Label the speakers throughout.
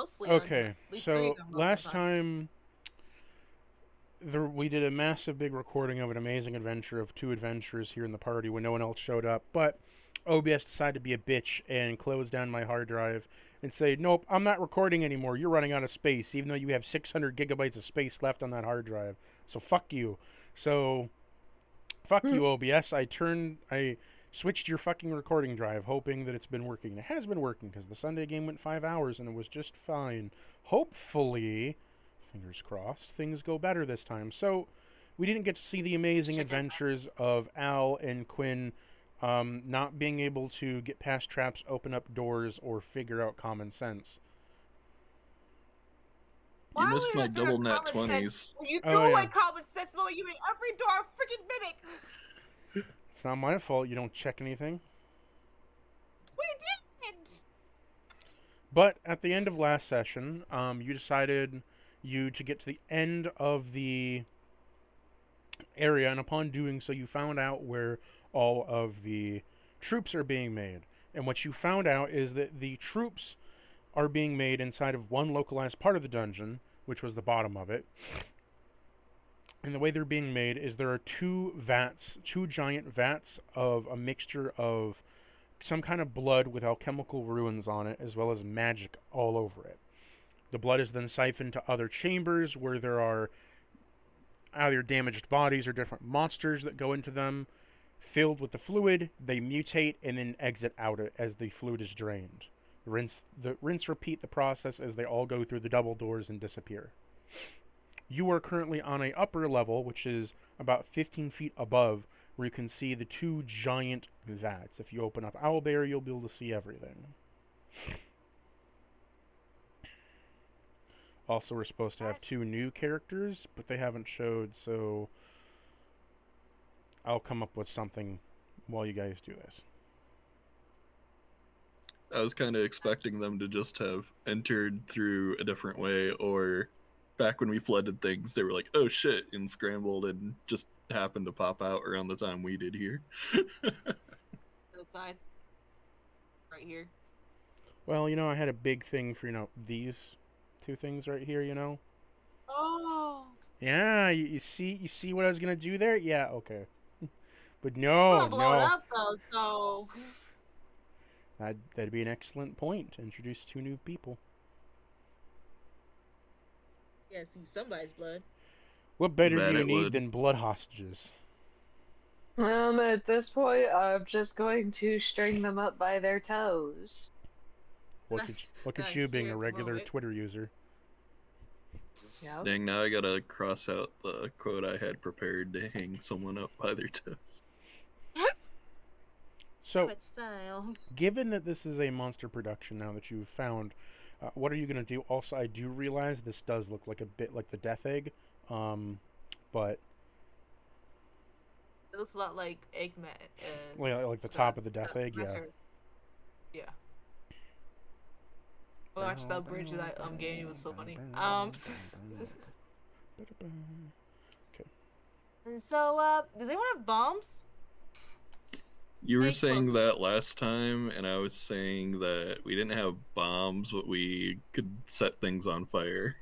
Speaker 1: Mostly on at
Speaker 2: Okay,
Speaker 1: least three of
Speaker 2: so
Speaker 1: them most of
Speaker 2: last
Speaker 1: the time.
Speaker 2: time we did a massive big recording of an amazing adventure of two adventurers here in the party when no one else showed up, but OBS decided to be a bitch and close down my hard drive and say, nope, I'm not recording anymore. You're running out of space, even though you have 600 gigabytes of space left on that hard drive. So fuck you. So fuck
Speaker 3: Hmm.
Speaker 2: you, OBS. I switched your fucking recording drive, hoping that it's been working. It has been working because the Sunday game went 5 hours and it was just fine. Hopefully, fingers crossed, things go better this time. So we didn't get to see the amazing
Speaker 1: Chicken.
Speaker 2: adventures of Al and Quinn. Not being able to get past traps, open up doors, or figure out common sense.
Speaker 1: Why
Speaker 4: You missed
Speaker 1: would
Speaker 4: my
Speaker 1: I figure
Speaker 4: double nat
Speaker 1: common sense
Speaker 4: 20s.
Speaker 1: when you do
Speaker 2: Oh, yeah.
Speaker 1: like common sense when you make every door a freaking mimic?
Speaker 2: It's not my fault you don't check anything.
Speaker 1: We didn't!
Speaker 2: But at the end of last session, you decided to get to the end of the area, and upon doing so, you found out where all of the troops are being made. And what you found out is that the troops are being made inside of one localized part of the dungeon, which was the bottom of it. And the way they're being made is there are two giant vats of a mixture of some kind of blood with alchemical ruins on it, as well as magic all over it. The blood is then siphoned to other chambers where there are either damaged bodies or different monsters that go into them. Filled with the fluid, they mutate and then exit out as the fluid is drained. Rinse, repeat the process as they all go through the double doors and disappear. You are currently on a upper level, which is about 15 feet above, where you can see the two giant vats. If you open up Owlbear, you'll be able to see everything. Also, we're supposed to have two new characters, but they haven't showed, so I'll come up with something while you guys do this.
Speaker 4: I was kind of expecting them to just have entered through a different way, or back when we flooded things, they were like, oh shit, and scrambled and just happened to pop out around the time we did here.
Speaker 1: The side. Right here.
Speaker 2: Well, I had a big thing for, these two things right here,
Speaker 1: Oh.
Speaker 2: Yeah, you see what I was gonna do there? Yeah, okay. But
Speaker 1: We're
Speaker 2: no,
Speaker 1: gonna blow it
Speaker 2: no.
Speaker 1: up though, so
Speaker 2: That'd be an excellent point to introduce two new people.
Speaker 1: yeah, see somebody's blood.
Speaker 2: What better
Speaker 4: That
Speaker 2: do you
Speaker 4: it
Speaker 2: need
Speaker 4: would.
Speaker 2: than blood hostages?
Speaker 3: At this point, I'm just going to string them up by their toes.
Speaker 2: Look at you being a regular Twitter user.
Speaker 3: Yep.
Speaker 4: Dang, now I gotta cross out the quote I had prepared to hang someone up by their toes.
Speaker 2: So,
Speaker 1: styles.
Speaker 2: given that this is a monster production now that you've found, what are you going to do? Also, I do realize this does look like a bit like the Death Egg, but...
Speaker 1: It looks a lot like Eggman.
Speaker 2: like the top of the Death Egg, yeah.
Speaker 1: Yeah. Oh, watch that bridge that game was so funny.
Speaker 2: Okay.
Speaker 1: And so, does anyone have bombs?
Speaker 4: You were
Speaker 1: Hey,
Speaker 4: saying
Speaker 1: closest.
Speaker 4: that last time, and I was saying that we didn't have bombs, but we could set things on fire.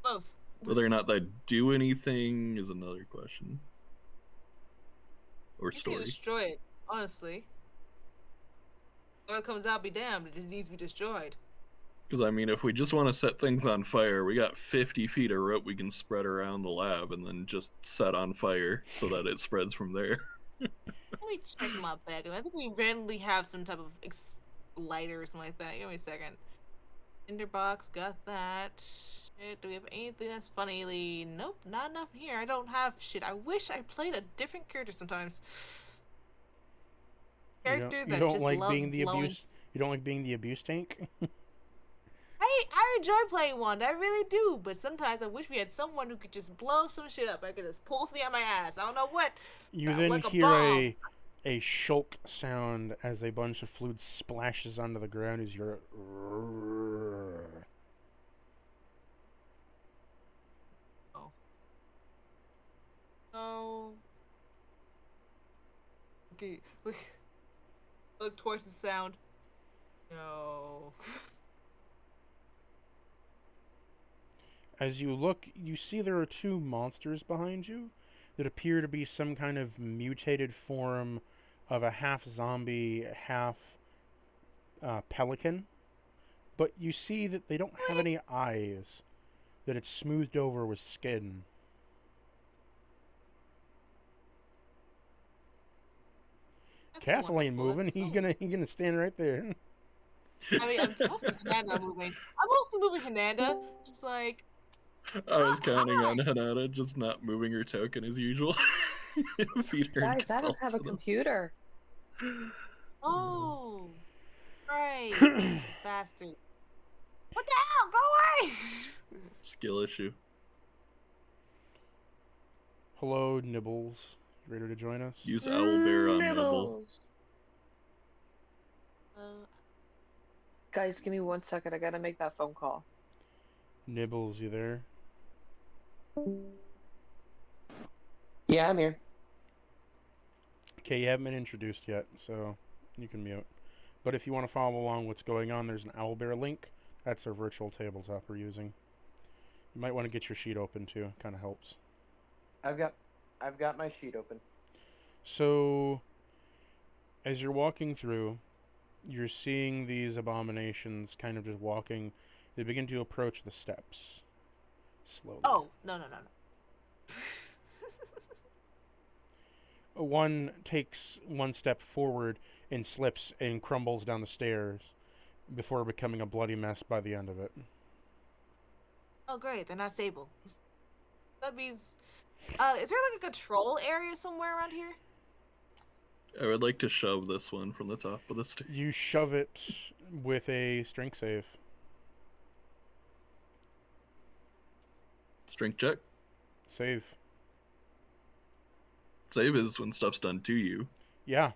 Speaker 1: Close.
Speaker 4: Whether or not they do anything is another question. Or
Speaker 1: You
Speaker 4: story.
Speaker 1: can destroy it, honestly. When it comes out, be damned. It just needs to be destroyed.
Speaker 4: Because, I mean, if we just want to set things on fire, we got 50 feet of rope we can spread around the lab and then just set on fire so that it spreads from there.
Speaker 1: Let me check my bag. I think we randomly have some type of lighter or something like that. Give me a second. Tinderbox, got that. Shit, do we have anything that's funnily? Nope, not enough here. I don't have shit. I wish I played a different character sometimes. Character that just
Speaker 2: like
Speaker 1: loves
Speaker 2: being the
Speaker 1: blowing.
Speaker 2: abuse. You don't like being the abuse tank.
Speaker 1: I enjoy playing one. I really do. But sometimes I wish we had someone who could just blow some shit up. I could just pull something out my ass. I don't know what.
Speaker 2: You then
Speaker 1: like
Speaker 2: hear
Speaker 1: bomb.
Speaker 2: a shulk sound as a bunch of fluid splashes onto the ground as you're...
Speaker 1: Oh. Okay. Look towards the sound. No.
Speaker 2: As you look, you see there are two monsters behind you that appear to be some kind of mutated form of a half zombie, half pelican. But you see that they don't have any eyes, that it's smoothed over with skin.
Speaker 1: That's
Speaker 2: Castle ain't
Speaker 1: wonderful.
Speaker 2: moving.
Speaker 1: That's
Speaker 2: He
Speaker 1: so...
Speaker 2: gonna stand right there.
Speaker 1: I mean, I'm also Hananda moving. I'm also moving Hananda. Just like,
Speaker 4: I was counting
Speaker 1: hi.
Speaker 4: on Hanada just not moving her token as usual. Feed her
Speaker 3: Guys, I don't
Speaker 4: default
Speaker 3: have a
Speaker 4: to them.
Speaker 3: computer.
Speaker 1: Oh, right. Bastard. What the hell? Go away!
Speaker 4: Skill issue.
Speaker 2: Hello, Nibbles. Ready to join us?
Speaker 4: Use Owlbear on Nibble.
Speaker 3: Nibbles.
Speaker 1: Uh,
Speaker 3: Guys, give me 1 second. I gotta make that phone call.
Speaker 2: Nibbles, you there?
Speaker 5: Yeah, I'm here.
Speaker 2: Okay, you haven't been introduced yet, so you can mute. But if you want to follow along what's going on, there's an Owlbear link. That's our virtual tabletop we're using. You might want to get your sheet open too. Kind of helps.
Speaker 5: I've got my sheet open.
Speaker 2: So, as you're walking through, you're seeing these abominations kind of just walking. They begin to approach the steps. Slowly.
Speaker 1: oh, no.
Speaker 2: One takes one step forward and slips and crumbles down the stairs before becoming a bloody mess by the end of it.
Speaker 1: Oh, great. They're not stable. That means... is there like a control area somewhere around here?
Speaker 4: I would like to shove this one from the top of the stage.
Speaker 2: You shove it with a strength save.
Speaker 4: Strength check.
Speaker 2: Save.
Speaker 4: Save is when stuff's done to you.
Speaker 2: Yeah.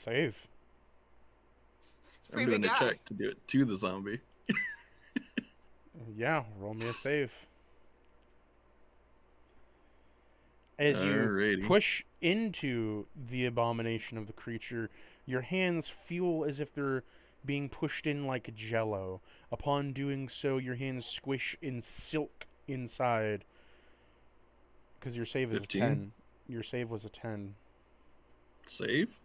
Speaker 2: Save.
Speaker 1: It's a
Speaker 4: I'm
Speaker 1: pretty
Speaker 4: doing
Speaker 1: big
Speaker 4: a
Speaker 1: guy.
Speaker 4: check to do it to the zombie.
Speaker 2: Yeah, roll me a save. As you
Speaker 4: Alrighty.
Speaker 2: push into the abomination of the creature, your hands feel as if they're being pushed in like jello. Upon doing so, your hands squish in silk inside. Because your save is
Speaker 4: 15?
Speaker 2: a 10. Your save was a 10.
Speaker 4: Save?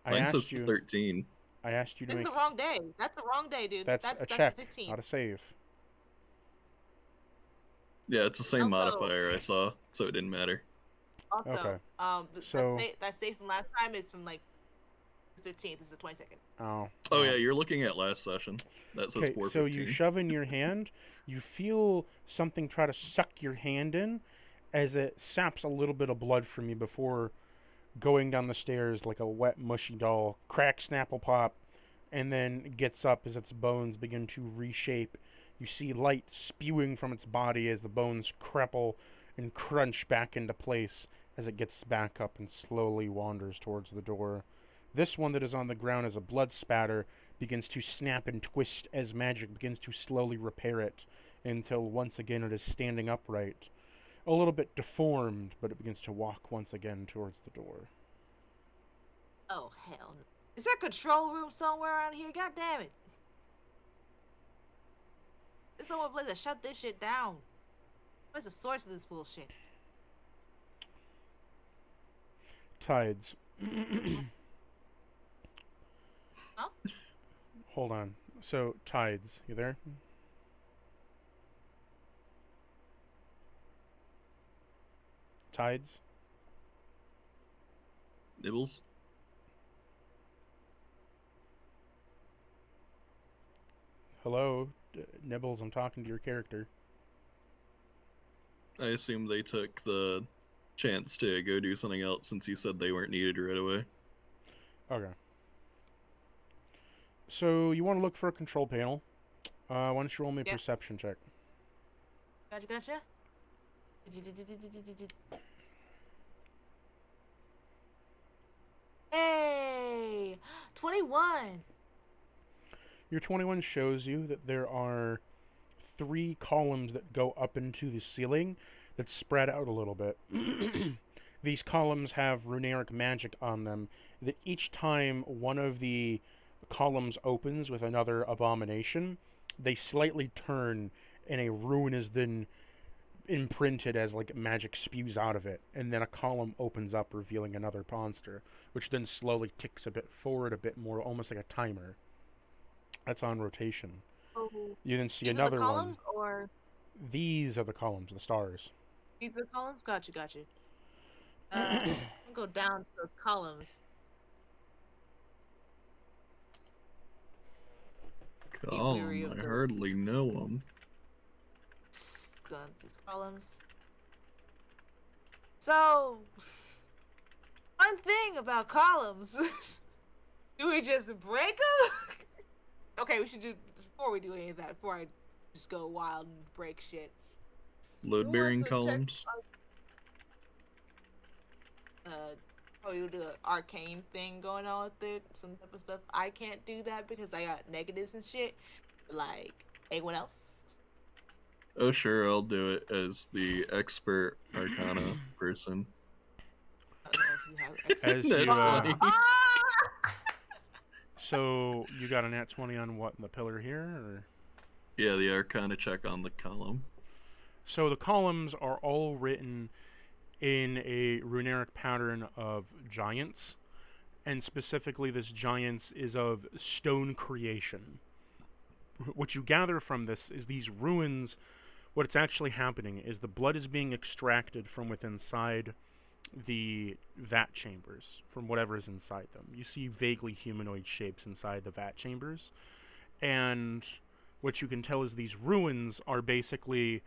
Speaker 2: I
Speaker 4: Mine
Speaker 2: asked
Speaker 4: says
Speaker 2: you.
Speaker 4: 13.
Speaker 2: I asked you to
Speaker 1: This is
Speaker 2: make.
Speaker 1: the wrong day. That's the wrong day, dude.
Speaker 2: That's
Speaker 1: That's
Speaker 2: a
Speaker 1: a
Speaker 2: check,
Speaker 1: 15.
Speaker 2: not a save.
Speaker 4: Yeah, it's the same
Speaker 1: Also-
Speaker 4: modifier I saw, so it didn't matter.
Speaker 1: Also,
Speaker 2: Okay.
Speaker 1: so that save from last time is from like the 15th. This is the 22nd.
Speaker 2: Oh.
Speaker 4: Oh yeah, you're looking at last session. That says
Speaker 2: Okay,
Speaker 4: 415.
Speaker 2: so you shove in your hand, you feel something try to suck your hand in as it saps a little bit of blood from you before going down the stairs like a wet, mushy doll. Crack, snapple, pop, and then gets up as its bones begin to reshape. You see light spewing from its body as the bones crepple and crunch back into place as it gets back up and slowly wanders towards the door. This one that is on the ground as a blood spatter begins to snap and twist as magic begins to slowly repair it until once again it is standing upright. A little bit deformed, but it begins to walk once again towards the door.
Speaker 1: Oh, hell no. Is there a control room somewhere around here? God damn it. It's someone place to shut this shit down. What's the source of this bullshit?
Speaker 2: Tides.
Speaker 1: Huh?
Speaker 2: Hold on. So, Tides, you there? Tides?
Speaker 4: Nibbles?
Speaker 2: Hello? Nibbles, I'm talking to your character.
Speaker 4: I assume they took the chance to go do something else since you said they weren't needed right away.
Speaker 2: Okay. So, you want to look for a control panel. Why don't you roll me a
Speaker 1: Yeah.
Speaker 2: perception check?
Speaker 1: Gotcha. Hey! 21!
Speaker 2: Your 21 shows you that there are 3 columns that go up into the ceiling that spread out a little bit. These columns have runeric magic on them that each time one of the columns opens with another abomination, they slightly turn and a rune is then imprinted as like magic spews out of it, and then a column opens up revealing another monster, which then slowly ticks a bit forward, a bit more, almost like a timer. That's on rotation.
Speaker 1: Oh,
Speaker 2: You then see
Speaker 1: these are the
Speaker 2: another
Speaker 1: columns,
Speaker 2: one.
Speaker 1: or
Speaker 2: These are the columns, the stars.
Speaker 1: these are the columns? Gotcha, gotcha. I'll go down to those columns. Be weary
Speaker 4: Column,
Speaker 1: of
Speaker 4: I
Speaker 1: the
Speaker 4: hardly know them.
Speaker 1: going through these columns. So, one thing about columns. Do we just break them? Okay, we should do, before we do any of that, before I just go wild and break shit.
Speaker 4: Load bearing columns.
Speaker 1: You do an arcane thing going on with it, some type of stuff. I can't do that because I got negatives and shit. Like, anyone else?
Speaker 4: Oh, sure, I'll do it as the expert arcana person.
Speaker 1: I don't know if you have
Speaker 2: As you,
Speaker 4: That's funny.
Speaker 2: so you got a nat 20 on what, in the pillar here, or?
Speaker 4: Yeah, the arcana check on the column.
Speaker 2: So the columns are all written in a runeric pattern of giants, and specifically this giants is of stone creation. What you gather from this is these ruins, what it's actually happening is the blood is being extracted from within inside the vat chambers, from whatever is inside them. You see vaguely humanoid shapes inside the vat chambers, and what you can tell is these ruins are basically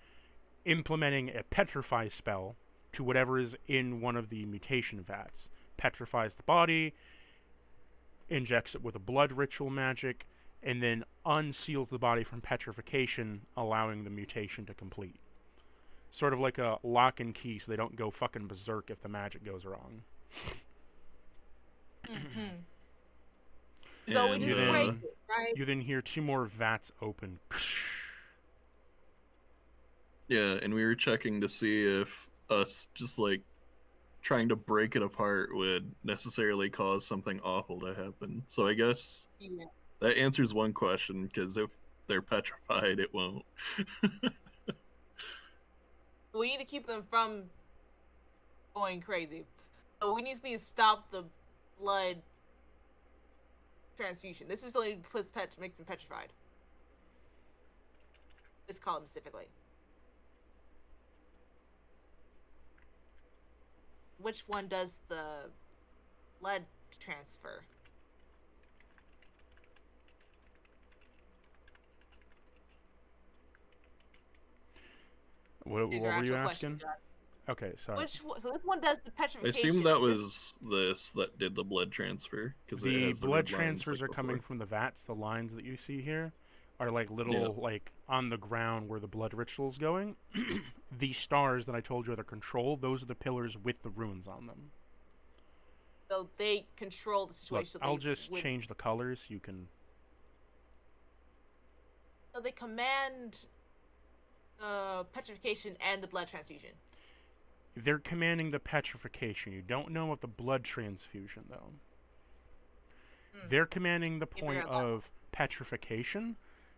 Speaker 2: implementing a petrify spell to whatever is in one of the mutation vats. Petrifies the body, injects it with a blood ritual magic, and then unseals the body from petrification, allowing the mutation to complete. Sort of like a lock and key so they don't go fucking berserk if the magic goes wrong.
Speaker 1: Mm-hmm. So we
Speaker 4: And,
Speaker 1: just break it, right?
Speaker 2: You then hear 2 more vats open.
Speaker 4: yeah, and we were checking to see if us just like trying to break it apart would necessarily cause something awful to happen. So I guess
Speaker 1: Yeah.
Speaker 4: that answers one question, because if they're petrified, it won't.
Speaker 1: We need to keep them from going crazy. So we need to stop the blood transfusion. This is only makes them petrified. This column specifically. Which one does the blood transfer?
Speaker 2: What
Speaker 1: These
Speaker 2: were
Speaker 1: are
Speaker 2: you
Speaker 1: actual
Speaker 2: asking?
Speaker 1: questions, John.
Speaker 2: Okay, sorry.
Speaker 1: Which one, so this one does the
Speaker 4: I
Speaker 1: petrification.
Speaker 4: assume that was this that did the blood transfer, because it
Speaker 2: The
Speaker 4: has the
Speaker 2: blood
Speaker 4: red lines
Speaker 2: transfers
Speaker 4: like
Speaker 2: are coming
Speaker 4: before.
Speaker 2: from the vats. The lines that you see here are like little, like on the ground where the blood ritual's going. The stars that I told you are the control, those are the pillars with the runes on them.
Speaker 1: So they control the
Speaker 2: Look,
Speaker 1: situation.
Speaker 2: I'll just change the colors. You can.
Speaker 1: So they command petrification and the blood transfusion.
Speaker 2: They're commanding the petrification. You don't know what the blood transfusion, though. They're commanding the point of petrification.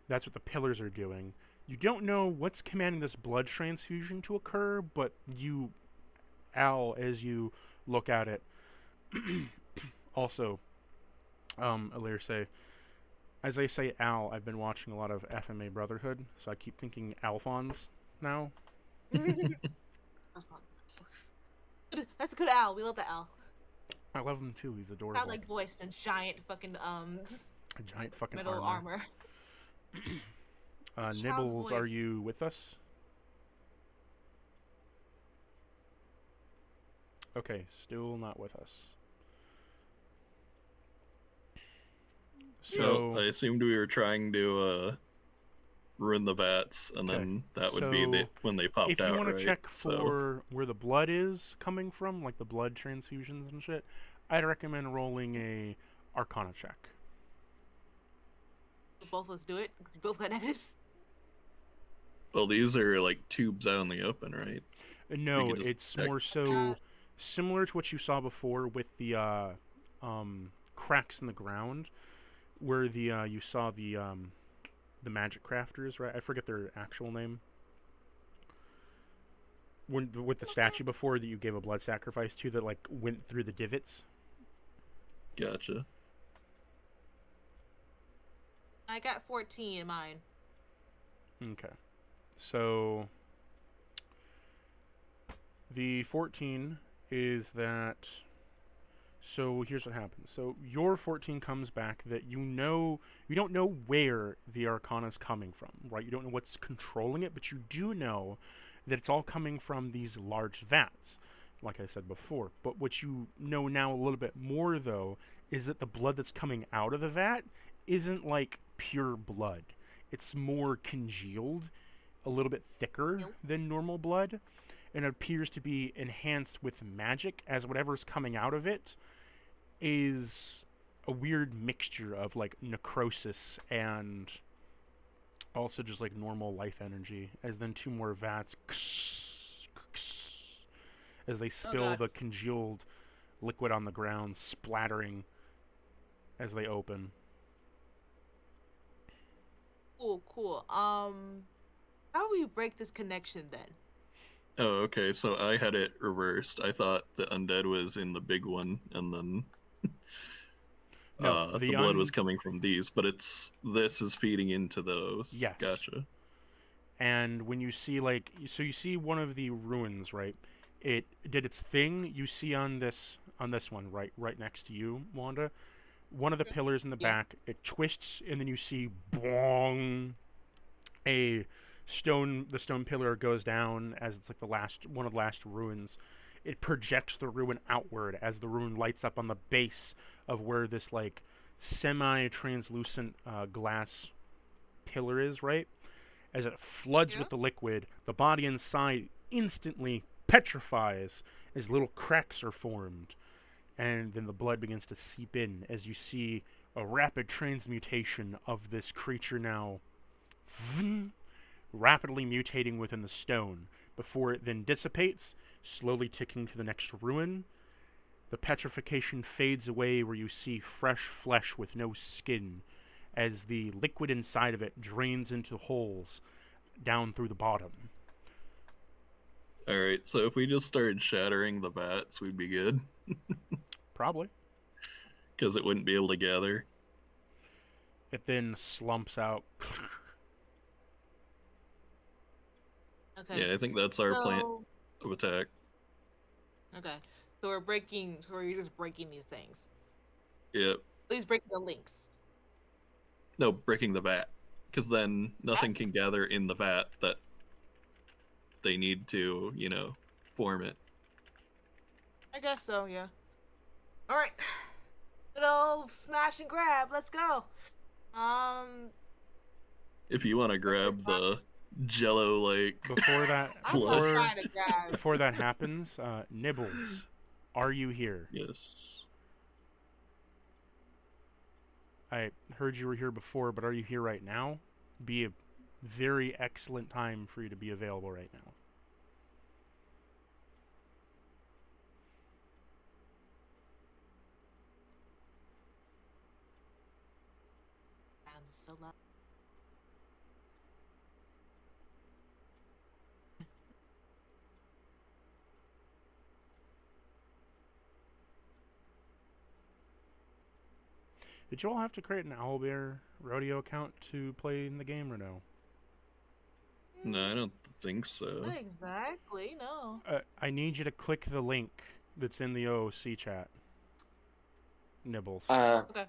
Speaker 2: That's what the pillars are doing. You don't know what's commanding this blood transfusion to occur, but you, Al, as you look at it, also, Alir as I say Al, I've been watching a lot of FMA Brotherhood, so I keep thinking Alphonse now.
Speaker 1: That's a good Al. We love the Al.
Speaker 2: I love him too. He's adorable.
Speaker 1: I like voiced in giant fucking
Speaker 2: a giant fucking
Speaker 1: metal armor.
Speaker 2: Nibbles, are you with us? Okay, still not with us.
Speaker 4: So I assumed we were trying to ruin the vats, and then that would be when they popped out, right?
Speaker 2: If you want to check for where the blood is coming from, like the blood transfusions and shit, I'd recommend rolling a Arcana check.
Speaker 1: Both of us do it because we both got negatives.
Speaker 4: Well, these are like tubes out in the open, right?
Speaker 2: No, it's more so similar to what you saw before with the cracks in the ground, where the you saw the the magic crafters, right? I forget their actual name. With the statue before that you gave a blood sacrifice to that like went through the divots.
Speaker 4: Gotcha.
Speaker 1: I got 14 in mine.
Speaker 2: Okay. So the 14 is that. So here's what happens. So your 14 comes back that you don't know where the Arcana is coming from, right? You don't know what's controlling it, but you do know that it's all coming from these large vats, like I said before. But what you know now a little bit more, though, is that the blood that's coming out of the vat isn't like pure blood. It's more congealed, a little bit thicker than normal blood, and it appears to be enhanced with magic, as whatever's coming out of it is a weird mixture of like necrosis and also just like normal life energy, as then two more vats as they spill the congealed liquid on the ground, splattering as they open.
Speaker 1: Cool. How do we break this connection then?
Speaker 4: Oh, okay. So I had it reversed. I thought the undead was in the big one, and then
Speaker 2: No,
Speaker 4: the blood was coming from these, but this is feeding into those.
Speaker 2: Yes.
Speaker 4: Gotcha.
Speaker 2: And when you see you see one of the ruins, right? It did its thing. You see on this one, right next to you, Wanda. One of the pillars in the back, it twists, and then you see, bong, the stone pillar goes down as it's like one of the last ruins. It projects the ruin outward as the ruin lights up on the base of where this like semi-translucent glass pillar is, right? As it floods with the liquid, the body inside instantly petrifies as little cracks are formed, and then the blood begins to seep in as you see a rapid transmutation of this creature now rapidly mutating within the stone before it then dissipates, slowly ticking to the next ruin. The petrification fades away where you see fresh flesh with no skin as the liquid inside of it drains into holes down through the bottom.
Speaker 4: Alright, so if we just started shattering the vats, we'd be good.
Speaker 2: Probably.
Speaker 4: Because it wouldn't be able to gather.
Speaker 2: It then slumps out.
Speaker 1: Okay.
Speaker 4: Yeah, I think that's our plan of attack.
Speaker 1: Okay. So you're just breaking these things.
Speaker 4: Yep.
Speaker 1: At least breaking the links.
Speaker 4: No, breaking the vat. Because then nothing can gather in the vat that they need to, form it.
Speaker 1: I guess so, yeah. Alright. Good old smash and grab. Let's go.
Speaker 4: If you want to grab the jello like
Speaker 2: Before that
Speaker 1: grab.
Speaker 2: before that happens, Nibbles, are you here?
Speaker 4: Yes.
Speaker 2: I heard you were here before, but are you here right now? Be a very excellent time for you to be available right now.
Speaker 1: Sounds so loud.
Speaker 2: Did you all have to create an Owlbear rodeo account to play in the game or no?
Speaker 4: No, I don't think so.
Speaker 1: Not exactly, no.
Speaker 2: I need you to click the link that's in the OOC chat. Nibbles.
Speaker 1: Okay.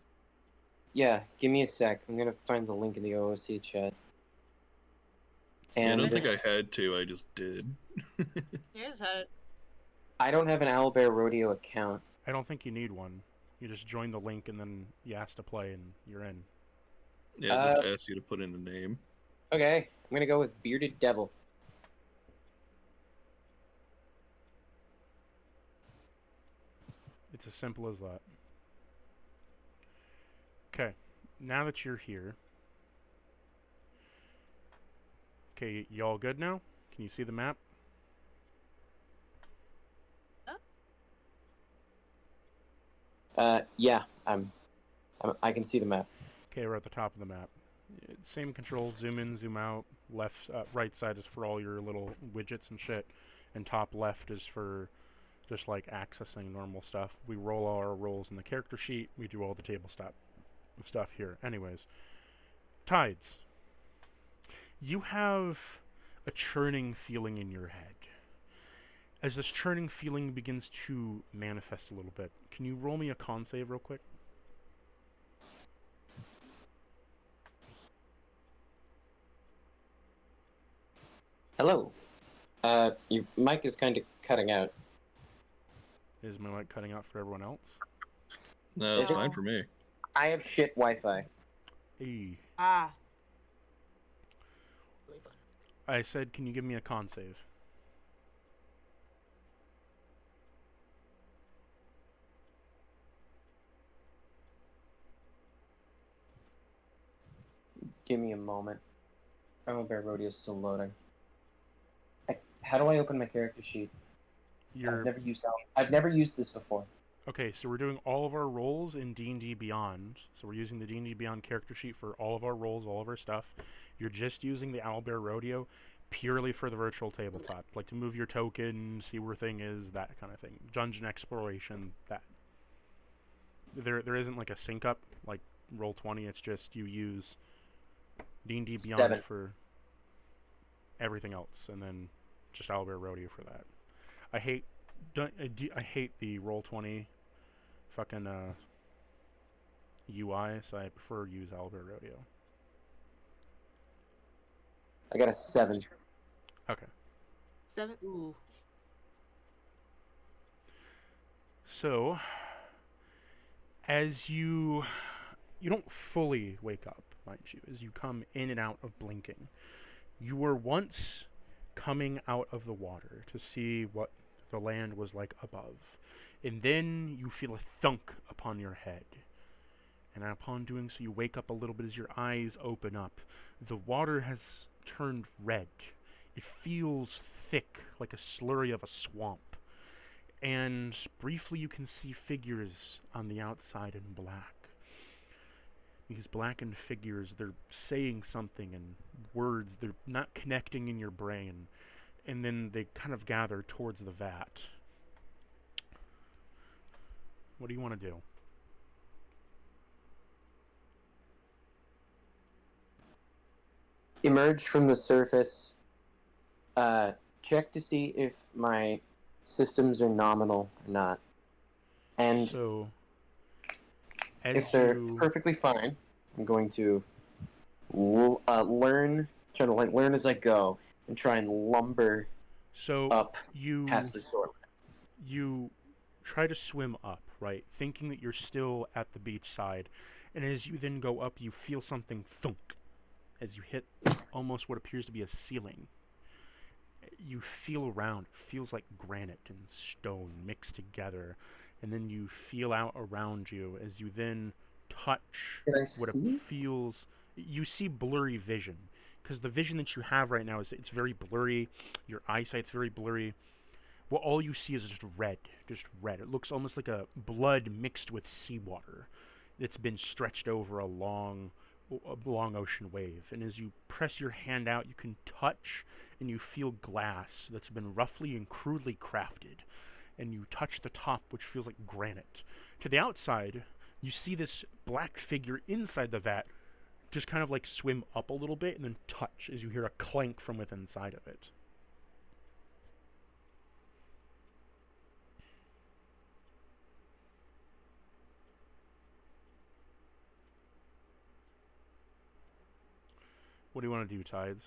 Speaker 5: Yeah, give me a sec. I'm gonna find the link in the OOC chat.
Speaker 4: And I don't
Speaker 5: And
Speaker 4: think I had to, I just did.
Speaker 1: Yeah, just had it.
Speaker 5: I don't have an Owlbear Rodeo account.
Speaker 2: I don't think you need one. You just join the link and then you ask to play and you're in.
Speaker 4: Yeah, just ask you to put in the name.
Speaker 5: Okay, I'm gonna go with Bearded Devil.
Speaker 2: It's as simple as that. Okay, now that you're here. Okay, y'all good now? Can you see the map?
Speaker 5: Yeah, I can see the map.
Speaker 2: Okay, we're at the top of the map. Same controls, zoom in, zoom out. Left, right side is for all your little widgets and shit, and top left is for just like accessing normal stuff. We roll all our rolls in the character sheet. We do all the table stuff here. Anyways, Tides, you have a churning feeling in your head. As this churning feeling begins to manifest a little bit, can you roll me a con save real quick?
Speaker 5: Hello. Your mic is kind of cutting out.
Speaker 2: Is my mic cutting out for everyone else?
Speaker 4: No, it's
Speaker 1: No.
Speaker 4: fine for me.
Speaker 5: I have shit Wi-Fi.
Speaker 2: Hey.
Speaker 1: Ah.
Speaker 2: I said, can you give me a con save?
Speaker 5: Give me a moment. Bear Rodeo's still loading. How do I open my character sheet? I've never used this before.
Speaker 2: Okay, so we're doing all of our rolls in D&D Beyond. So we're using the D&D Beyond character sheet for all of our rolls, all of our stuff. You're just using the Owlbear Rodeo purely for the virtual tabletop, like to move your token, see where thing is, that kind of thing. Dungeon exploration, that. There isn't like a sync up like Roll20. It's just you use D&D Beyond
Speaker 5: 7.
Speaker 2: for everything else, and then just Owlbear Rodeo for that. I hate the Roll20 fucking UI, so I prefer to use Owlbear Rodeo.
Speaker 5: I got a 7.
Speaker 2: Okay.
Speaker 1: 7. Ooh.
Speaker 2: So, as you don't fully wake up, mind you, as you come in and out of blinking. You were once coming out of the water to see what the land was like above, and then you feel a thunk upon your head. And upon doing so, you wake up a little bit as your eyes open up. The water has turned red. It feels thick, like a slurry of a swamp. And briefly you can see figures on the outside in black. These blackened figures, they're saying something in words, they're not connecting in your brain. And then they kind of gather towards the vat. What do you want to do?
Speaker 5: Emerge from the surface. Check to see if my systems are nominal or not. And
Speaker 2: So,
Speaker 5: if they're perfectly fine, I'm going to learn, try to learn as I go, and try and lumber up past the shore.
Speaker 2: You try to swim up, right? Thinking that you're still at the beach side. And as you then go up, you feel something thunk as you hit almost what appears to be a ceiling. You feel around. It feels like granite and stone mixed together. And then you feel out around you as you then touch what it feels. You see blurry vision. Because the vision that you have right now it's very blurry. Your eyesight's very blurry. Well, all you see is just red. It looks almost like a blood mixed with seawater that's been stretched over a long ocean wave. And as you press your hand out, you can touch and you feel glass that's been roughly and crudely crafted. And you touch the top, which feels like granite. To the outside, you see this black figure inside the vat just kind of like swim up a little bit and then touch as you hear a clank from within inside of it. What do you want to do, Tides?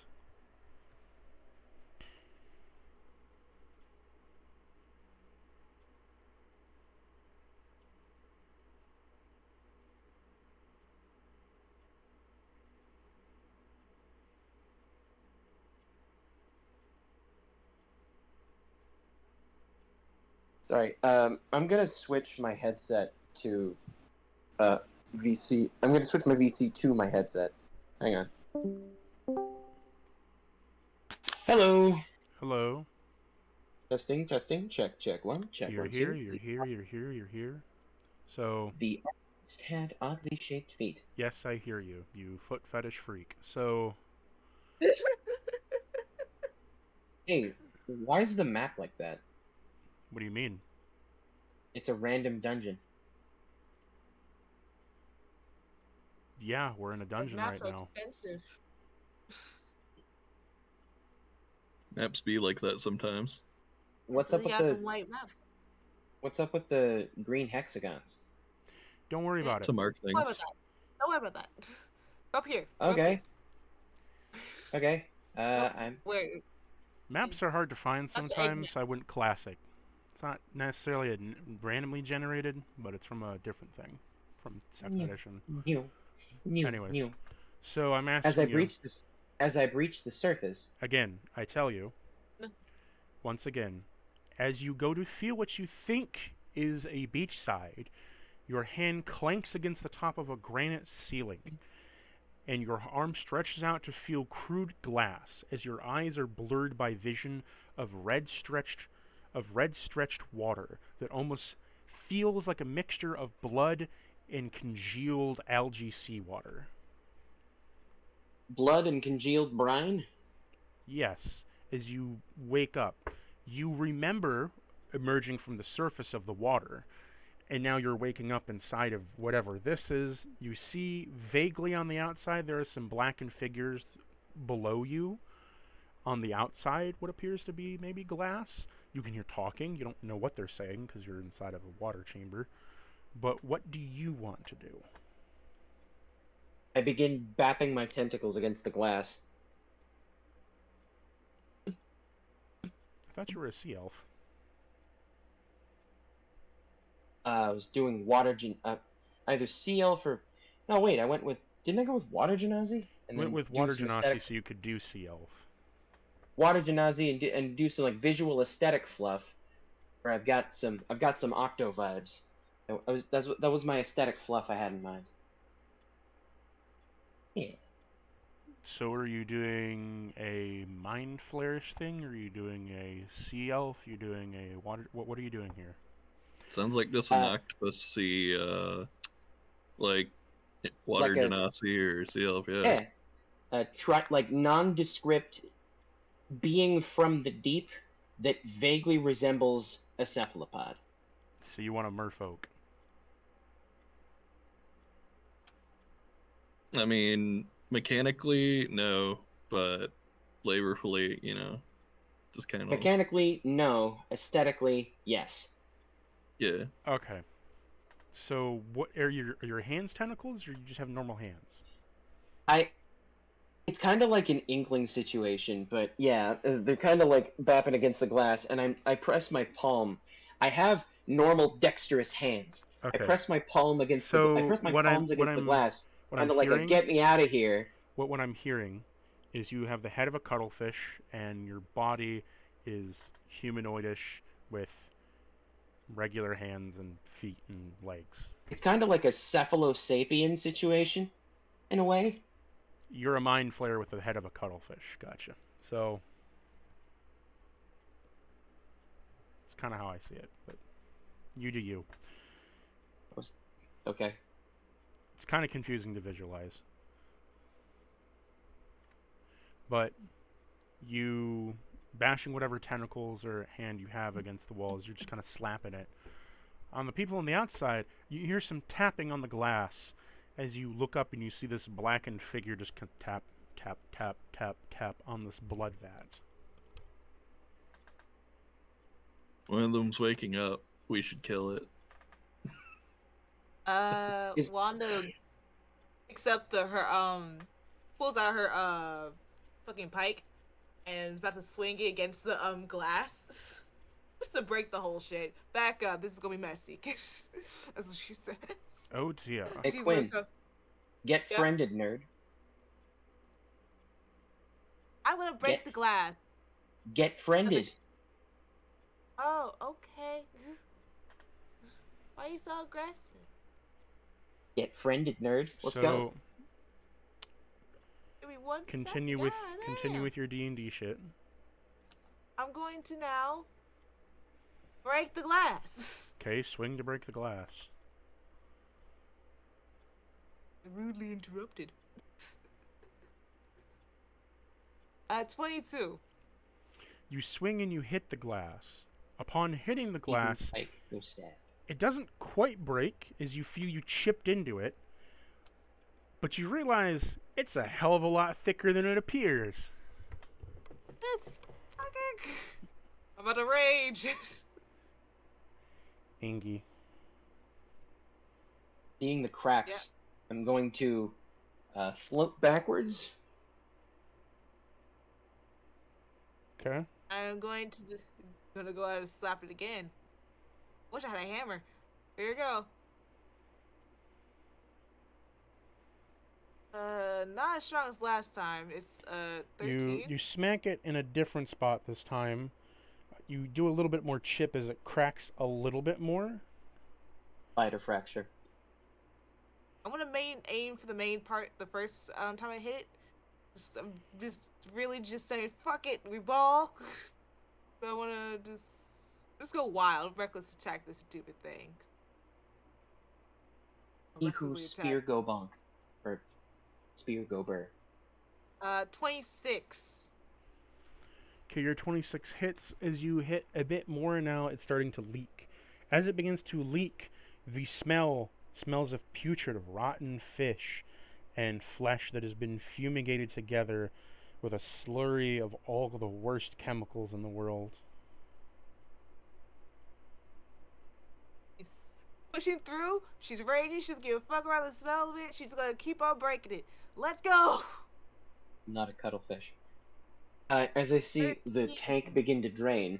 Speaker 5: Sorry, I'm gonna switch my headset to VC. I'm gonna switch my VC to my headset. Hang on. Hello.
Speaker 2: Hello.
Speaker 5: Testing. Check. 1, check.
Speaker 2: You're
Speaker 5: 1,
Speaker 2: here.
Speaker 5: 2.
Speaker 2: You're here. You're here. You're here. So
Speaker 5: The had oddly shaped feet.
Speaker 2: Yes, I hear you, you foot fetish freak. So,
Speaker 5: Hey, why is the map like that?
Speaker 2: what do you mean?
Speaker 5: It's a random dungeon.
Speaker 2: Yeah, we're in a
Speaker 1: Those
Speaker 2: dungeon
Speaker 1: maps
Speaker 2: right
Speaker 1: are
Speaker 2: now.
Speaker 1: expensive.
Speaker 4: Maps be like that sometimes.
Speaker 5: What's
Speaker 1: So
Speaker 5: up
Speaker 1: we
Speaker 5: with
Speaker 1: got
Speaker 5: the
Speaker 1: some white maps.
Speaker 5: green hexagons?
Speaker 2: Don't worry about it.
Speaker 4: To mark
Speaker 1: Don't worry about
Speaker 4: things.
Speaker 1: that. Don't worry about that. Up here.
Speaker 5: Okay.
Speaker 1: Up
Speaker 5: Okay.
Speaker 1: here. Up
Speaker 5: I'm
Speaker 1: where?
Speaker 2: Maps are hard to find
Speaker 1: That's
Speaker 2: sometimes.
Speaker 1: egg
Speaker 2: I wouldn't classic. It's not necessarily randomly generated, but it's from a different thing, from second
Speaker 5: new,
Speaker 2: edition.
Speaker 5: new,
Speaker 2: Anyways,
Speaker 5: new.
Speaker 2: so I'm
Speaker 5: As I
Speaker 2: asking you
Speaker 5: breach this, as I breach the surface,
Speaker 2: again. I tell you
Speaker 1: No.
Speaker 2: once again, as you go to feel what you think is a beachside, your hand clanks against the top of a granite ceiling, and your arm stretches out to feel crude glass as your eyes are blurred by vision of red stretched water that almost feels like a mixture of blood and congealed algae seawater.
Speaker 5: blood and congealed brine.
Speaker 2: Yes, as you wake up, you remember emerging from the surface of the water, and now you're waking up inside of whatever this is. You see vaguely on the outside there are some blackened figures below you. On the outside, what appears to be maybe glass. You can hear talking. You don't know what they're saying because you're inside of a water chamber. But what do you want to do?
Speaker 5: I begin bapping my tentacles against the glass.
Speaker 2: I thought you were a sea elf.
Speaker 5: I was doing either sea elf or. No, wait. I went with. Didn't I go with water genasi? And
Speaker 2: Went
Speaker 5: then
Speaker 2: with
Speaker 5: do
Speaker 2: water
Speaker 5: some
Speaker 2: genasi
Speaker 5: aesthetic
Speaker 2: so you could do sea elf.
Speaker 5: water genasi and do some like visual aesthetic fluff. Where I've got some octo vibes. That was my aesthetic fluff I had in mind. Yeah.
Speaker 2: So are you doing a mind flourish thing? Are you doing a sea elf? Are you doing a water? What are you doing here?
Speaker 4: Sounds like just an
Speaker 5: Uh,
Speaker 4: octopus sea, like water
Speaker 5: like a
Speaker 4: genasi or sea elf, yeah.
Speaker 5: yeah, like nondescript being from the deep that vaguely resembles a cephalopod.
Speaker 2: So you want a merfolk?
Speaker 4: I mean, mechanically, no, but flavorfully, just kind of,
Speaker 5: Mechanically, no. Aesthetically, yes.
Speaker 4: yeah.
Speaker 2: Okay. So what are your hands tentacles, or you just have normal hands?
Speaker 5: It's kind of like an inkling situation, but yeah, they're kind of like bapping against the glass, and I press my palm. I have normal dexterous hands. I
Speaker 2: Okay.
Speaker 5: press my palm against I
Speaker 2: So
Speaker 5: press my palms against the glass,
Speaker 2: what
Speaker 5: kind
Speaker 2: I'm
Speaker 5: of like a
Speaker 2: hearing
Speaker 5: get me out of here.
Speaker 2: what I'm hearing is you have the head of a cuttlefish and your body is humanoidish with regular hands and feet and legs.
Speaker 5: It's kind of like a cephalosapien situation, in a way.
Speaker 2: You're a mind flayer with the head of a cuttlefish. Gotcha. So it's kind of how I see it, but you do you.
Speaker 5: Okay.
Speaker 2: It's kind of confusing to visualize. But you bashing whatever tentacles or hand you have against the walls, you're just kind of slapping it. On the people on the outside, you hear some tapping on the glass as you look up and you see this blackened figure just tap, tap, tap, tap, tap on this blood vat.
Speaker 4: One of them's waking up. We should kill it.
Speaker 1: Wanda picks up pulls out her fucking pike and is about to swing it against the glass. Just to break the whole shit. Back up, this is gonna be messy. That's what she says.
Speaker 2: Oh dear.
Speaker 5: Hey,
Speaker 1: She's
Speaker 5: Quinn.
Speaker 1: so,
Speaker 5: Get
Speaker 1: Yeah.
Speaker 5: friended, nerd.
Speaker 1: I'm gonna break the glass.
Speaker 5: Get friended.
Speaker 1: Oh, okay. Why are you so aggressive?
Speaker 5: Get friended, nerd. Let's
Speaker 2: so
Speaker 5: go.
Speaker 1: Give me one
Speaker 2: continue
Speaker 1: second.
Speaker 2: with
Speaker 1: God
Speaker 2: continue
Speaker 1: damn.
Speaker 2: with your D&D shit.
Speaker 1: I'm going to now break the glass.
Speaker 2: Okay, swing to break the glass.
Speaker 1: Rudely interrupted. 22.
Speaker 2: You swing and you hit the glass. Upon hitting the glass,
Speaker 5: Like, go stab.
Speaker 2: it doesn't quite break as you feel you chipped into it, but you realize it's a hell of a lot thicker than it appears.
Speaker 1: This fucking. I'm about to rage.
Speaker 2: Ingy.
Speaker 5: Seeing the cracks, I'm going to float backwards.
Speaker 2: Okay.
Speaker 1: I'm going to gonna go out and slap it again. Wish I had a hammer. Here you go. Not as strong as last time. It's 13.
Speaker 2: You smack it in a different spot this time. You do a little bit more chip as it cracks a little bit more.
Speaker 5: Spider fracture.
Speaker 1: I'm gonna aim for the main part the first time I hit it. Just really just saying, fuck it, we ball. So I wanna just go wild, reckless attack this stupid thing.
Speaker 5: Ihu spear go bonk. Or spear go burr.
Speaker 1: 26.
Speaker 2: Okay, your 26 hits. As you hit a bit more now, it's starting to leak. As it begins to leak, the smells of putrid, rotten fish and flesh that has been fumigated together with a slurry of all the worst chemicals in the world.
Speaker 1: She's pushing through. She's raging. She's gonna fuck around the smell of it. She's gonna keep on breaking it. Let's go.
Speaker 5: Not a cuttlefish. As I see the tank begin to drain,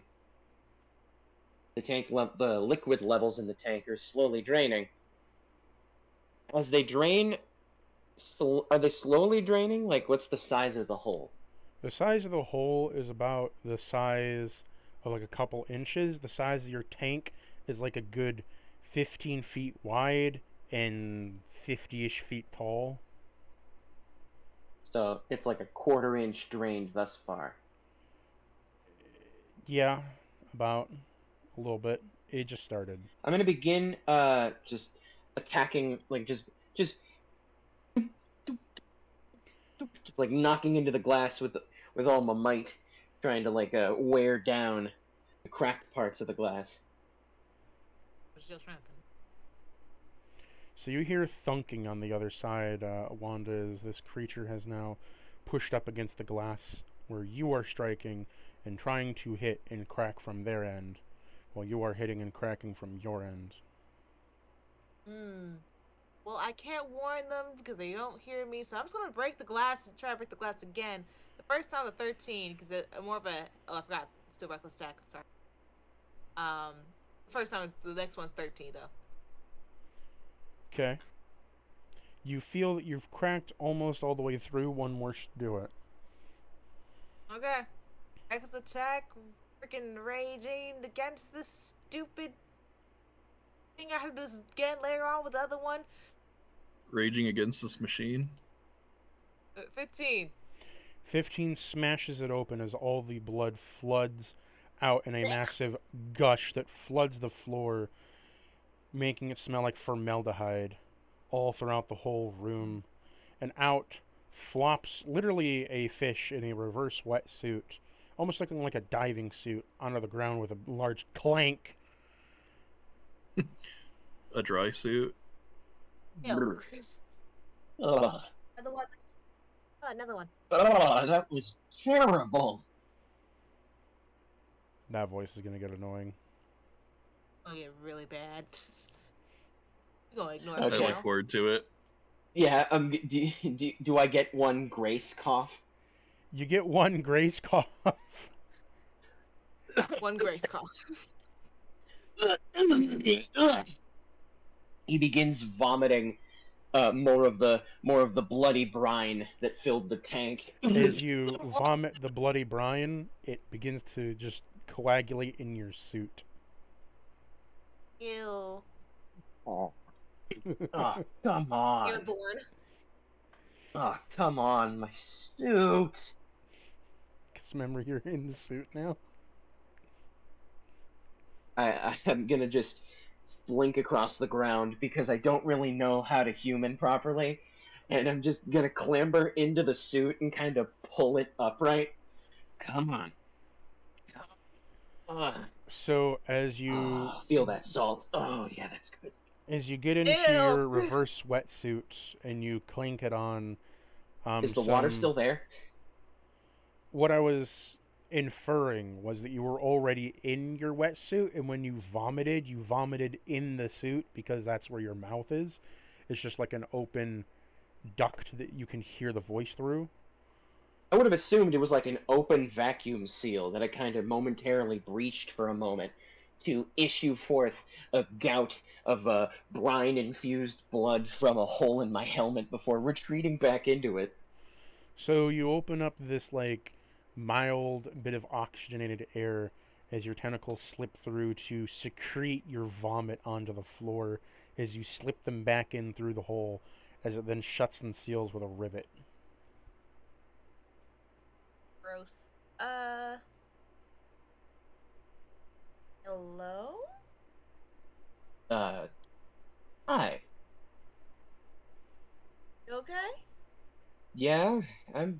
Speaker 5: the liquid levels in the tank are slowly draining. As they drain, are they slowly draining? Like, what's the size of the hole?
Speaker 2: The size of the hole is about the size of like a couple inches. The size of your tank is like a good 15 feet wide and 50-ish feet tall.
Speaker 5: So it's like a 1/4 inch drained thus far.
Speaker 2: Yeah, about a little bit. It just started.
Speaker 5: I'm gonna begin just attacking, like just like knocking into the glass with all my might, trying to like wear down the cracked parts of the glass.
Speaker 1: It's just random.
Speaker 2: So you hear thunking on the other side, Wanda, as this creature has now pushed up against the glass where you are striking and trying to hit and crack from their end, while you are hitting and cracking from your end.
Speaker 1: Well, I can't warn them because they don't hear me, so I'm just gonna break the glass and try to break the glass again. The first time was 13 because it's more of a. Oh, I forgot. Still reckless attack. Sorry. The first time was the next one's 13 though.
Speaker 2: Okay. You feel that you've cracked almost all the way through. One more should do it.
Speaker 1: Okay. Reckless attack. Freaking raging against this stupid thing. I have to do this again later on with the other one.
Speaker 4: Raging against this machine.
Speaker 1: 15.
Speaker 2: 15 smashes it open as all the blood floods out in a massive gush that floods the floor, making it smell like formaldehyde all throughout the whole room. And out flops literally a fish in a reverse wetsuit, almost looking like a diving suit, onto the ground with a large clank.
Speaker 4: A dry suit.
Speaker 1: Yeah.
Speaker 5: Ugh.
Speaker 1: Another one. Oh, another one.
Speaker 5: Oh, that was terrible.
Speaker 2: That voice is gonna get annoying.
Speaker 1: Oh, yeah, really bad. You're gonna ignore
Speaker 5: Okay.
Speaker 1: it
Speaker 4: I look
Speaker 1: now.
Speaker 4: forward to it.
Speaker 5: Yeah. Do I get one grace cough?
Speaker 2: You get one grace cough.
Speaker 1: One grace call.
Speaker 5: He begins vomiting more of the bloody brine that filled the tank.
Speaker 2: As you vomit the bloody brine, it begins to just coagulate in your suit.
Speaker 1: Ew.
Speaker 5: Oh, come on.
Speaker 1: Airborne.
Speaker 5: Oh, come on, my suit.
Speaker 2: Because remember, you're in the suit now.
Speaker 5: I am gonna just slink across the ground because I don't really know how to human properly. and I'm just gonna clamber into the suit and kind of pull it upright. Come on. Come on.
Speaker 2: So as you
Speaker 5: Oh, feel that salt. Oh, yeah, that's good.
Speaker 2: get into
Speaker 1: Ew.
Speaker 2: your reverse wetsuit and you clink it on,
Speaker 5: Is the water still there?
Speaker 2: what I was inferring was that you were already in your wetsuit, and when you vomited in the suit because that's where your mouth is. It's just like an open duct that you can hear the voice through.
Speaker 5: I would have assumed it was like an open vacuum seal that I kind of momentarily breached for a moment to issue forth a gout of brine-infused blood from a hole in my helmet before retreating back into it.
Speaker 2: So you open up this like mild bit of oxygenated air as your tentacles slip through to secrete your vomit onto the floor as you slip them back in through the hole as it then shuts and seals with a rivet.
Speaker 1: Gross. Hello?
Speaker 5: Hi.
Speaker 1: You okay?
Speaker 5: Yeah, I'm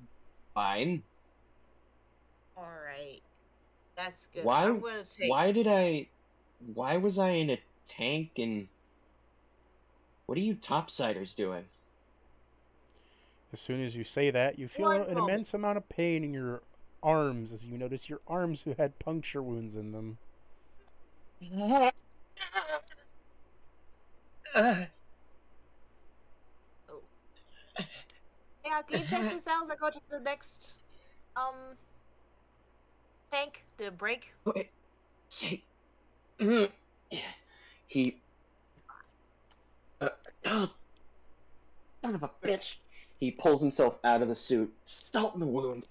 Speaker 5: fine.
Speaker 1: Alright. That's good.
Speaker 5: Why?
Speaker 1: I'm gonna take.
Speaker 5: Why was I in a tank and? What are you topsiders doing?
Speaker 2: As soon as you say that, you feel
Speaker 1: One
Speaker 2: an
Speaker 1: moment.
Speaker 2: immense amount of pain in your arms as you notice your arms who had puncture wounds in them.
Speaker 1: Oh. Yeah, can you check this out as I go to the next tank to break?
Speaker 5: Wait, he, he, oh, son of a bitch. He pulls himself out of the suit, salt in the wound.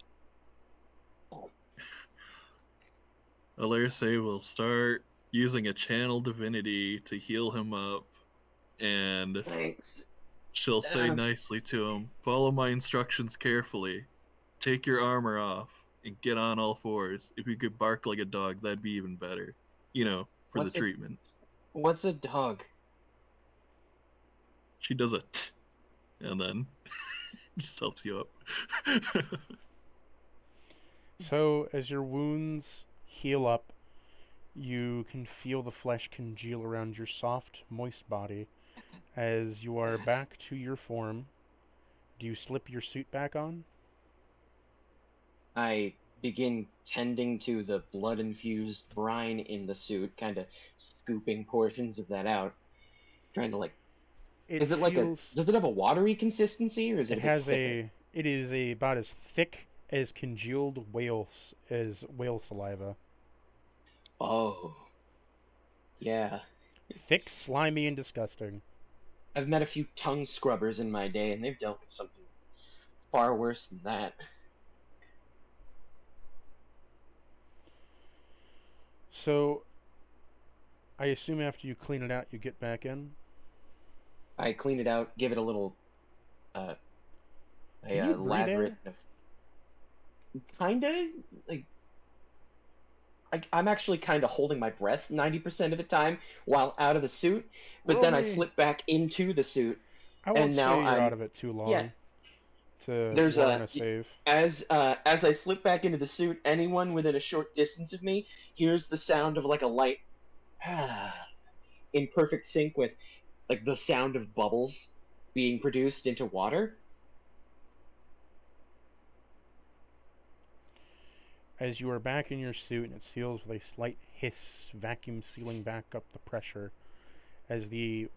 Speaker 5: Oh,
Speaker 4: Alerce will start using a channel divinity to heal him up, and
Speaker 5: thanks.
Speaker 4: she'll say nicely to him, "Follow my instructions carefully. Take your armor off and get on all fours. If you could bark like a dog, that'd be even better. You know, for the treatment."
Speaker 5: What's a dog?
Speaker 4: She does a t, and then just helps you up.
Speaker 2: So, as your wounds heal up, you can feel the flesh congeal around your soft, moist body. As you are back to your form, do you slip your suit back on?
Speaker 5: I begin tending to the blood-infused brine in the suit, kind of scooping portions of that out, trying to like. Is it like a? Does it have a watery consistency, or is it a bit thicker?
Speaker 2: It is about as thick as congealed whale saliva.
Speaker 5: Oh, yeah.
Speaker 2: Thick, slimy, and disgusting.
Speaker 5: I've met a few tongue scrubbers in my day, and they've dealt with something far worse than that.
Speaker 2: So, I assume after you clean it out, you get back in?
Speaker 5: I clean it out, give it a little,
Speaker 2: Can you breathe
Speaker 5: lather
Speaker 2: air?
Speaker 5: it. Kinda like I'm actually kind of holding my breath 90% of the time while out of the suit, but then I slip back into the suit,
Speaker 2: I won't
Speaker 5: and now
Speaker 2: say you're
Speaker 5: I'm
Speaker 2: out of it too long.
Speaker 5: yeah.
Speaker 2: To
Speaker 5: There's
Speaker 2: warn a save.
Speaker 5: as I slip back into the suit, anyone within a short distance of me hears the sound of like a light in perfect sync with like the sound of bubbles being produced into water.
Speaker 2: As you are back in your suit and it seals with a slight hiss, vacuum sealing back up the pressure, as the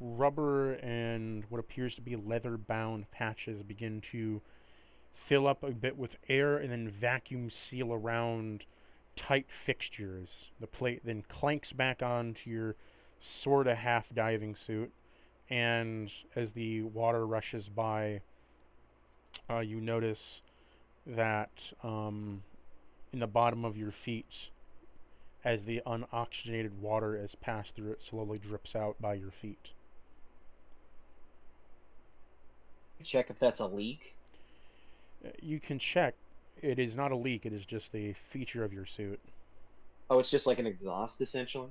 Speaker 2: rubber and what appears to be leather bound patches begin to fill up a bit with air and then vacuum seal around tight fixtures. The plate then clanks back onto your sort of half diving suit, and as the water rushes by, you notice that in the bottom of your feet, as the unoxygenated water is passed through, it slowly drips out by your feet.
Speaker 5: Check if that's a leak.
Speaker 2: You can check. It is not a leak, it is just a feature of your suit.
Speaker 5: Oh, it's just like an exhaust, essentially?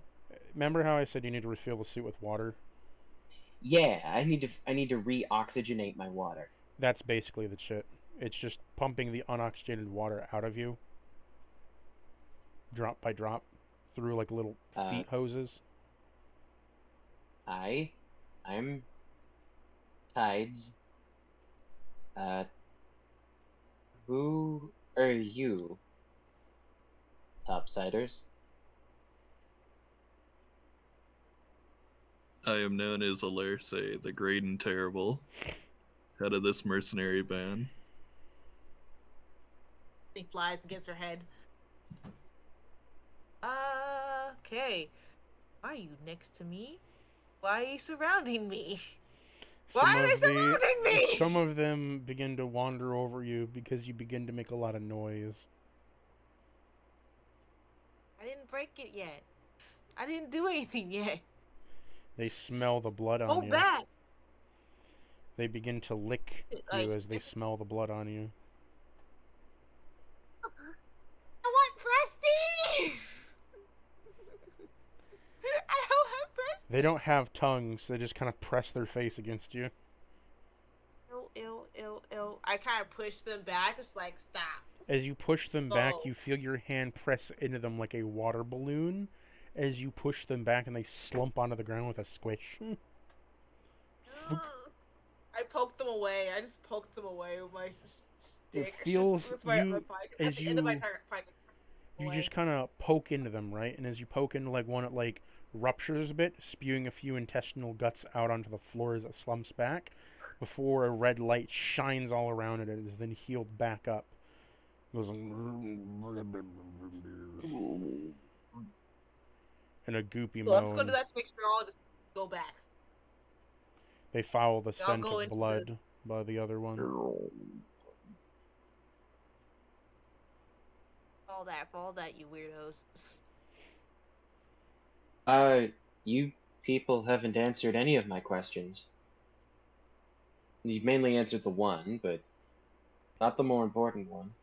Speaker 2: Remember how I said you need to refill the suit with water?
Speaker 5: Yeah, I need to re-oxygenate my water.
Speaker 2: That's basically the shit. It's just pumping the unoxygenated water out of you, drop by drop, through like little feet hoses.
Speaker 5: I'm Tides. Who are you, topsiders?
Speaker 4: I am known as Alerce, the Great and Terrible, head of this mercenary band.
Speaker 1: He flies against her head. Okay. Why are you next to me? Why are you surrounding me? Why are they surrounding me?
Speaker 2: Some of them begin to wander over you because you begin to make a lot of noise.
Speaker 1: I didn't break it yet. I didn't do anything yet.
Speaker 2: They smell the blood on
Speaker 1: Go
Speaker 2: you.
Speaker 1: back.
Speaker 2: They begin to lick you as they smell the blood on you.
Speaker 1: I want prestige. I don't have prestige.
Speaker 2: They don't have tongues. They just kind of press their face against you.
Speaker 1: Ill. I kind of push them back, just like, stop.
Speaker 2: As you push them back, you feel your hand press into them like a water balloon. As you push them back, and they slump onto the ground with a squish.
Speaker 1: I poked them away. I just poked them away with my stick.
Speaker 2: It feels
Speaker 1: with my
Speaker 2: you
Speaker 1: at the end of my target.
Speaker 2: You just kind of poke into them, right? And as you poke into like one, it like ruptures a bit, spewing a few intestinal guts out onto the floor as it slumps back, before a red light shines all around it and is then healed back up. It goes in a goopy
Speaker 1: So I'm just
Speaker 2: moan.
Speaker 1: gonna do that to make sure all just go back.
Speaker 2: They follow the
Speaker 1: I'll
Speaker 2: scent
Speaker 1: go
Speaker 2: of
Speaker 1: into
Speaker 2: blood by the other one.
Speaker 1: All that, you weirdos.
Speaker 5: You people haven't answered any of my questions. You've mainly answered the one, but not the more important one.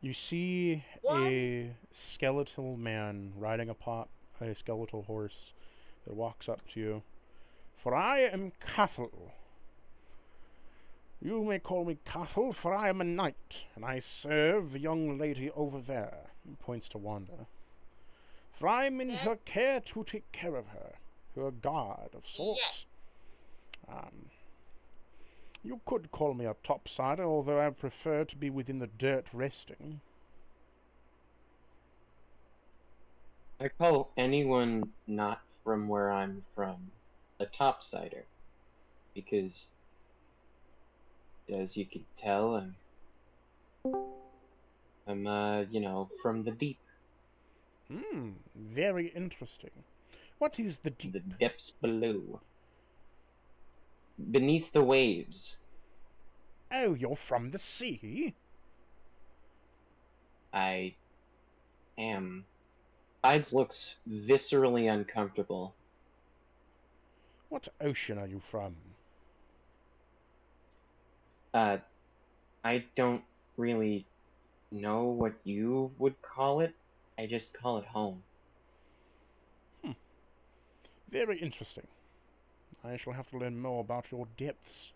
Speaker 2: You see a skeletal man riding a skeletal horse that walks up to you. For I am Cathal. You may call me Cathal, for I am a knight, and I serve the young lady over there. He points to Wanda. For I am in her care to take care of her, her guard of sorts.
Speaker 1: Yes.
Speaker 2: You could call me a topsider, although I prefer to be within the dirt resting.
Speaker 5: I call anyone not from where I'm from a topsider, because, as you can tell, I'm from the deep.
Speaker 2: Very interesting. What is the deep?
Speaker 5: The depths below. Beneath the waves.
Speaker 2: Oh, you're from the sea?
Speaker 5: I am. Tides looks viscerally uncomfortable.
Speaker 2: What ocean are you from?
Speaker 5: I don't really know what you would call it. I just call it home.
Speaker 2: Very interesting. I shall have to learn more about your depths.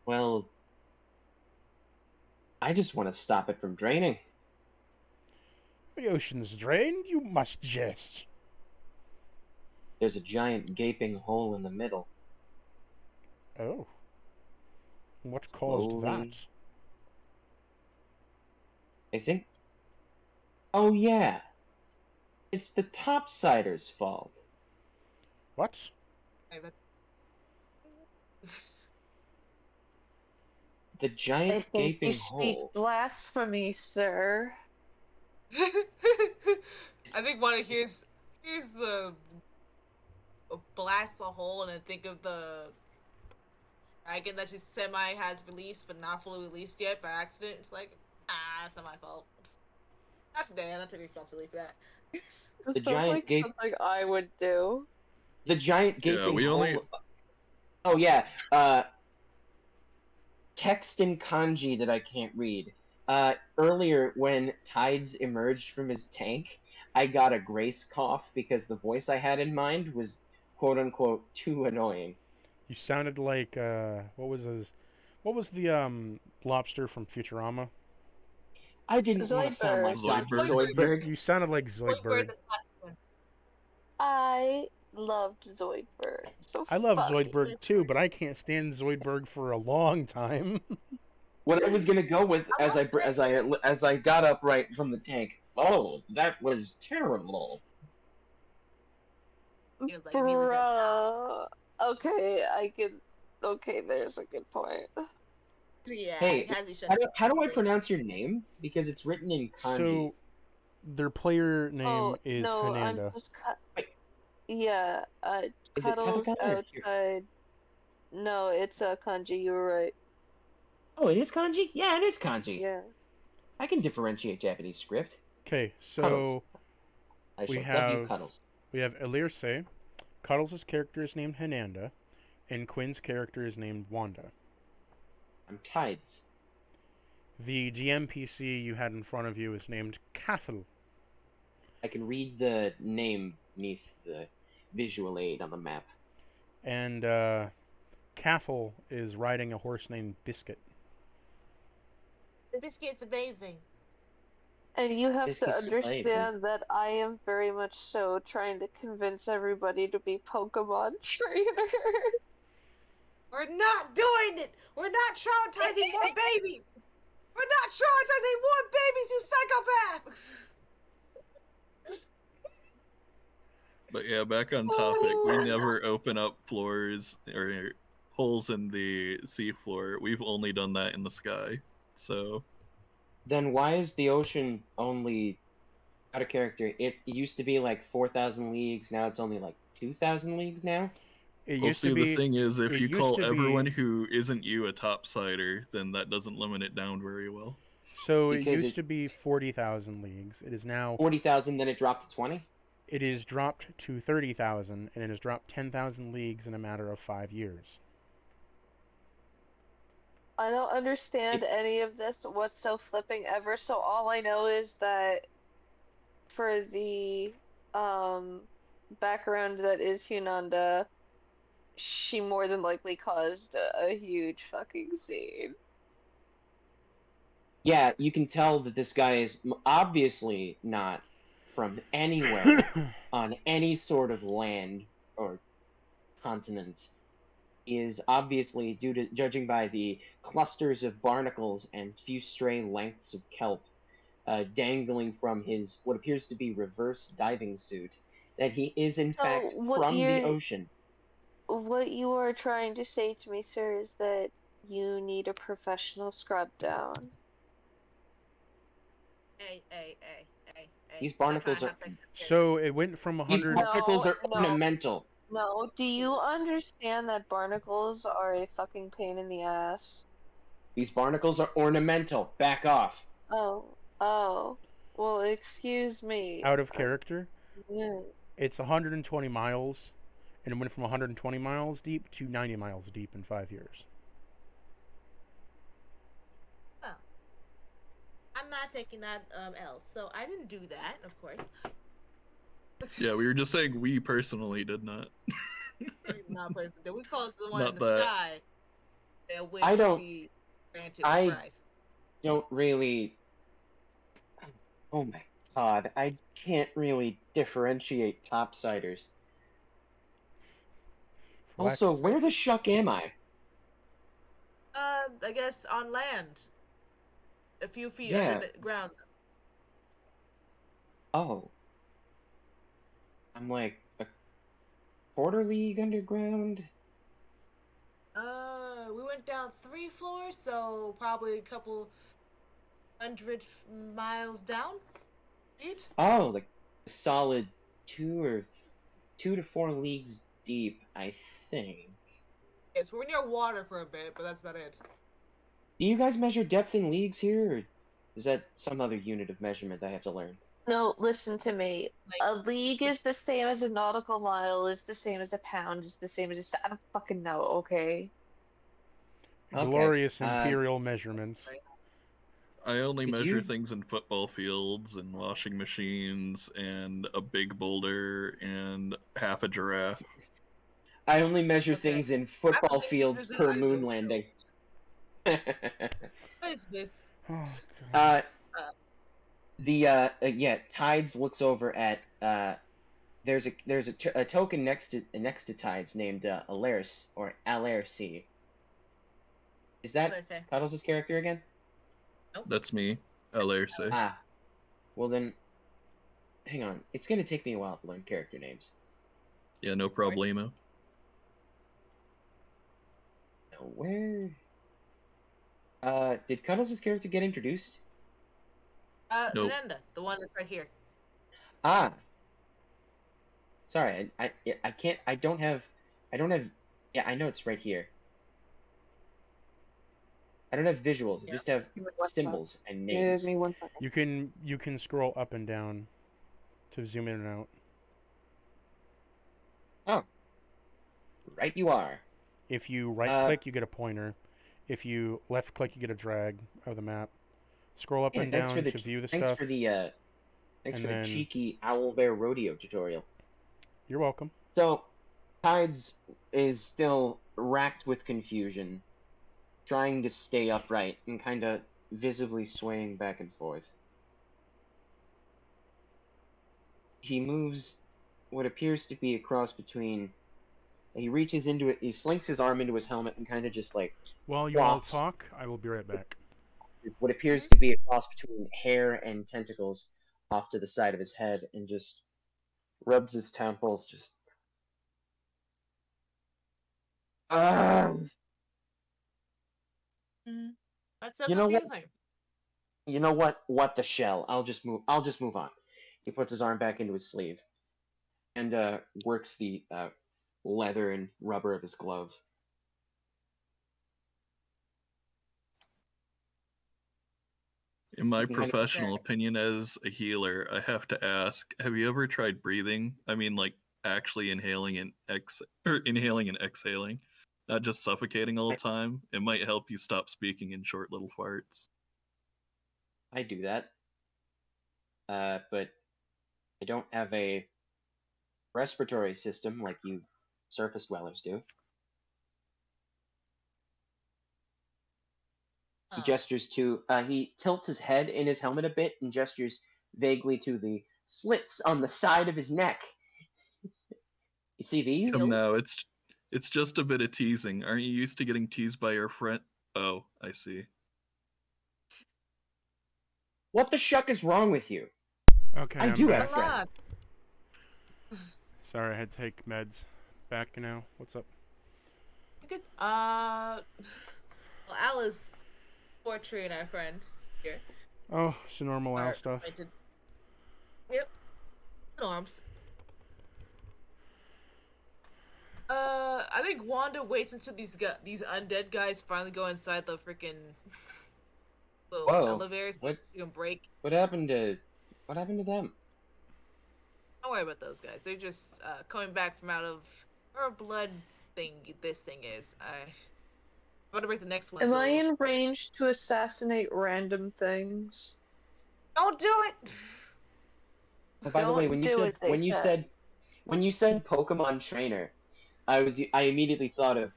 Speaker 5: Well, I just want to stop it from draining.
Speaker 2: The ocean's drained? You must jest.
Speaker 5: There's a giant gaping hole in the middle.
Speaker 2: Oh. What caused that?
Speaker 5: I think... Oh yeah! It's the topsiders' fault.
Speaker 2: What?
Speaker 5: The giant
Speaker 3: I think
Speaker 5: gaping
Speaker 3: you speak
Speaker 5: hole.
Speaker 3: blasphemy, sir.
Speaker 1: I think here's the blast a hole and then think of the dragon that she semi has released but not fully released yet by accident. It's like, it's not my fault. Not today. I'm not taking responsibility for that.
Speaker 3: This sounds like something I would do.
Speaker 5: The giant gaping hole. Oh yeah. Text in kanji that I can't read. Earlier, when Tides emerged from his tank, I got a grace cough because the voice I had in mind was quote unquote too annoying.
Speaker 2: You sounded like what was the lobster from Futurama?
Speaker 5: I didn't want to sound like
Speaker 3: Zoidberg.
Speaker 5: Dr.
Speaker 4: Zoidberg.
Speaker 5: Zoidberg.
Speaker 2: You sounded like
Speaker 1: Zoidberg,
Speaker 2: Zoidberg.
Speaker 1: the classic one.
Speaker 3: I loved Zoidberg. So
Speaker 2: I love
Speaker 3: fuck it.
Speaker 2: Zoidberg too, but I can't stand Zoidberg for a long time.
Speaker 5: What I was gonna go with as I got up right from the tank. Oh, that was terrible.
Speaker 1: He was like, immediately said,
Speaker 3: Bruh. Okay, I can. Okay, there's a good point.
Speaker 1: yeah,
Speaker 5: Hey,
Speaker 1: it has to be shut
Speaker 5: how do I
Speaker 1: down.
Speaker 5: pronounce your name? Because it's written in kanji.
Speaker 2: So their player name
Speaker 3: Oh
Speaker 2: is
Speaker 3: no,
Speaker 2: Hananda.
Speaker 3: I'm just yeah.
Speaker 5: Is it
Speaker 3: Cuddles
Speaker 5: katakana or here?
Speaker 3: outside. No, it's kanji. You were right.
Speaker 5: Oh, it is kanji? Yeah, it is kanji.
Speaker 3: Yeah.
Speaker 5: I can differentiate Japanese script.
Speaker 2: Okay,
Speaker 5: Cuddles.
Speaker 2: so
Speaker 5: I
Speaker 2: we
Speaker 5: shall love you,
Speaker 2: have-
Speaker 5: Cuddles.
Speaker 2: we have Elirse. Cuddles' character is named Hananda, and Quinn's character is named Wanda.
Speaker 5: I'm Tides.
Speaker 2: The GMPC you had in front of you is named Cathal.
Speaker 5: I can read the name beneath the visual aid on the map.
Speaker 2: And Cathal is riding a horse named Biscuit.
Speaker 1: The biscuit's amazing.
Speaker 3: And you have
Speaker 5: This
Speaker 3: to
Speaker 5: is delayed,
Speaker 3: understand that I am very much so trying to convince everybody to be Pokemon trainers.
Speaker 1: We're not doing it. We're not traumatizing more babies. We're not traumatizing more babies, you psychopaths.
Speaker 4: But yeah, back on topic. We never open up floors or holes in the seafloor. We've only done that in the sky. So
Speaker 5: Then why is the ocean only out of character? It used to be like 4,000 leagues, now it's only like 2,000 leagues now?
Speaker 2: It
Speaker 4: we'll
Speaker 2: used
Speaker 4: see.
Speaker 2: to be.
Speaker 4: The thing is, if
Speaker 2: it
Speaker 4: you
Speaker 2: used
Speaker 4: call
Speaker 2: to be-
Speaker 4: everyone who isn't you a topsider, then that doesn't limit it down very well.
Speaker 2: So it
Speaker 5: Because
Speaker 2: used to be 40,000 leagues. It is now.
Speaker 5: 40,000, then it dropped to 20?
Speaker 2: It is dropped to 30,000, and it has dropped 10,000 leagues in a matter of 5 years.
Speaker 3: I don't understand any of this. What's so flipping ever? So all I know is that for the background that is Hunanda, she more than likely caused a huge fucking scene.
Speaker 5: Yeah, you can tell that this guy is obviously not from anywhere on any sort of land or continent. He is obviously, due to judging by the clusters of barnacles and few stray lengths of kelp dangling from his what appears to be reverse diving suit, that he is in
Speaker 3: So
Speaker 5: fact
Speaker 3: what
Speaker 5: from the
Speaker 3: you're-
Speaker 5: ocean.
Speaker 3: What you are trying to say to me, sir, is that you need a professional scrub down.
Speaker 1: Hey.
Speaker 5: These
Speaker 1: Stop
Speaker 5: barnacles
Speaker 1: trying to
Speaker 5: are
Speaker 1: have sex with kids.
Speaker 2: So it went from
Speaker 5: these
Speaker 2: 100.
Speaker 5: barnacles are
Speaker 3: No.
Speaker 5: ornamental.
Speaker 3: No, do you understand that barnacles are a fucking pain in the ass?
Speaker 5: These barnacles are ornamental. Back off.
Speaker 3: Oh. Well, excuse me.
Speaker 2: Out of character.
Speaker 3: Yeah.
Speaker 2: It's 120 miles, and it went from 120 miles deep to 90 miles deep in 5 years.
Speaker 1: Well, I'm not taking that L, so I didn't do that, of course.
Speaker 4: Yeah, we were just saying we personally did not.
Speaker 1: Not person. Did we call us the one
Speaker 4: Not
Speaker 1: in the
Speaker 4: that.
Speaker 1: sky? That wish
Speaker 5: I don't-
Speaker 1: to be granted
Speaker 5: I-
Speaker 1: the prize.
Speaker 5: Don't really. Oh my god, I can't really differentiate topsiders.
Speaker 2: For lack
Speaker 5: Also,
Speaker 2: of-
Speaker 5: where the shuck am I?
Speaker 1: I guess on land. A few feet
Speaker 5: Yeah.
Speaker 1: under the ground.
Speaker 5: Oh. I'm like a quarter league underground?
Speaker 1: We went down 3 floors, so probably a couple 100 miles down. Feet?
Speaker 5: Oh, like a solid 2 to 4 leagues deep, I think.
Speaker 1: Yes, we're near water for a bit, but that's about it.
Speaker 5: Do you guys measure depth in leagues here, or is that some other unit of measurement I have to learn?
Speaker 3: No, listen to me.
Speaker 1: Like-
Speaker 3: A league is the same as a nautical mile, is the same as a pound, is the same as I don't fucking know, okay?
Speaker 5: Okay,
Speaker 2: Glorious
Speaker 5: uh,
Speaker 2: imperial measurements.
Speaker 4: I only
Speaker 5: If
Speaker 4: measure
Speaker 5: you-
Speaker 4: things in football fields and washing machines and a big boulder and half a giraffe.
Speaker 5: I only measure
Speaker 1: Okay.
Speaker 5: things in
Speaker 1: I have
Speaker 5: football
Speaker 1: a laser
Speaker 5: fields
Speaker 1: vision,
Speaker 5: per
Speaker 1: I
Speaker 5: moon
Speaker 1: will
Speaker 5: landing.
Speaker 1: What is this?
Speaker 2: Oh,
Speaker 5: uh,
Speaker 1: Uh,
Speaker 5: Tides looks over at there's a token next to Tides named Alaris or Alerci. Is
Speaker 1: what did I
Speaker 5: that
Speaker 1: say?
Speaker 5: Cuddles' character again?
Speaker 1: Nope.
Speaker 4: That's me, Alerce.
Speaker 5: Ah, well then, hang on. It's gonna take me a while to learn character names.
Speaker 4: Yeah, no
Speaker 1: course.
Speaker 4: problemo.
Speaker 5: Now, where? Did Cuddles' character get introduced?
Speaker 4: Nope.
Speaker 1: Menenda, the one that's right here.
Speaker 5: Ah, sorry. I can't. I don't have. Yeah, I know it's right here. I don't have visuals. I
Speaker 1: Yeah.
Speaker 5: just have
Speaker 3: Give me 1
Speaker 5: symbols and
Speaker 3: Give
Speaker 5: names.
Speaker 3: me 1 second.
Speaker 2: you can scroll up and down to zoom in and out.
Speaker 5: Oh, right you are.
Speaker 2: If you right click, you get a pointer. If you left click, you get a drag of the map. Scroll up
Speaker 5: Yeah,
Speaker 2: and
Speaker 5: thanks for
Speaker 2: down
Speaker 5: the
Speaker 2: to view the
Speaker 5: thanks
Speaker 2: stuff.
Speaker 5: for the
Speaker 2: And then-
Speaker 5: cheeky owl bear rodeo tutorial.
Speaker 2: You're welcome.
Speaker 5: So, Tides is still racked with confusion, trying to stay upright and kind of visibly swaying back and forth. He moves what appears to be a cross between. He reaches into it. He slinks his arm into his helmet and kind of just like
Speaker 2: While you all
Speaker 5: quaffs
Speaker 2: talk, I will be right back.
Speaker 5: what appears to be a cross between hair and tentacles off to the side of his head, and just rubs his temples. Just.
Speaker 1: That's so
Speaker 5: You know what?
Speaker 1: confusing.
Speaker 5: You know what? What the shell? I'll just move on. He puts his arm back into his sleeve and works the leather and rubber of his glove.
Speaker 4: In my
Speaker 5: Behind his
Speaker 4: professional
Speaker 1: back.
Speaker 4: opinion as a healer, I have to ask, have you ever tried breathing? I mean, like actually inhaling and exhaling, not just suffocating all the time. It might help you stop speaking in short little farts.
Speaker 5: I do that, but I don't have a respiratory system like you surface dwellers do. He
Speaker 1: Oh.
Speaker 5: gestures to. He tilts his head in his helmet a bit and gestures vaguely to the slits on the side of his neck. You see these?
Speaker 4: Come now, it's just a bit of teasing. Aren't you used to getting teased by your friend? Oh, I see.
Speaker 5: What the shuck is wrong with you?
Speaker 2: Okay,
Speaker 5: I
Speaker 2: I'm
Speaker 5: do
Speaker 2: back.
Speaker 5: have
Speaker 1: A
Speaker 5: friends.
Speaker 1: lot.
Speaker 2: Sorry, I had to take meds. Back now. What's up?
Speaker 1: Good. Well, Alice, Portrait, and our friend here.
Speaker 2: Oh, it's normal owl
Speaker 1: are
Speaker 2: stuff.
Speaker 1: acquainted. Yep. Norms. I think Wanda waits until these undead guys finally go inside the freaking little
Speaker 5: Whoa,
Speaker 1: elevators.
Speaker 5: what-
Speaker 1: You can break.
Speaker 5: What happened to them?
Speaker 1: Don't worry about those guys. They're just coming back from out of her blood thing. This thing is. I'm about to break the next one.
Speaker 3: Am
Speaker 1: so
Speaker 3: I in range to assassinate random things?
Speaker 1: don't do it.
Speaker 5: Oh, by the way,
Speaker 3: Don't
Speaker 5: when
Speaker 3: do
Speaker 5: you said
Speaker 3: what they
Speaker 5: when you said Pokemon trainer, I immediately thought of.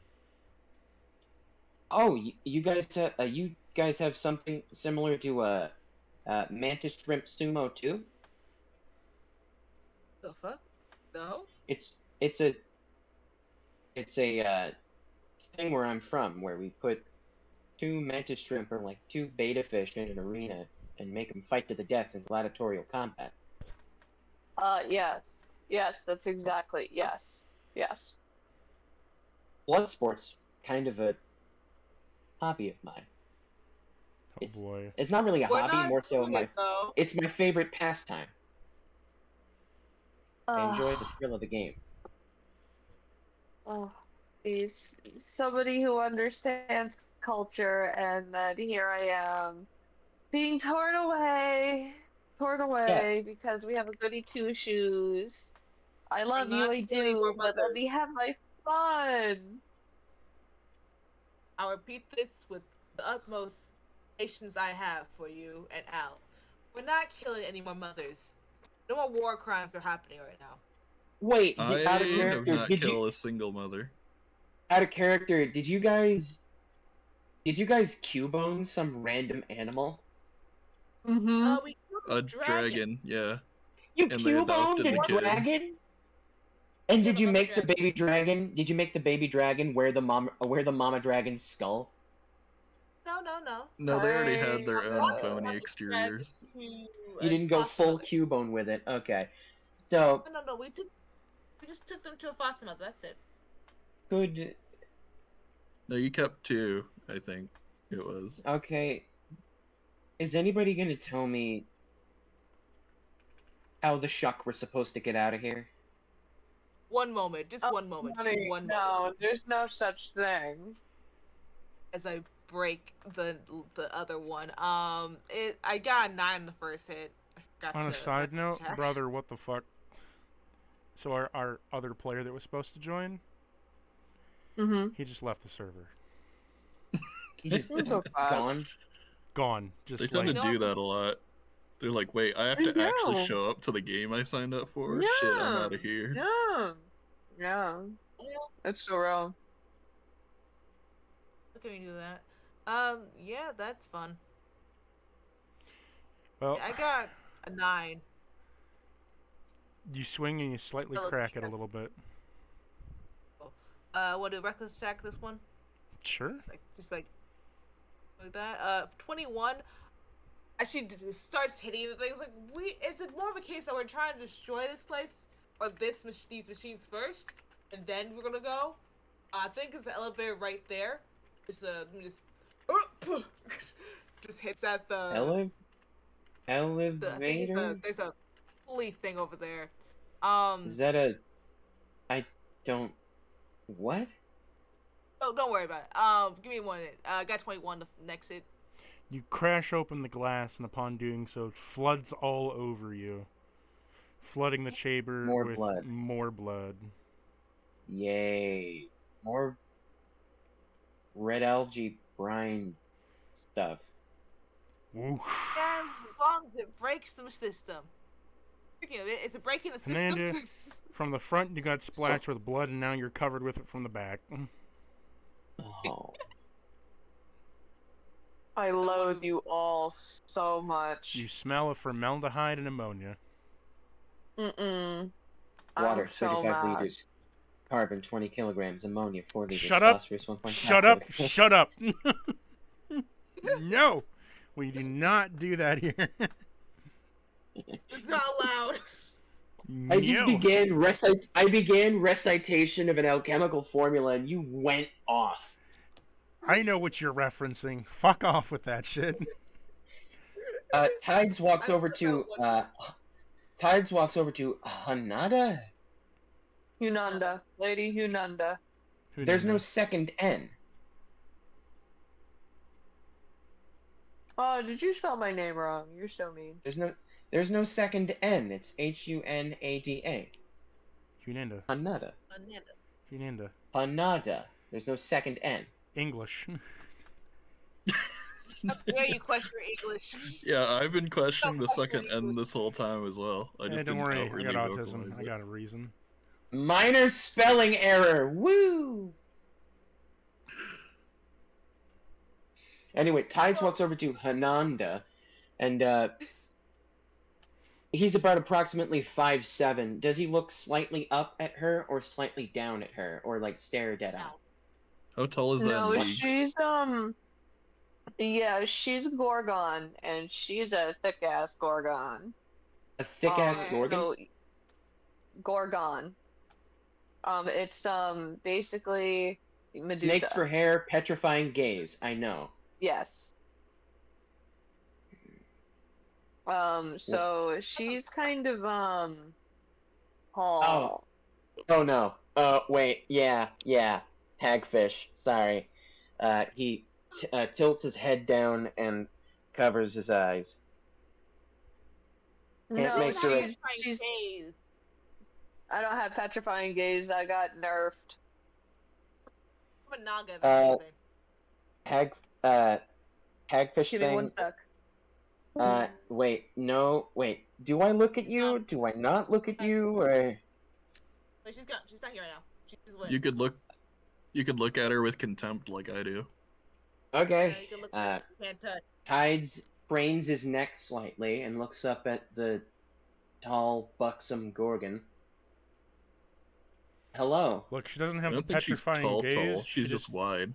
Speaker 5: Oh, you guys have something similar to Mantis Shrimp Sumo too?
Speaker 1: The fuck? No.
Speaker 5: It's a thing where I'm from, where we put two mantis shrimp or like two beta fish in an arena and make them fight to the death in gladiatorial combat.
Speaker 3: Yes. Yes, that's exactly. Yes. Yes.
Speaker 5: Blood sports, kind of a hobby of mine.
Speaker 2: Oh boy.
Speaker 5: It's not really a
Speaker 1: We're
Speaker 5: hobby,
Speaker 1: not
Speaker 5: more so
Speaker 1: doing it, though.
Speaker 5: it's my favorite pastime. I enjoy the
Speaker 3: Uh,
Speaker 5: thrill of the game.
Speaker 3: oh, he's somebody who understands culture, and then here I am being torn away because we have a goody two shoes. I love you,
Speaker 1: not
Speaker 3: I
Speaker 1: killing more
Speaker 3: do, but let me
Speaker 1: mothers.
Speaker 3: have my fun.
Speaker 1: I'll repeat this with the utmost Patience I have for you and Al. We're not killing any more mothers. No more war crimes are happening right now.
Speaker 5: Wait,
Speaker 4: I
Speaker 5: out of
Speaker 4: have
Speaker 5: character,
Speaker 4: not killed a single mother.
Speaker 5: out of character, did you guys Cubone some random animal?
Speaker 3: Mm-hmm.
Speaker 1: We killed
Speaker 4: A
Speaker 1: a dragon.
Speaker 4: yeah.
Speaker 5: You
Speaker 4: And they
Speaker 5: Cuboned
Speaker 4: adopted
Speaker 5: a
Speaker 4: the kids.
Speaker 5: dragon? And
Speaker 1: Killed
Speaker 5: did you
Speaker 1: another
Speaker 5: make the
Speaker 1: dragon.
Speaker 5: baby dragon? Did you make the baby dragon wear the mama dragon's skull?
Speaker 1: No.
Speaker 4: No, they already had their own
Speaker 3: Uh,
Speaker 4: bony
Speaker 1: Another dragon
Speaker 4: exteriors.
Speaker 1: to
Speaker 5: You didn't go
Speaker 1: foster
Speaker 5: full
Speaker 1: mother.
Speaker 5: Cubone with it. Okay. So
Speaker 1: No. We just took them to a foster mother. That's it.
Speaker 5: good.
Speaker 4: No, you kept 2, I think it was.
Speaker 5: Okay. Is anybody gonna tell me how the shuck we're supposed to get out of here?
Speaker 1: One moment, just one moment,
Speaker 3: Honey,
Speaker 1: one moment.
Speaker 3: no, there's no such thing.
Speaker 1: As I break the other one. I got a 9 on the first hit. I forgot
Speaker 2: On a
Speaker 1: to
Speaker 2: side note,
Speaker 1: check.
Speaker 2: brother, what the fuck? So our other player that was supposed to join,
Speaker 3: Mm-hmm.
Speaker 2: he just left the server.
Speaker 5: He just
Speaker 3: So bad.
Speaker 5: gone.
Speaker 2: Gone. Just
Speaker 4: They tend
Speaker 2: like
Speaker 4: to do that a lot. They're like, wait, I have
Speaker 3: They
Speaker 4: to actually
Speaker 3: do.
Speaker 4: show up to the game I signed up for?
Speaker 3: Yeah.
Speaker 4: Shit, I'm out of here.
Speaker 3: Yeah. Yeah.
Speaker 1: Yeah,
Speaker 3: It's so real.
Speaker 1: how can we do that? Yeah, that's fun.
Speaker 2: well,
Speaker 1: I got a 9.
Speaker 2: you swing and you slightly
Speaker 1: That looks
Speaker 2: crack it a
Speaker 1: sick.
Speaker 2: little bit.
Speaker 1: Want to do reckless attack this one?
Speaker 2: Sure.
Speaker 1: Just like that. 21. Actually, starts hitting the things. Like it's more of a case that we're trying to destroy this place or these machines first, and then we're gonna go. I think it's the elevator right there. Just let me just hits at the I think
Speaker 5: Elevator?
Speaker 1: there's a pulley thing over there.
Speaker 5: Is that a? I don't. What?
Speaker 1: Oh, don't worry about it. Give me one. I got 21 the next hit.
Speaker 2: You crash open the glass, and upon doing so, it floods all over you, flooding the chamber
Speaker 5: More
Speaker 2: with
Speaker 5: blood.
Speaker 2: more blood.
Speaker 5: Yay! More red algae brine stuff.
Speaker 2: Woof.
Speaker 1: Yeah, as long as it breaks the system. It's a break in the system.
Speaker 2: Amanda, from the front, you got splashed with blood, and now you're covered with it from the back.
Speaker 5: Oh.
Speaker 3: I loathe you all so much.
Speaker 2: You smell of formaldehyde and ammonia.
Speaker 3: Mm-mm.
Speaker 5: Water,
Speaker 3: I'm so
Speaker 5: 35
Speaker 3: mad.
Speaker 5: liters. Carbon, 20 kilograms. Ammonia, 4 liters.
Speaker 2: Shut up.
Speaker 5: Phosphorus, 1.5.
Speaker 2: Shut up!
Speaker 5: kilograms.
Speaker 2: Shut up! No! We do not do that here.
Speaker 1: It's not allowed.
Speaker 5: I just
Speaker 2: No.
Speaker 5: began recitation of an alchemical formula, and you went off.
Speaker 2: I know what you're referencing. Fuck off with that shit.
Speaker 5: Tides walks
Speaker 1: I
Speaker 5: over
Speaker 1: put
Speaker 5: to
Speaker 1: that
Speaker 5: Hanada.
Speaker 3: Hunanda. Lady Hunanda.
Speaker 2: Who
Speaker 5: There's
Speaker 2: knew?
Speaker 5: no second N.
Speaker 3: Oh, did you spell my name wrong? You're so mean.
Speaker 5: There's no second N. It's Hunada.
Speaker 2: Hunanda.
Speaker 5: Hanada.
Speaker 2: Hunanda.
Speaker 5: Hanada. There's no second N.
Speaker 2: English.
Speaker 1: Yeah, you question your English.
Speaker 4: Yeah, I've been questioning the
Speaker 1: question
Speaker 4: second
Speaker 1: English.
Speaker 4: N this whole time as well. I just
Speaker 2: Don't
Speaker 4: didn't
Speaker 2: worry, I
Speaker 4: outwardly
Speaker 2: got autism.
Speaker 4: vocalize
Speaker 2: I
Speaker 4: it.
Speaker 2: got a reason.
Speaker 5: Minor spelling error. Woo! Anyway, Tides walks over to Hananda, and he's about approximately 5'7". Does he look slightly up at her, or slightly down at her, or like stare dead on?
Speaker 4: How tall is that
Speaker 3: No,
Speaker 4: in leagues?
Speaker 3: she's yeah, she's a Gorgon, and she's a thick ass Gorgon.
Speaker 5: A thick ass
Speaker 1: Oh,
Speaker 5: Gorgon.
Speaker 3: So, Gorgon. It's basically Medusa.
Speaker 5: Snakes for hair, petrifying gaze. I know.
Speaker 3: Yes. So she's kind of
Speaker 5: Oh no. Wait. Yeah. Hagfish. Sorry. He tilts his head down and covers his eyes. Can't
Speaker 3: No,
Speaker 5: make sure
Speaker 3: she's
Speaker 1: Gaze.
Speaker 3: I don't have petrifying gaze. I got nerfed.
Speaker 1: I'm a naga. That's
Speaker 5: hagfish
Speaker 3: Give me
Speaker 5: thing.
Speaker 3: 1 sec.
Speaker 5: Wait, no, wait. Do I look at
Speaker 1: She's
Speaker 5: you?
Speaker 1: not-
Speaker 5: Do I not look at you? Or
Speaker 1: Wait, she's not here right now. She's
Speaker 4: You could look at her with contempt like I do.
Speaker 5: okay.
Speaker 1: you can look at her, you can't touch.
Speaker 5: Tides cranes his neck slightly and looks up at the tall, buxom Gorgon. Hello.
Speaker 2: Look, she doesn't
Speaker 4: I
Speaker 2: have the
Speaker 4: don't think she's
Speaker 2: petrifying gaze.
Speaker 4: tall. She's just wide.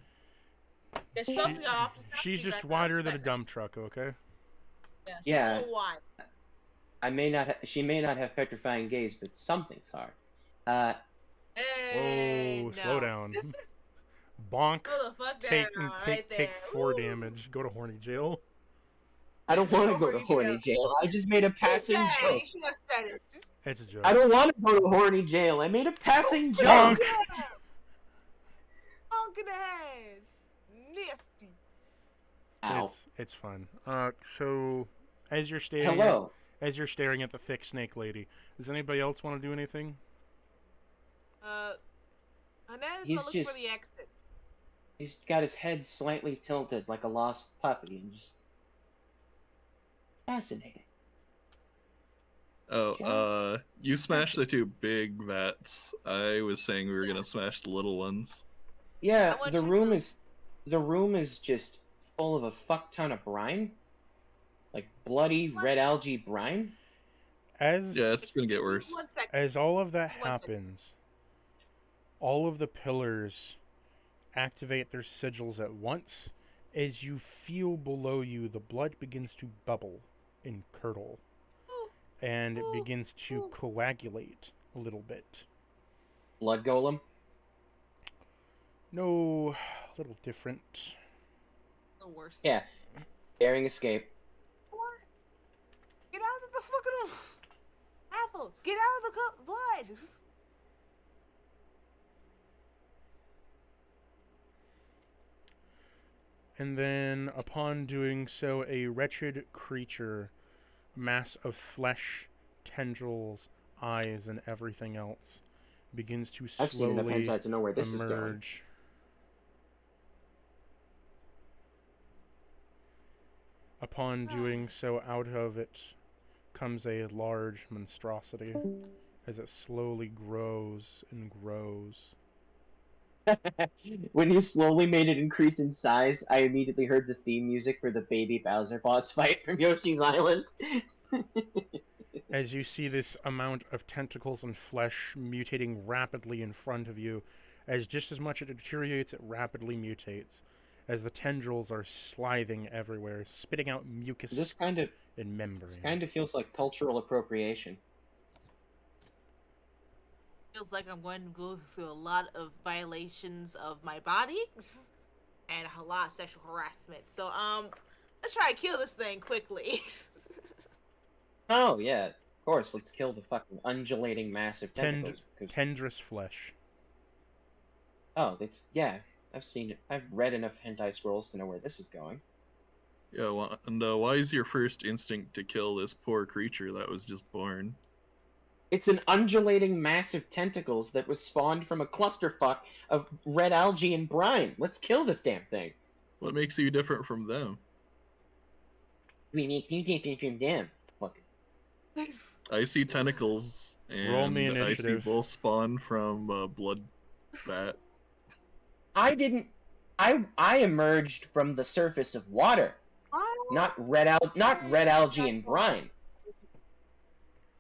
Speaker 1: Yeah, she's also got off the side.
Speaker 2: She's just wider than a dump truck, okay?
Speaker 1: Yeah, she's
Speaker 5: Yeah.
Speaker 1: a little wide.
Speaker 5: She may not have petrifying gaze, but something's hard.
Speaker 1: Hey,
Speaker 2: Whoa,
Speaker 1: no.
Speaker 2: slow down. Bonk.
Speaker 1: Slow the fuck down,
Speaker 2: Take
Speaker 1: right there.
Speaker 2: 4
Speaker 1: Woo.
Speaker 2: damage. Go to horny jail.
Speaker 5: I don't want to go to
Speaker 3: Horny
Speaker 5: horny jail. I just made a passing
Speaker 1: Okay,
Speaker 5: joke.
Speaker 1: she must have said it.
Speaker 2: It's a joke.
Speaker 5: I don't want to go to horny jail. I made a passing
Speaker 2: Bonk.
Speaker 5: joke.
Speaker 1: Honk in the head. Nasty.
Speaker 5: Ow.
Speaker 2: It's fun. So as you're staring
Speaker 5: Hello.
Speaker 2: as you're staring at the thick snake lady, does anybody else want to do anything?
Speaker 1: Hernandez
Speaker 5: He's
Speaker 1: will look
Speaker 5: just-
Speaker 1: for the exit.
Speaker 5: He's got his head slightly tilted like a lost puppy and just fascinating.
Speaker 4: Oh, you smashed the 2 big vats. I was saying we were gonna smash the little ones.
Speaker 5: Yeah,
Speaker 1: I want
Speaker 5: the
Speaker 1: you
Speaker 5: room is just full of a fuck ton of brine. Like bloody
Speaker 1: What?
Speaker 5: red algae brine.
Speaker 2: As
Speaker 4: Yeah, it's gonna get worse.
Speaker 1: 1 second.
Speaker 2: as all of that
Speaker 1: One second.
Speaker 2: happens, all of the pillars activate their sigils at once. As you feel below you, the blood begins to bubble and curdle, and it begins to coagulate a little bit.
Speaker 5: Blood golem.
Speaker 2: No, a little different.
Speaker 1: The worst.
Speaker 5: Yeah. Daring escape.
Speaker 1: Get out of the fucking apple. Get out of the blood.
Speaker 2: And then, upon doing so, a wretched creature, mass of flesh, tendrils, eyes, and everything else, begins to
Speaker 5: I've seen enough
Speaker 2: slowly
Speaker 5: hentai to know where this is going.
Speaker 2: emerge. Upon doing so, out of it comes a large monstrosity, as it slowly grows and grows.
Speaker 5: When you slowly made it increase in size, I immediately heard the theme music for the baby Bowser boss fight from Yoshi's Island.
Speaker 2: As you see this amount of tentacles and flesh mutating rapidly in front of you, as just as much it deteriorates, it rapidly mutates, as the tendrils are slithing everywhere, spitting out mucus
Speaker 5: This kind of
Speaker 2: and membrane.
Speaker 5: feels like cultural appropriation.
Speaker 1: Feels like I'm going to go through a lot of violations of my body and a lot of sexual harassment. So, let's try to kill this thing quickly.
Speaker 5: Oh yeah, of course. Let's kill the fucking undulating mass of tentacles.
Speaker 2: Tendrous flesh.
Speaker 5: Oh, it's yeah. I've seen it. I've read enough hentai scrolls to know where this is going.
Speaker 4: Yeah, and why is your first instinct to kill this poor creature that was just born?
Speaker 5: It's an undulating mass of tentacles that was spawned from a clusterfuck of red algae and brine. Let's kill this damn thing.
Speaker 4: What makes you different from them?
Speaker 5: We make you different from them. Fuck.
Speaker 4: I see tentacles,
Speaker 2: Roll me
Speaker 4: and I see
Speaker 2: initiative.
Speaker 4: both spawn from blood vat.
Speaker 5: I didn't. I emerged from the surface of water, not red algae and brine.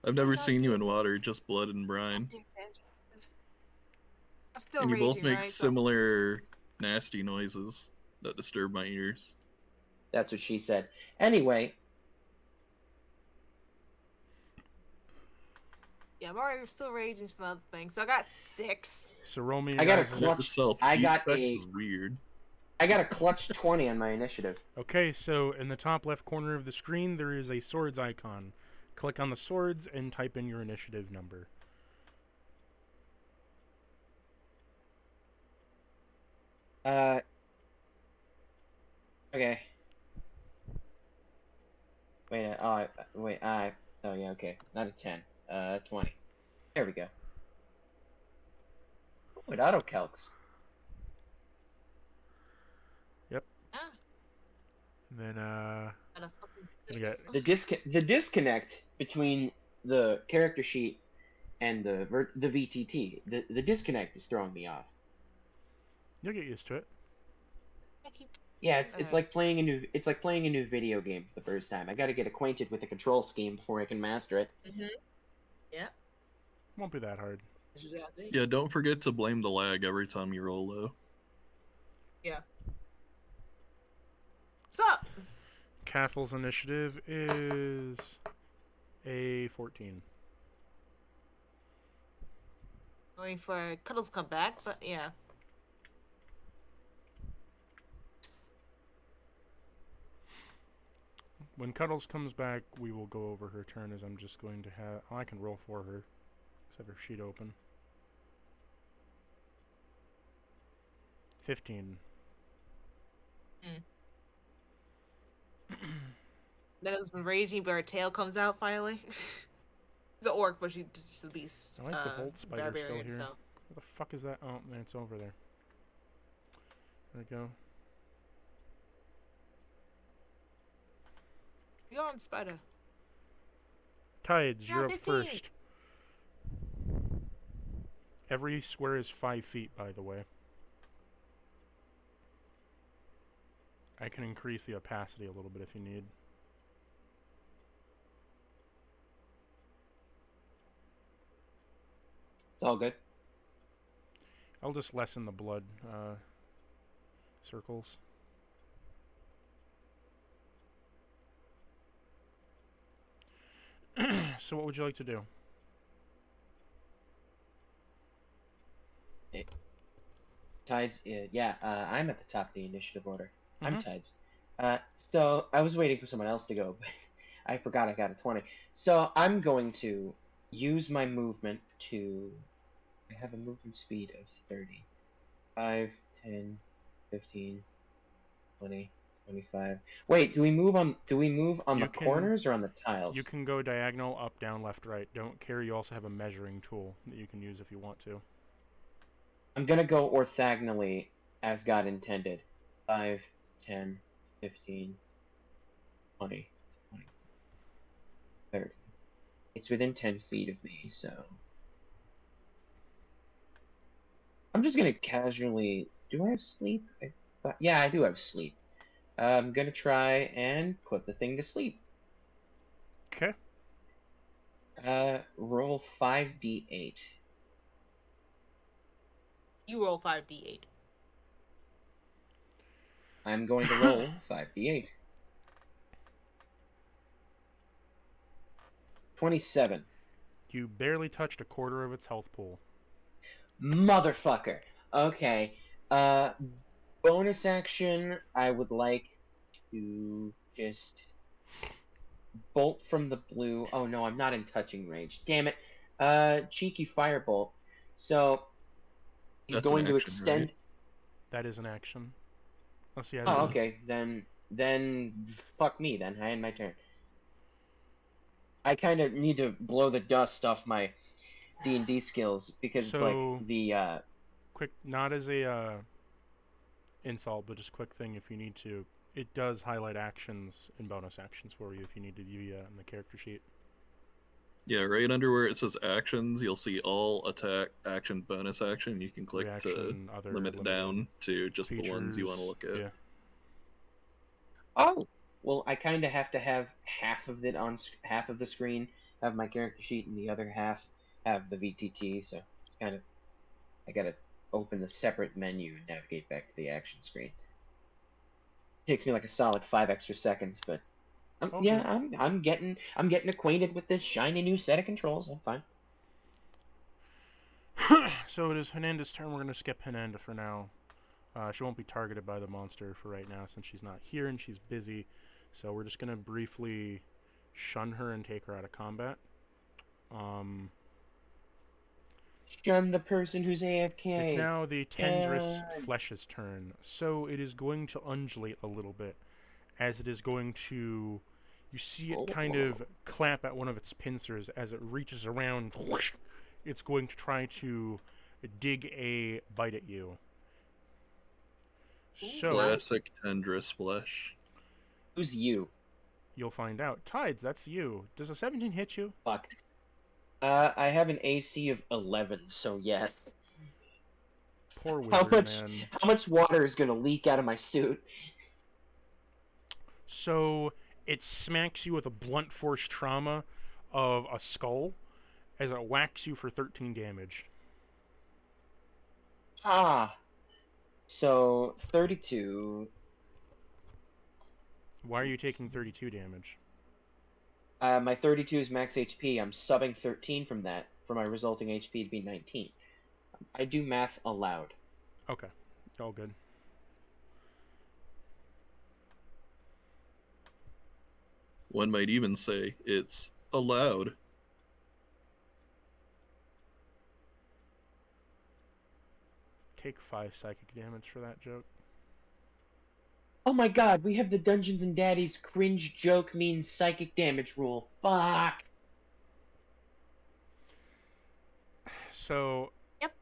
Speaker 4: I've never seen you in water, just blood and brine.
Speaker 1: I'm still
Speaker 4: And you both
Speaker 1: raging,
Speaker 4: make
Speaker 1: right?
Speaker 4: similar nasty noises that disturb my ears.
Speaker 5: That's what she said. Anyway,
Speaker 1: Yeah, I'm already still raging for other things. So I got 6.
Speaker 2: So roll me.
Speaker 5: I got a
Speaker 2: guys'
Speaker 5: clutch-
Speaker 4: Yourself,
Speaker 5: I
Speaker 4: deep
Speaker 5: got
Speaker 4: sex
Speaker 5: a-
Speaker 4: is weird.
Speaker 5: I got a clutch 20 on my initiative.
Speaker 2: Okay, so in the top left corner of the screen, there is a swords icon. Click on the swords and type in your initiative number.
Speaker 5: Okay. Wait, oh yeah, okay. Not a 10. 20. There we go. Oh, it auto-calcs.
Speaker 1: Ah,
Speaker 2: And then
Speaker 1: At a fucking
Speaker 2: we got
Speaker 1: 6.
Speaker 5: The disconnect between the character sheet and the VTT, the disconnect is throwing me off.
Speaker 2: you'll get used to it.
Speaker 1: I keep.
Speaker 5: Yeah, it's like playing a new video game for the first time. I got to get acquainted with the control scheme before I can master it.
Speaker 1: Yeah.
Speaker 2: Won't be that hard.
Speaker 1: Exactly.
Speaker 4: Yeah, don't forget to blame the lag every time you roll, though.
Speaker 1: Yeah. Sup?
Speaker 2: Castle's initiative is a 14.
Speaker 1: Waiting for Cuddles to come back, but yeah.
Speaker 2: When Cuddles comes back, we will go over her turn. As I'm just going to have. Oh, I can roll for her. Just have her sheet open. 15.
Speaker 1: Nettle's been raging, but her tail comes out finally. She's an orc, but she's the beast.
Speaker 2: I like the bolt spider
Speaker 1: barbarian,
Speaker 2: still here.
Speaker 1: so.
Speaker 2: What the fuck is that? Oh, man, it's over there. There we go.
Speaker 1: You're on spider.
Speaker 2: Tides,
Speaker 1: Yeah,
Speaker 2: you're up
Speaker 1: 15.
Speaker 2: first. Every square is 5 feet, by the way. I can increase the opacity a little bit if you need.
Speaker 5: It's all good.
Speaker 2: I'll just lessen the blood circles. So what would you like to do?
Speaker 5: Tides, I'm at the top of the initiative order. I'm
Speaker 2: Mhm.
Speaker 5: Tides. So I was waiting for someone else to go, but I forgot I got a 20. So I'm going to use my movement to. I have a movement speed of 30. 5, 10, 15, 20, 25. Wait, do we move on the corners or on the tiles?
Speaker 2: You can go diagonal, up, down, left, right. Don't care, you also have a measuring tool that you can use if you want to.
Speaker 5: I'm gonna go orthogonally as God intended. 5, 10, 15, 20, 20, 30. It's within 10 feet of me, so. I'm just gonna casually. Do I have sleep? Yeah, I do have sleep. I'm gonna try and put the thing to sleep.
Speaker 2: Okay.
Speaker 5: Roll 5d8.
Speaker 1: You roll 5d8.
Speaker 5: I'm going to roll 5d8. 27.
Speaker 2: You barely touched a quarter of its health pool.
Speaker 5: Motherfucker. Okay. Bonus action, I would like to just bolt from the blue. Oh no, I'm not in touching range. Damn it. Cheeky firebolt. So he's
Speaker 4: That's an
Speaker 5: going to
Speaker 4: action,
Speaker 5: extend.
Speaker 4: right?
Speaker 2: That is an action. Let's see.
Speaker 5: Oh, okay. Then fuck me. Then I end my turn. I kind of need to blow the dust off my D&D skills because
Speaker 2: So,
Speaker 5: like the
Speaker 2: quick, not as a insult, but just quick thing if you need to. It does highlight actions and bonus actions for you if you need to view in the character sheet.
Speaker 4: Yeah, right under where it says actions, you'll see all attack, action, bonus action. You can click
Speaker 2: Reaction,
Speaker 4: to
Speaker 2: other
Speaker 4: limit it
Speaker 2: limited
Speaker 4: down to just the ones you want to look at.
Speaker 2: Yeah.
Speaker 5: Oh, well, I kind of have to have half of it on half of the screen have my character sheet, and the other half have the VTT. So it's kind of I gotta open the separate menu and navigate back to the action screen. Takes me like a solid 5 extra seconds, but
Speaker 2: Okay.
Speaker 5: I'm getting acquainted with this shiny new set of controls. I'm fine.
Speaker 2: So it is Hernanda's turn. We're going to skip Hernanda for now. She won't be targeted by the monster for right now since she's not here and she's busy. So we're just going to briefly shun her and take her out of combat.
Speaker 5: Shun the person who's AFK.
Speaker 2: It's now the Tendrous Flesh's turn. So it is going to undulate a little bit as it is going to... You see it kind of clap at one of its pincers as it reaches around. Whoosh, it's going to try to dig a bite at you. So,
Speaker 4: Classic Tendrous flesh.
Speaker 5: Who's you?
Speaker 2: You'll find out. Tides, that's you. Does a 17 hit you?
Speaker 5: Fuck. I have an AC of 11, so yeah.
Speaker 2: Poor
Speaker 5: How
Speaker 2: wizard,
Speaker 5: much?
Speaker 2: man.
Speaker 5: How much water is gonna leak out of my suit?
Speaker 2: So it smacks you with a blunt force trauma of a skull as it whacks you for 13 damage.
Speaker 5: Ah. So 32.
Speaker 2: Why are you taking 32 damage?
Speaker 5: My 32 is max HP. I'm subbing 13 from that for my resulting HP to be 19. I do math aloud.
Speaker 2: Okay. All good.
Speaker 4: One might even say it's allowed.
Speaker 2: Take 5 psychic damage for that joke.
Speaker 5: Oh my god, we have the Dungeons and Daddies cringe joke means psychic damage rule. Fuck.
Speaker 2: So.
Speaker 1: Yep.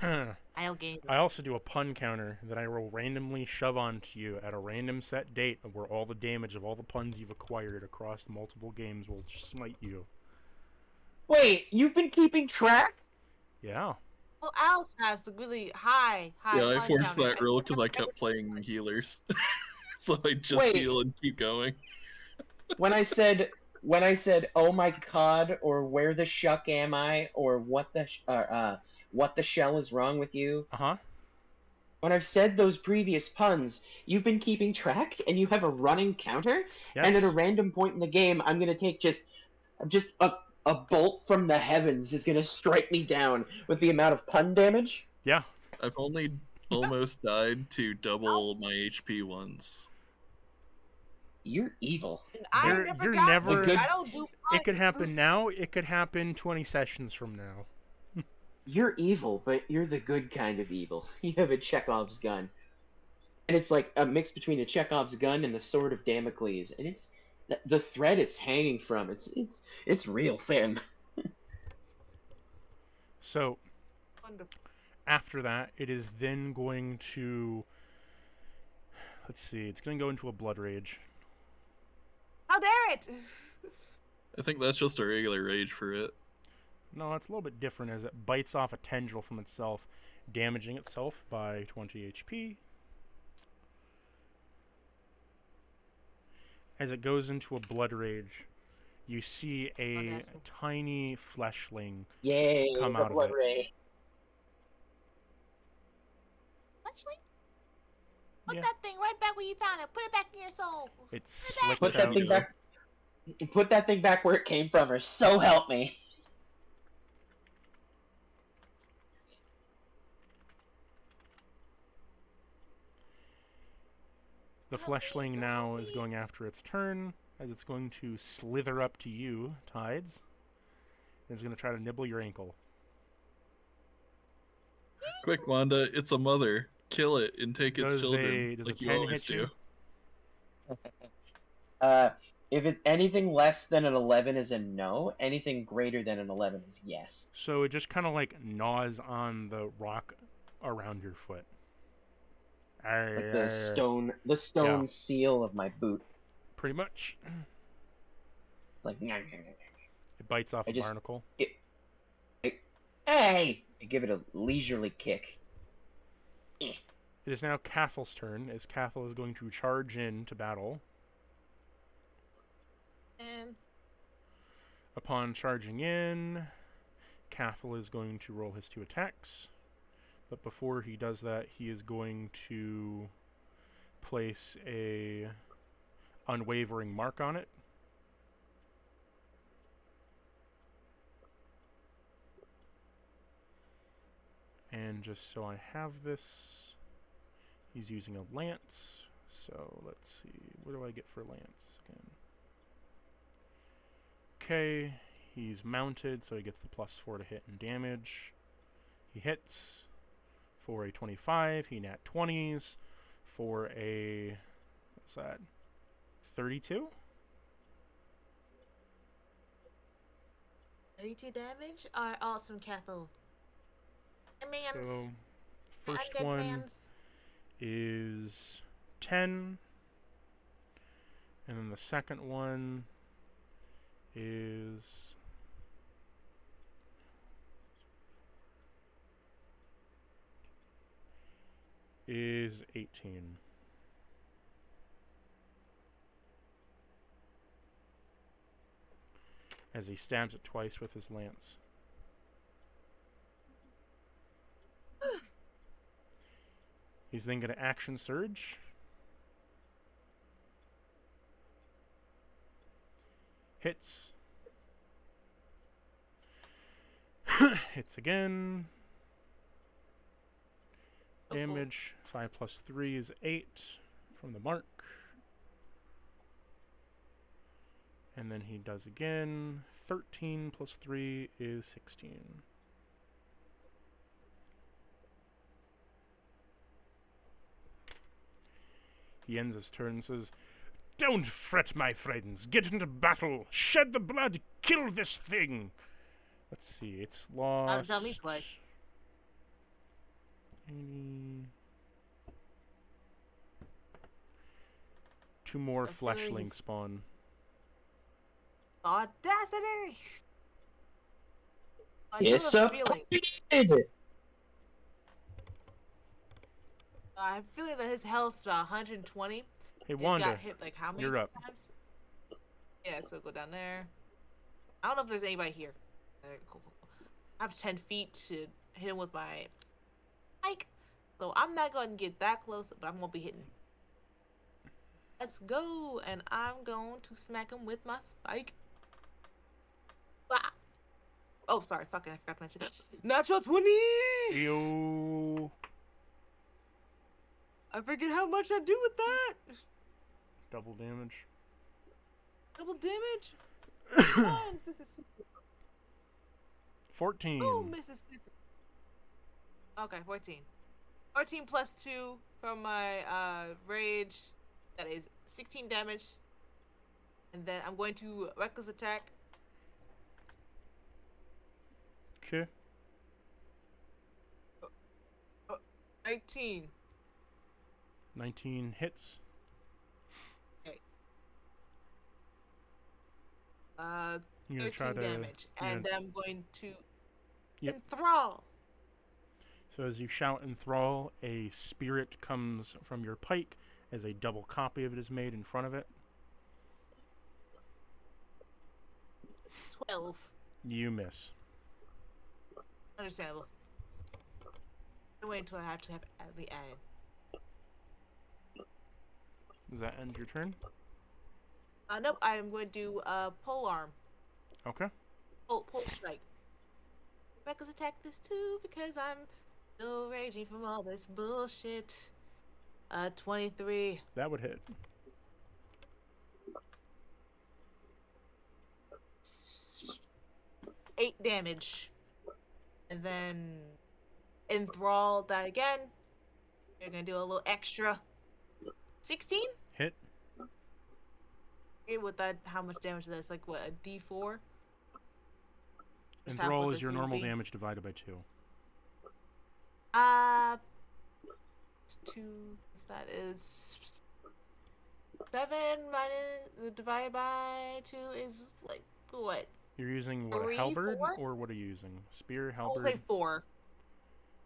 Speaker 2: I
Speaker 1: I'll gaze.
Speaker 2: also do a pun counter that I will randomly shove onto you at a random set date where all the damage of all the puns you've acquired across multiple games will smite you.
Speaker 5: Wait, you've been keeping track?
Speaker 2: Yeah.
Speaker 1: Well, Alice has a really high
Speaker 4: Yeah, I
Speaker 1: fun
Speaker 4: forced
Speaker 1: counter.
Speaker 4: that rule because I kept playing healers. So I just
Speaker 5: Wait.
Speaker 4: heal and keep going.
Speaker 5: When I said, "Oh my god," or "Where the shuck am I?" or "What the shell is wrong with you?"
Speaker 2: Uh-huh.
Speaker 5: When I've said those previous puns, you've been keeping track, and you have a running counter.
Speaker 2: Yes.
Speaker 5: And at a random point in the game, I'm gonna take just a bolt from the heavens is gonna strike me down with the amount of pun damage.
Speaker 2: Yeah.
Speaker 4: I've only almost died to double my HP once.
Speaker 5: You're evil.
Speaker 1: And I
Speaker 2: You're-
Speaker 1: never
Speaker 2: you're
Speaker 1: got
Speaker 2: never-
Speaker 1: one. I don't do
Speaker 2: It could
Speaker 1: puns.
Speaker 2: happen now. It could happen 20 sessions from now.
Speaker 5: You're evil, but you're the good kind of evil. You have a Chekhov's gun. And it's like a mix between a Chekhov's gun and the sword of Damocles. And it's the thread it's hanging from. It's real thin.
Speaker 2: So
Speaker 1: Wonderful.
Speaker 2: after that, it is then going to... Let's see. It's going to go into a blood rage.
Speaker 1: How dare it!
Speaker 4: I think that's just a regular rage for it.
Speaker 2: No, it's a little bit different as it bites off a tendril from itself, damaging itself by 20 HP. As it goes into a blood rage, you see a
Speaker 1: that's-
Speaker 2: tiny fleshling
Speaker 5: Yay,
Speaker 2: come
Speaker 5: the
Speaker 2: out of
Speaker 5: blood
Speaker 2: it.
Speaker 5: ray.
Speaker 1: Actually, put
Speaker 2: Yeah.
Speaker 1: that thing right back where you found it. Put it back in your soul.
Speaker 2: It
Speaker 1: back.
Speaker 2: slicks
Speaker 5: Put that
Speaker 2: out.
Speaker 5: thing back. Put that thing back where it came from, or so help me.
Speaker 2: The fleshling now is going after its turn, as it's going to slither up to you, Tides. It's going to try to nibble your ankle.
Speaker 4: Quick, Wanda, it's a mother. Kill it and take its
Speaker 2: Does
Speaker 4: children,
Speaker 2: does
Speaker 4: like
Speaker 2: a
Speaker 4: you
Speaker 2: 10
Speaker 4: always
Speaker 2: hit you?
Speaker 4: do.
Speaker 5: If it's anything less than an 11 is a no. Anything greater than an 11 is yes.
Speaker 2: So it just kind of like gnaws on the rock around your foot.
Speaker 5: Like the stone
Speaker 2: Yeah.
Speaker 5: seal of my boot.
Speaker 2: Pretty much.
Speaker 5: Like,
Speaker 2: It bites off
Speaker 5: I
Speaker 2: a
Speaker 5: just-
Speaker 2: barnacle.
Speaker 5: hey! I give it a leisurely kick.
Speaker 2: It is now Cathel's turn, as Cathel is going to charge in to battle.
Speaker 1: And
Speaker 2: Upon charging in, Cathel is going to roll his 2 attacks. But before he does that, he is going to place a unwavering mark on it. And just so I have this, he's using a lance. So let's see, what do I get for lance again? Okay, he's mounted, so he gets the +4 to hit and damage. He hits for a 25, he nat 20s for a, what's that, 32?
Speaker 1: 32 damage are awesome, Cathel. Man's.
Speaker 2: So,
Speaker 1: The
Speaker 2: first
Speaker 1: undead
Speaker 2: one
Speaker 1: man's.
Speaker 2: is 10. And then the second one is 18. As he stabs it twice with his lance. He's then going to action surge. Hits. Hits again. Damage. 5 plus 3 is 8 from the mark. And then he does again. 13 plus 3 is 16. He ends his turn and says, "Don't fret, my friends. Get into battle. Shed the blood. Kill this thing." Let's see. It's lost.
Speaker 1: Tell me twice.
Speaker 2: 80. 2 more fleshlings spawn.
Speaker 1: Audacity!
Speaker 5: It's a
Speaker 1: feeling.
Speaker 5: feeling.
Speaker 1: I'm feeling that his health's about 120.
Speaker 2: Hey,
Speaker 1: It
Speaker 2: Wanda.
Speaker 1: got hit like how many
Speaker 2: You're up.
Speaker 1: times? Yeah, so go down there. I don't know if there's anybody here. Cool. I have 10 feet to hit him with my spike, so I'm not going to get that close, but I'm going to be hitting. Let's go, and I'm going to smack him with my spike. Ah. Oh, sorry, fucking, I forgot to mention. Natural 20!
Speaker 2: Ew.
Speaker 1: I forget how much I do with that.
Speaker 2: Double damage.
Speaker 1: Double damage? Come on, Mississippi.
Speaker 2: 14.
Speaker 1: Oh, Mississippi. Okay, 14. 14 plus 2 from my rage. That is 16 damage. And then I'm going to reckless attack.
Speaker 2: Okay.
Speaker 1: 19.
Speaker 2: 19 hits.
Speaker 1: Okay.
Speaker 2: You're gonna
Speaker 1: 13
Speaker 2: try to.
Speaker 1: damage. And then I'm going to
Speaker 2: Yep.
Speaker 1: enthrall.
Speaker 2: So as you shout enthrall, a spirit comes from your pike as a double copy of it is made in front of it.
Speaker 1: 12.
Speaker 2: You miss.
Speaker 1: Understandable. I'll wait until I actually have the add.
Speaker 2: Does that end your turn?
Speaker 1: Nope, I am going to do pole arm.
Speaker 2: Okay.
Speaker 1: Pole strike. Reckless attack this too because I'm still raging from all this bullshit. 23.
Speaker 2: That would hit.
Speaker 1: 8 damage. And then enthrall that again. You're gonna do a little extra. 16?
Speaker 2: Hit.
Speaker 1: Okay, with that, how much damage is that? It's like what, a D4? Just half
Speaker 2: Enthrall
Speaker 1: what
Speaker 2: is your
Speaker 1: this will
Speaker 2: normal
Speaker 1: be.
Speaker 2: damage divided by 2.
Speaker 1: 2. That is 7 minus divided by 2 is like what?
Speaker 2: You're using what, a
Speaker 1: 3,
Speaker 2: halberd?
Speaker 1: 4?
Speaker 2: Or what are you using? Spear,
Speaker 1: I'll
Speaker 2: halberd?
Speaker 1: say 4.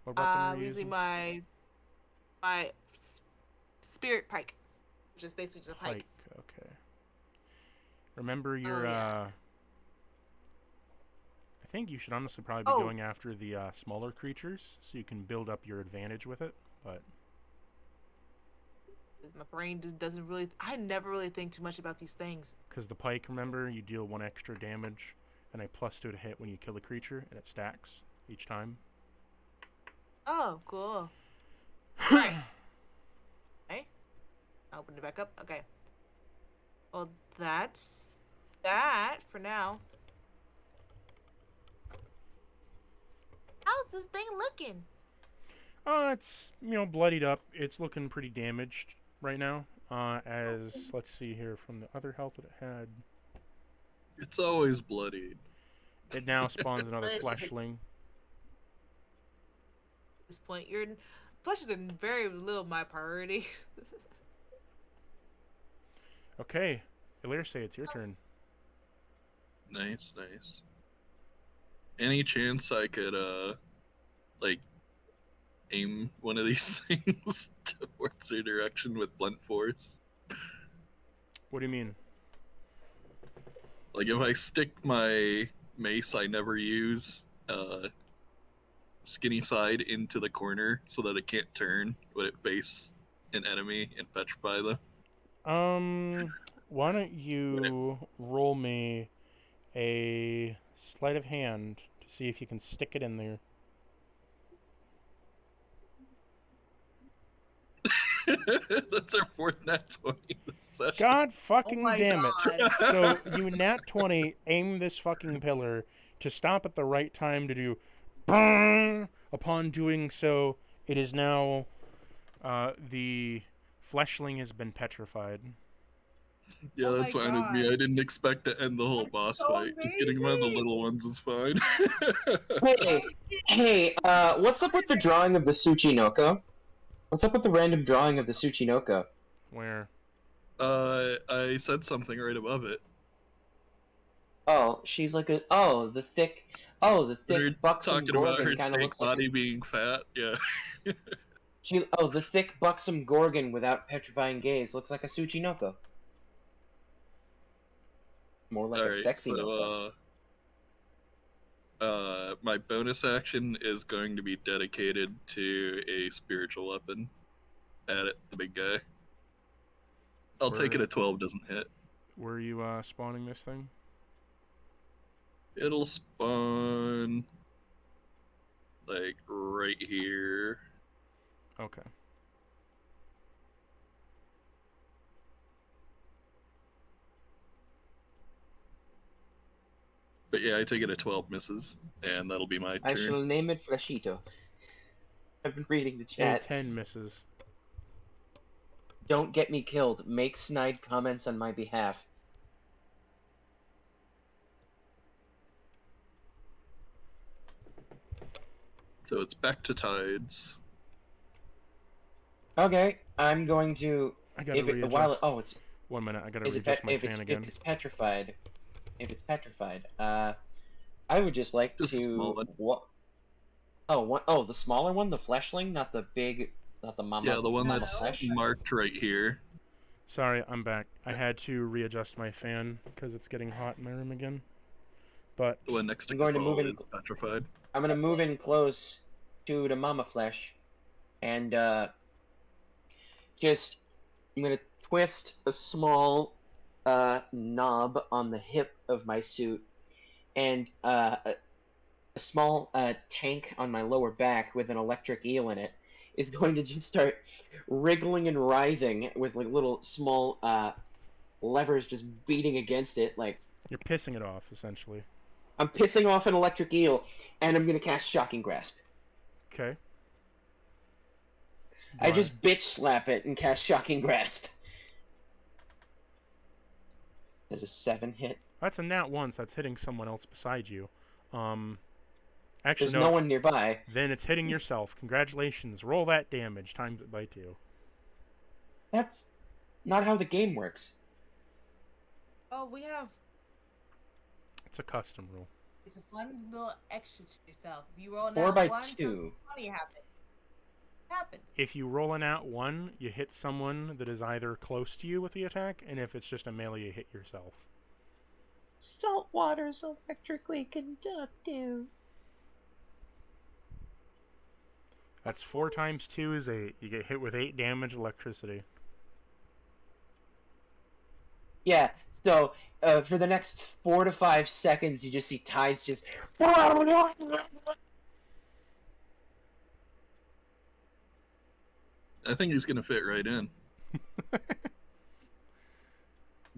Speaker 2: What weapon are you
Speaker 1: Using
Speaker 2: using?
Speaker 1: my spirit pike, which is basically just a pike.
Speaker 2: Okay. Remember your,
Speaker 1: yeah.
Speaker 2: I think you should honestly probably be going after the smaller creatures, so you can build up your advantage with it, but...
Speaker 1: My brain just doesn't really... I never really think too much about these things.
Speaker 2: Because the pike, remember, you deal 1 extra damage, and a +2 to hit when you kill a creature, and it stacks each time.
Speaker 1: Oh, cool. Right. Okay. I'll open it back up. Okay. Well, that's that for now. How's this thing looking?
Speaker 2: It's, bloodied up. It's looking pretty damaged right now. Let's see here, from the other health that it had.
Speaker 4: It's always bloodied.
Speaker 2: It now spawns another
Speaker 1: It's just
Speaker 2: fleshling.
Speaker 1: At this point, flesh is very little my priority.
Speaker 2: Okay, Illyria, it's your turn.
Speaker 4: Nice, nice. Any chance I could, like, aim one of these things towards their direction with blunt force?
Speaker 2: What do you mean?
Speaker 4: Like, if I stick my mace I never use, skinny side into the corner so that it can't turn when it face an enemy and petrify them.
Speaker 2: Why don't you roll me a sleight of hand to see if you can stick it in there?
Speaker 4: That's our fourth nat 20 this session.
Speaker 2: God
Speaker 1: Oh
Speaker 2: fucking
Speaker 1: my
Speaker 2: damn it.
Speaker 1: god.
Speaker 2: So you nat 20 aim this fucking pillar to stop at the right time to do burn. Upon doing so, it is now the fleshling has been petrified.
Speaker 4: Yeah,
Speaker 1: Oh
Speaker 4: that's
Speaker 1: my
Speaker 4: fine with me.
Speaker 1: God.
Speaker 4: I didn't expect to end the whole
Speaker 1: That's
Speaker 4: boss
Speaker 1: so
Speaker 4: fight. Just getting one of the
Speaker 1: amazing.
Speaker 4: little ones is fine.
Speaker 5: Hey, what's up with the drawing of the Tsuchinoko? What's up with the random drawing of the Tsuchinoko?
Speaker 2: Where?
Speaker 4: I said something right above it.
Speaker 5: Oh, she's like the thick,
Speaker 4: They're
Speaker 5: buxom
Speaker 4: talking about her
Speaker 5: Gorgon kind of
Speaker 4: steak
Speaker 5: looks like
Speaker 4: body being fat. Yeah.
Speaker 5: the thick, buxom Gorgon without petrifying gaze looks like a Tsuchinoko. More like
Speaker 4: All
Speaker 5: a
Speaker 4: right.
Speaker 5: sexy
Speaker 4: So,
Speaker 5: Noko.
Speaker 4: my bonus action is going to be dedicated to a spiritual weapon. At it, the big guy. I'll take it at 12 doesn't hit.
Speaker 2: Where are you spawning this thing?
Speaker 4: It'll spawn like right here.
Speaker 2: Okay.
Speaker 4: But yeah, I take it at 12 misses, and that'll be my
Speaker 5: I
Speaker 4: turn.
Speaker 5: shall name it Flashito. I've been reading the
Speaker 2: A
Speaker 5: chat.
Speaker 2: 10 misses.
Speaker 5: Don't get me killed. Make snide comments on my behalf.
Speaker 4: So it's back to tides.
Speaker 5: Okay, I'm going to.
Speaker 2: I gotta
Speaker 5: If it,
Speaker 2: readjust.
Speaker 5: while oh, it's
Speaker 2: 1 minute, I gotta
Speaker 5: is it
Speaker 2: readjust
Speaker 5: pet,
Speaker 2: my
Speaker 5: if
Speaker 2: fan
Speaker 5: it's
Speaker 2: again.
Speaker 5: if it's petrified, I would just like
Speaker 4: Just a small
Speaker 5: to
Speaker 4: one.
Speaker 5: the smaller one, the fleshling, not the big, not the mama.
Speaker 4: Yeah, the one
Speaker 5: mama
Speaker 4: that's
Speaker 5: flesh.
Speaker 4: marked right here.
Speaker 2: Sorry, I'm back. I had to readjust my fan because it's getting hot in my room again. But
Speaker 4: The one next to
Speaker 5: I'm going to move
Speaker 4: Kafal
Speaker 5: in.
Speaker 4: is petrified.
Speaker 5: I'm gonna move in close to the mama flesh, and just I'm gonna twist a small knob on the hip of my suit, and a small tank on my lower back with an electric eel in it is going to just start wriggling and writhing with like little small levers just beating against it. Like
Speaker 2: you're pissing it off, essentially.
Speaker 5: I'm pissing off an electric eel, and I'm gonna cast Shocking Grasp.
Speaker 2: Okay.
Speaker 5: I just bitch slap it and cast Shocking Grasp. There's a 7 hit.
Speaker 2: That's a nat 1, so that's hitting someone else beside you. Actually,
Speaker 5: There's no one nearby.
Speaker 2: Then it's hitting yourself. Congratulations. Roll that damage. Times it by 2.
Speaker 5: That's not how the game works.
Speaker 1: Oh, we have.
Speaker 2: It's a custom rule.
Speaker 1: It's a fun little extra to yourself. If you roll an
Speaker 5: 4
Speaker 1: out
Speaker 5: by
Speaker 1: one,
Speaker 5: 2.
Speaker 1: something funny happens. Happens.
Speaker 2: If you roll an at 1, you hit someone that is either close to you with the attack, and if it's just a melee, you hit yourself.
Speaker 5: Salt water's electrically conductive.
Speaker 2: That's 4 times 2 is 8. You get hit with 8 damage electricity.
Speaker 5: Yeah, so for the next 4 to 5 seconds, you just see Ty's just.
Speaker 4: I think he's gonna fit right in.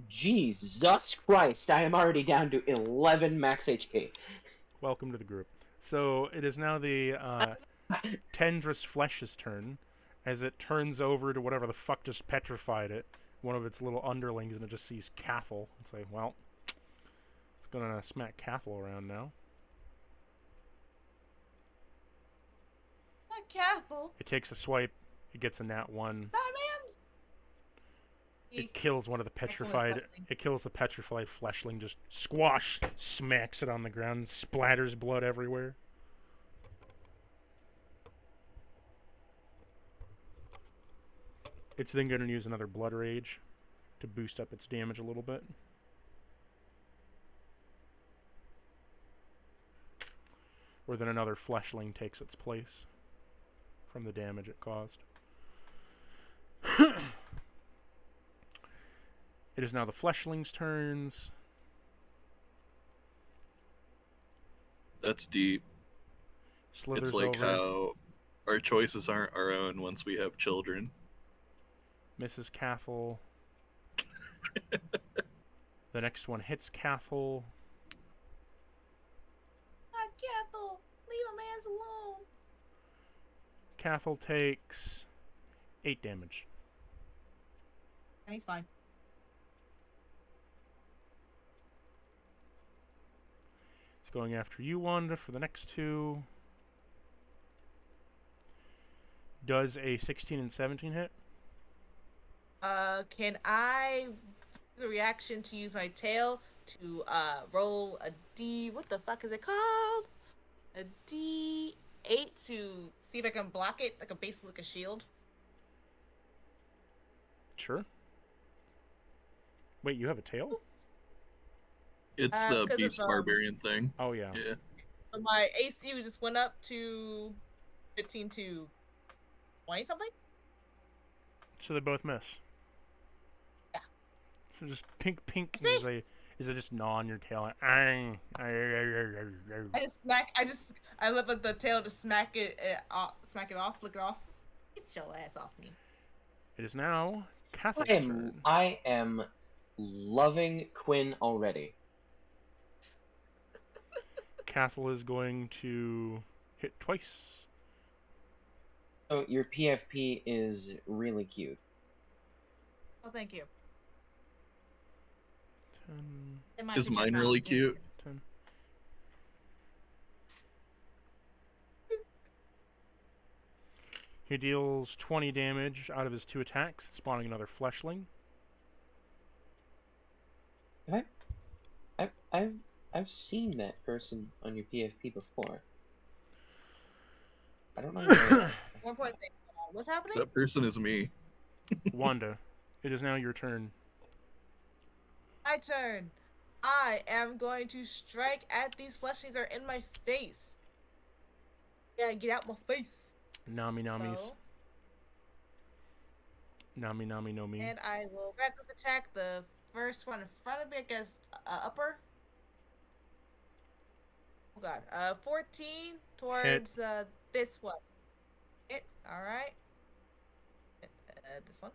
Speaker 5: Jesus Christ, I am already down to 11 max HP.
Speaker 2: Welcome to the group. So it is now the Tendrous Flesh's turn, as it turns over to whatever the fuck just petrified it, one of its little underlings, and it just sees Cathal. It's like, well, it's gonna smack Cathal around now.
Speaker 1: Not careful.
Speaker 2: It takes a swipe, it gets a nat 1.
Speaker 1: Diamonds.
Speaker 2: It kills one of the
Speaker 1: Next one is
Speaker 2: petrified.
Speaker 1: fleshling.
Speaker 2: It kills the petrified fleshling. Just squash, smacks it on the ground, splatters blood everywhere. It's then going to use another blood rage to boost up its damage a little bit. Or then another fleshling takes its place from the damage it caused. It is now the fleshling's turns.
Speaker 4: That's deep.
Speaker 2: Slithers
Speaker 4: It's like
Speaker 2: over.
Speaker 4: how our choices aren't our own once we have children.
Speaker 2: Misses Cathal. The next one hits Cathal.
Speaker 1: Not Cathal. Leave a man's alone.
Speaker 2: Cathal takes 8 damage.
Speaker 1: He's fine.
Speaker 2: It's going after you, Wanda, for the next 2. Does a 16 and 17 hit?
Speaker 1: Can I the reaction to use my tail to roll a D? What the fuck is it called? A D8 to see if I can block it, like basically like a shield.
Speaker 2: Sure. Wait, you have a tail?
Speaker 4: It's the
Speaker 1: 'cause
Speaker 4: beast
Speaker 1: of,
Speaker 4: barbarian thing.
Speaker 2: Oh yeah.
Speaker 4: Yeah.
Speaker 1: So my AC just went up to 15 to 20 something.
Speaker 2: So they both miss.
Speaker 1: Yeah.
Speaker 2: So just pink
Speaker 1: See?
Speaker 2: is it just gnaw on your tail? Like, "Ang,
Speaker 1: I just smack. I let the tail just smack it off, flick it off. Get your ass off me.
Speaker 2: It is now Cathal's
Speaker 5: I am
Speaker 2: turn.
Speaker 5: I am loving Quinn already.
Speaker 2: Cathal is going to hit twice.
Speaker 5: So your PFP is really cute.
Speaker 1: Oh, thank you.
Speaker 2: 10,
Speaker 1: It might
Speaker 4: Is
Speaker 1: be
Speaker 4: mine
Speaker 1: checked out.
Speaker 4: really cute?
Speaker 2: 10. He deals 20 damage out of his 2 attacks, spawning another fleshling.
Speaker 5: I've seen that person on your PFP before. I don't know. Where.
Speaker 1: 1 point. What's happening?
Speaker 4: That person is me.
Speaker 2: Wanda, it is now your turn.
Speaker 1: My turn. I am going to strike at these fleshies that are in my face. Yeah, get out my face.
Speaker 2: Nami Namis.
Speaker 1: So,
Speaker 2: Nami Nami no Mi.
Speaker 1: and I will reckless attack the first one in front of me against upper. Oh god. 14 towards this one. Hit. All right. This one.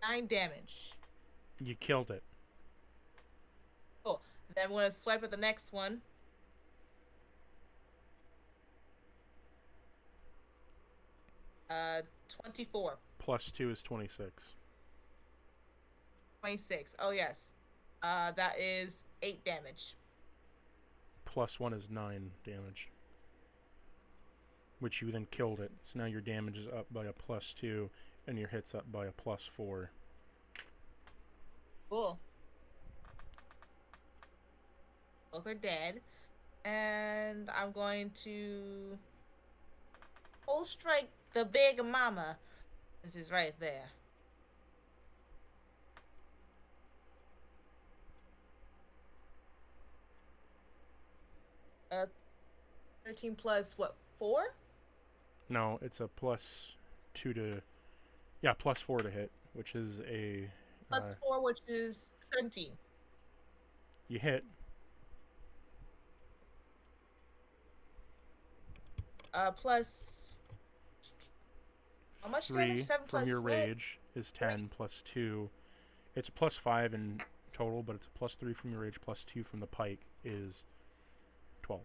Speaker 1: 9 damage.
Speaker 2: You killed it.
Speaker 1: Cool. Then I'm gonna swipe at the next one. Uh, 24.
Speaker 2: Plus 2 is 26.
Speaker 1: 26. Oh yes. That is 8 damage.
Speaker 2: Plus 1 is 9 damage. Which you then killed it. So now your damage is up by a plus 2, and your hit's up by a plus 4.
Speaker 1: Cool. Both are dead. And I'm going to full strike the big mama. This is right there. 13 plus what, 4?
Speaker 2: No, it's a plus 2 to... Yeah, plus 4 to hit, which is a...
Speaker 1: Plus 4, which is 17.
Speaker 2: You hit.
Speaker 1: Plus... How much
Speaker 2: 3
Speaker 1: damage? 7
Speaker 2: from
Speaker 1: plus
Speaker 2: your
Speaker 1: what?
Speaker 2: rage is 10, plus 2. It's a plus 5 in total, but it's a plus 3 from your rage, plus 2 from the pike is 12.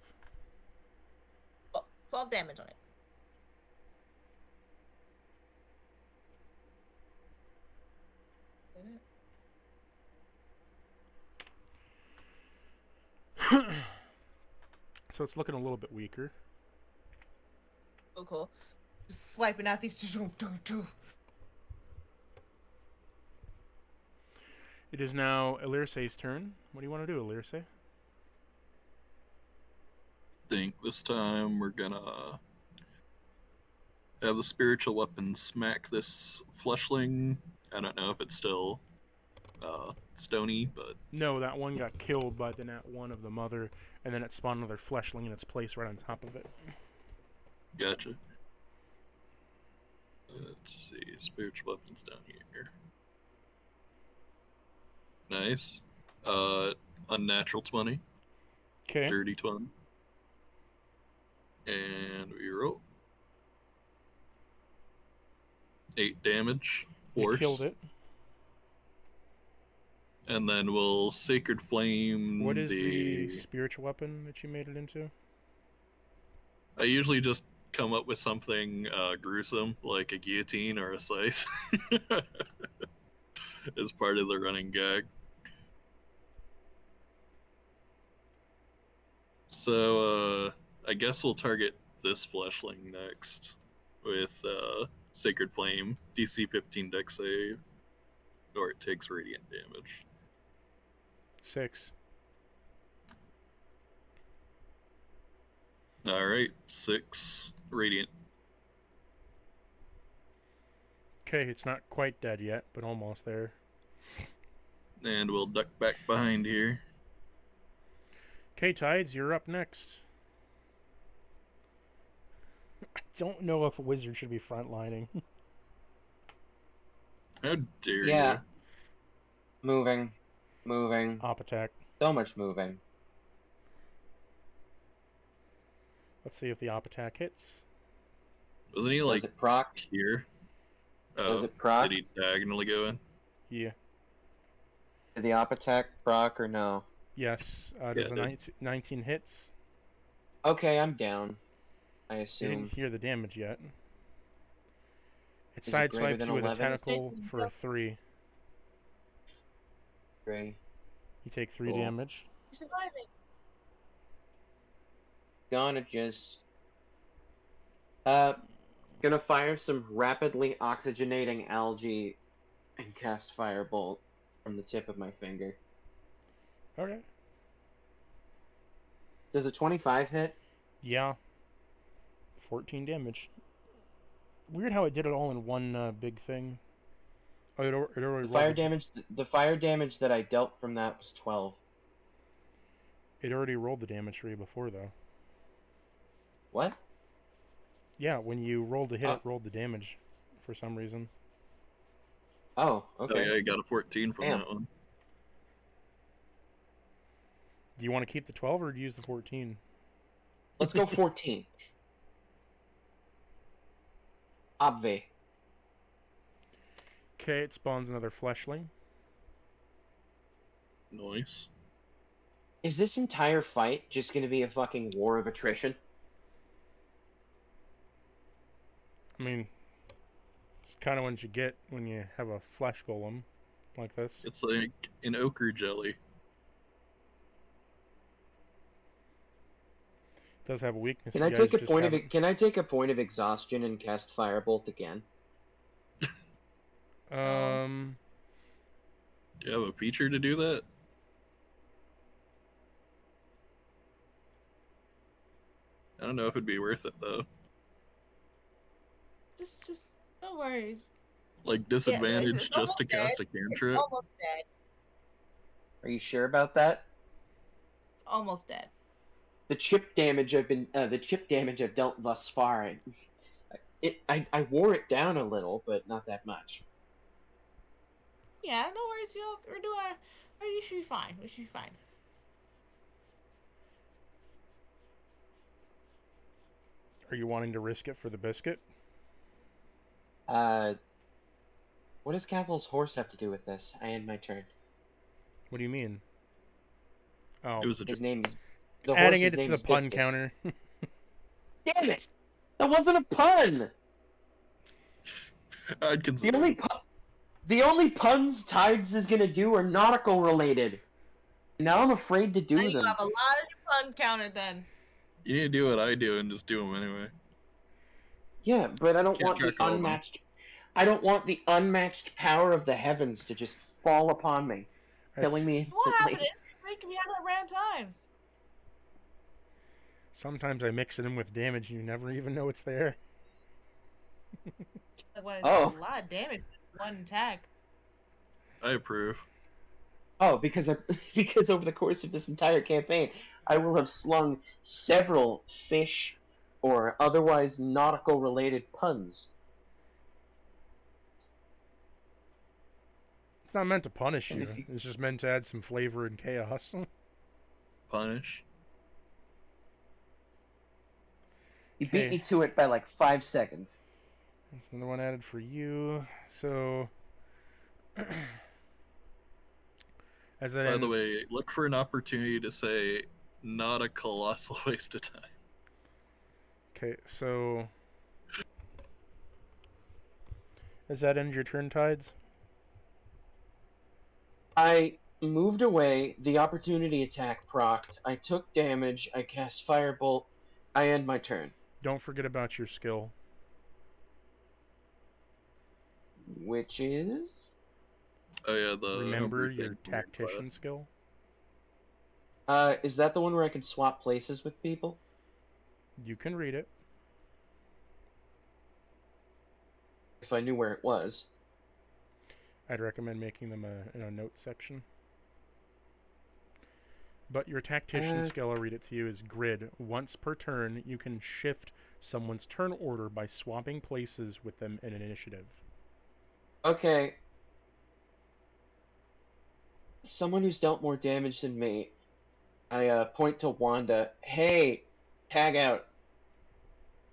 Speaker 1: 12 damage on it.
Speaker 2: So it's looking a little bit weaker.
Speaker 1: Oh, cool. Just swiping out these.
Speaker 2: It is now Elirce's turn. What do you want to do, Elirce?
Speaker 4: Think this time we're gonna have the spiritual weapon smack this fleshling. I don't know if it's still stony, but
Speaker 2: No, that one got killed by the nat 1 of the mother, and then it spawned another fleshling in its place right on top of it.
Speaker 4: gotcha. Let's see, spiritual weapons down here. Nice. Unnatural 20.
Speaker 2: Okay.
Speaker 4: Dirty 20. And we roll. 8 damage.
Speaker 2: You
Speaker 4: Force.
Speaker 2: killed it.
Speaker 4: And then we'll Sacred Flame
Speaker 2: What is the spiritual weapon that you made it into?
Speaker 4: I usually just come up with something gruesome, like a guillotine or a scythe. As part of the running gag. So, I guess we'll target this fleshling next with Sacred Flame, DC 15 dex save, or it takes radiant damage.
Speaker 2: 6.
Speaker 4: Alright, 6 radiant.
Speaker 2: Okay, it's not quite dead yet, but almost there.
Speaker 4: And we'll duck back behind here.
Speaker 2: Okay, Tides, you're up next. I don't know if a wizard should be frontlining.
Speaker 4: How dare
Speaker 5: Yeah.
Speaker 4: you?
Speaker 5: Moving.
Speaker 2: Op attack.
Speaker 5: So much moving.
Speaker 2: Let's see if the op attack hits.
Speaker 4: Wasn't he
Speaker 5: Does
Speaker 4: like
Speaker 5: it proc?
Speaker 4: here?
Speaker 5: Does it proc?
Speaker 4: Did he diagonally go in?
Speaker 2: Yeah.
Speaker 5: Did the op attack proc or no?
Speaker 2: Yes. Does
Speaker 4: Yeah,
Speaker 2: a 19 hits?
Speaker 5: Okay, I'm down. I
Speaker 2: You
Speaker 5: assume.
Speaker 2: didn't hear the damage yet. It
Speaker 5: Is it greater
Speaker 2: sideswipes
Speaker 5: than
Speaker 2: you with a
Speaker 5: 11?
Speaker 2: tentacle for a 3.
Speaker 5: Great.
Speaker 2: You take 3
Speaker 5: Cool.
Speaker 2: damage.
Speaker 1: You're surviving.
Speaker 5: Gonna just gonna fire some rapidly oxygenating algae and cast firebolt from the tip of my finger.
Speaker 2: Okay.
Speaker 5: Does a 25 hit?
Speaker 2: Yeah. 14 damage. Weird how it did it all in one big thing. Oh, it already
Speaker 5: The
Speaker 2: rolled
Speaker 5: fire
Speaker 2: the-
Speaker 5: damage. The fire damage that I dealt from that was 12.
Speaker 2: It already rolled the damage for you before, though.
Speaker 5: What?
Speaker 2: Yeah, when you rolled a hit,
Speaker 5: Oh.
Speaker 2: it rolled the damage for some reason.
Speaker 5: Oh,
Speaker 4: Oh
Speaker 5: okay.
Speaker 4: yeah, he got a 14 from
Speaker 5: Damn.
Speaker 4: that one.
Speaker 2: Do you want to keep the 12 or use the 14?
Speaker 5: Let's go 14. Obvi.
Speaker 2: Okay, it spawns another fleshling.
Speaker 4: Nice.
Speaker 5: Is this entire fight just gonna be a fucking war of attrition?
Speaker 2: I mean, it's kind of what you get when you have a flesh golem like this.
Speaker 4: It's like an ochre jelly.
Speaker 2: It does have a weakness.
Speaker 5: Can
Speaker 2: you
Speaker 5: I
Speaker 2: guys
Speaker 5: take a
Speaker 2: just
Speaker 5: point of
Speaker 2: haven't-
Speaker 5: Can I take a point of exhaustion and cast firebolt again?
Speaker 2: Um,
Speaker 4: Do you have a feature to do that? I don't know if it'd be worth it though.
Speaker 1: Just no worries.
Speaker 4: Like disadvantage
Speaker 1: it's
Speaker 4: just
Speaker 1: almost
Speaker 4: to cast a
Speaker 1: It's
Speaker 4: cantrip.
Speaker 1: almost dead.
Speaker 5: Are you sure about that?
Speaker 1: It's almost dead.
Speaker 5: The chip damage I've dealt thus far, I wore it down a little, but not that much.
Speaker 1: Yeah, no worries. We're doing. You should be fine. We should be fine.
Speaker 2: are you wanting to risk it for the biscuit?
Speaker 5: What does Caval's horse have to do with this? I end my turn.
Speaker 2: What do you mean? Oh,
Speaker 4: It was a
Speaker 5: His
Speaker 4: joke.
Speaker 5: name is. The
Speaker 2: adding
Speaker 5: horse's
Speaker 2: it to
Speaker 5: name
Speaker 2: the
Speaker 5: is
Speaker 2: pun
Speaker 5: Biscuit.
Speaker 2: counter.
Speaker 5: Damn it! That wasn't a pun.
Speaker 4: I'd consider.
Speaker 5: The only puns Tides is gonna do are nautical related. Now I'm afraid to do
Speaker 1: Now you
Speaker 5: them.
Speaker 1: have a lot of fun counted then.
Speaker 4: You need to do what I do and just do them anyway.
Speaker 5: Yeah, but I don't
Speaker 4: Can't
Speaker 5: want the
Speaker 4: track all of them.
Speaker 5: unmatched. I don't want the unmatched power of the heavens to just fall upon me, killing me
Speaker 1: What happened
Speaker 5: instantly.
Speaker 1: instantly can be happening at random times.
Speaker 2: Sometimes I mix it in with damage and you never even know it's there.
Speaker 1: Like, when it's a
Speaker 5: Oh,
Speaker 1: lot of damage in one attack.
Speaker 4: I approve.
Speaker 5: oh, because because over the course of this entire campaign, I will have slung several fish or otherwise nautical related puns.
Speaker 2: It's not meant to punish
Speaker 5: And
Speaker 2: you.
Speaker 5: if you,
Speaker 2: It's just meant to add some flavor and chaos.
Speaker 4: Punish.
Speaker 5: you beat
Speaker 2: Okay,
Speaker 5: me to it by like 5 seconds.
Speaker 2: that's another one added for you. So, as that
Speaker 4: By the
Speaker 2: ends,
Speaker 4: way, look for an opportunity to say, not a colossal waste of time.
Speaker 2: okay, so as that ends your turn, Tides.
Speaker 5: I moved away, the opportunity attack procced, I took damage, I cast Firebolt, I end my turn.
Speaker 2: Don't forget about your skill.
Speaker 5: Which is?
Speaker 4: Oh yeah, the
Speaker 2: Remember
Speaker 4: homebrew
Speaker 2: your
Speaker 4: thing from your
Speaker 2: tactician
Speaker 4: class.
Speaker 2: skill.
Speaker 5: Is that the one where I can swap places with people?
Speaker 2: You can read it.
Speaker 5: If I knew where it was.
Speaker 2: I'd recommend making them in a notes section. But your tactician skill, I'll read it to you, is grid. Once per turn, you can shift someone's turn order by swapping places with them in an initiative.
Speaker 5: Okay. Someone who's dealt more damage than me. I point to Wanda. Hey, tag out.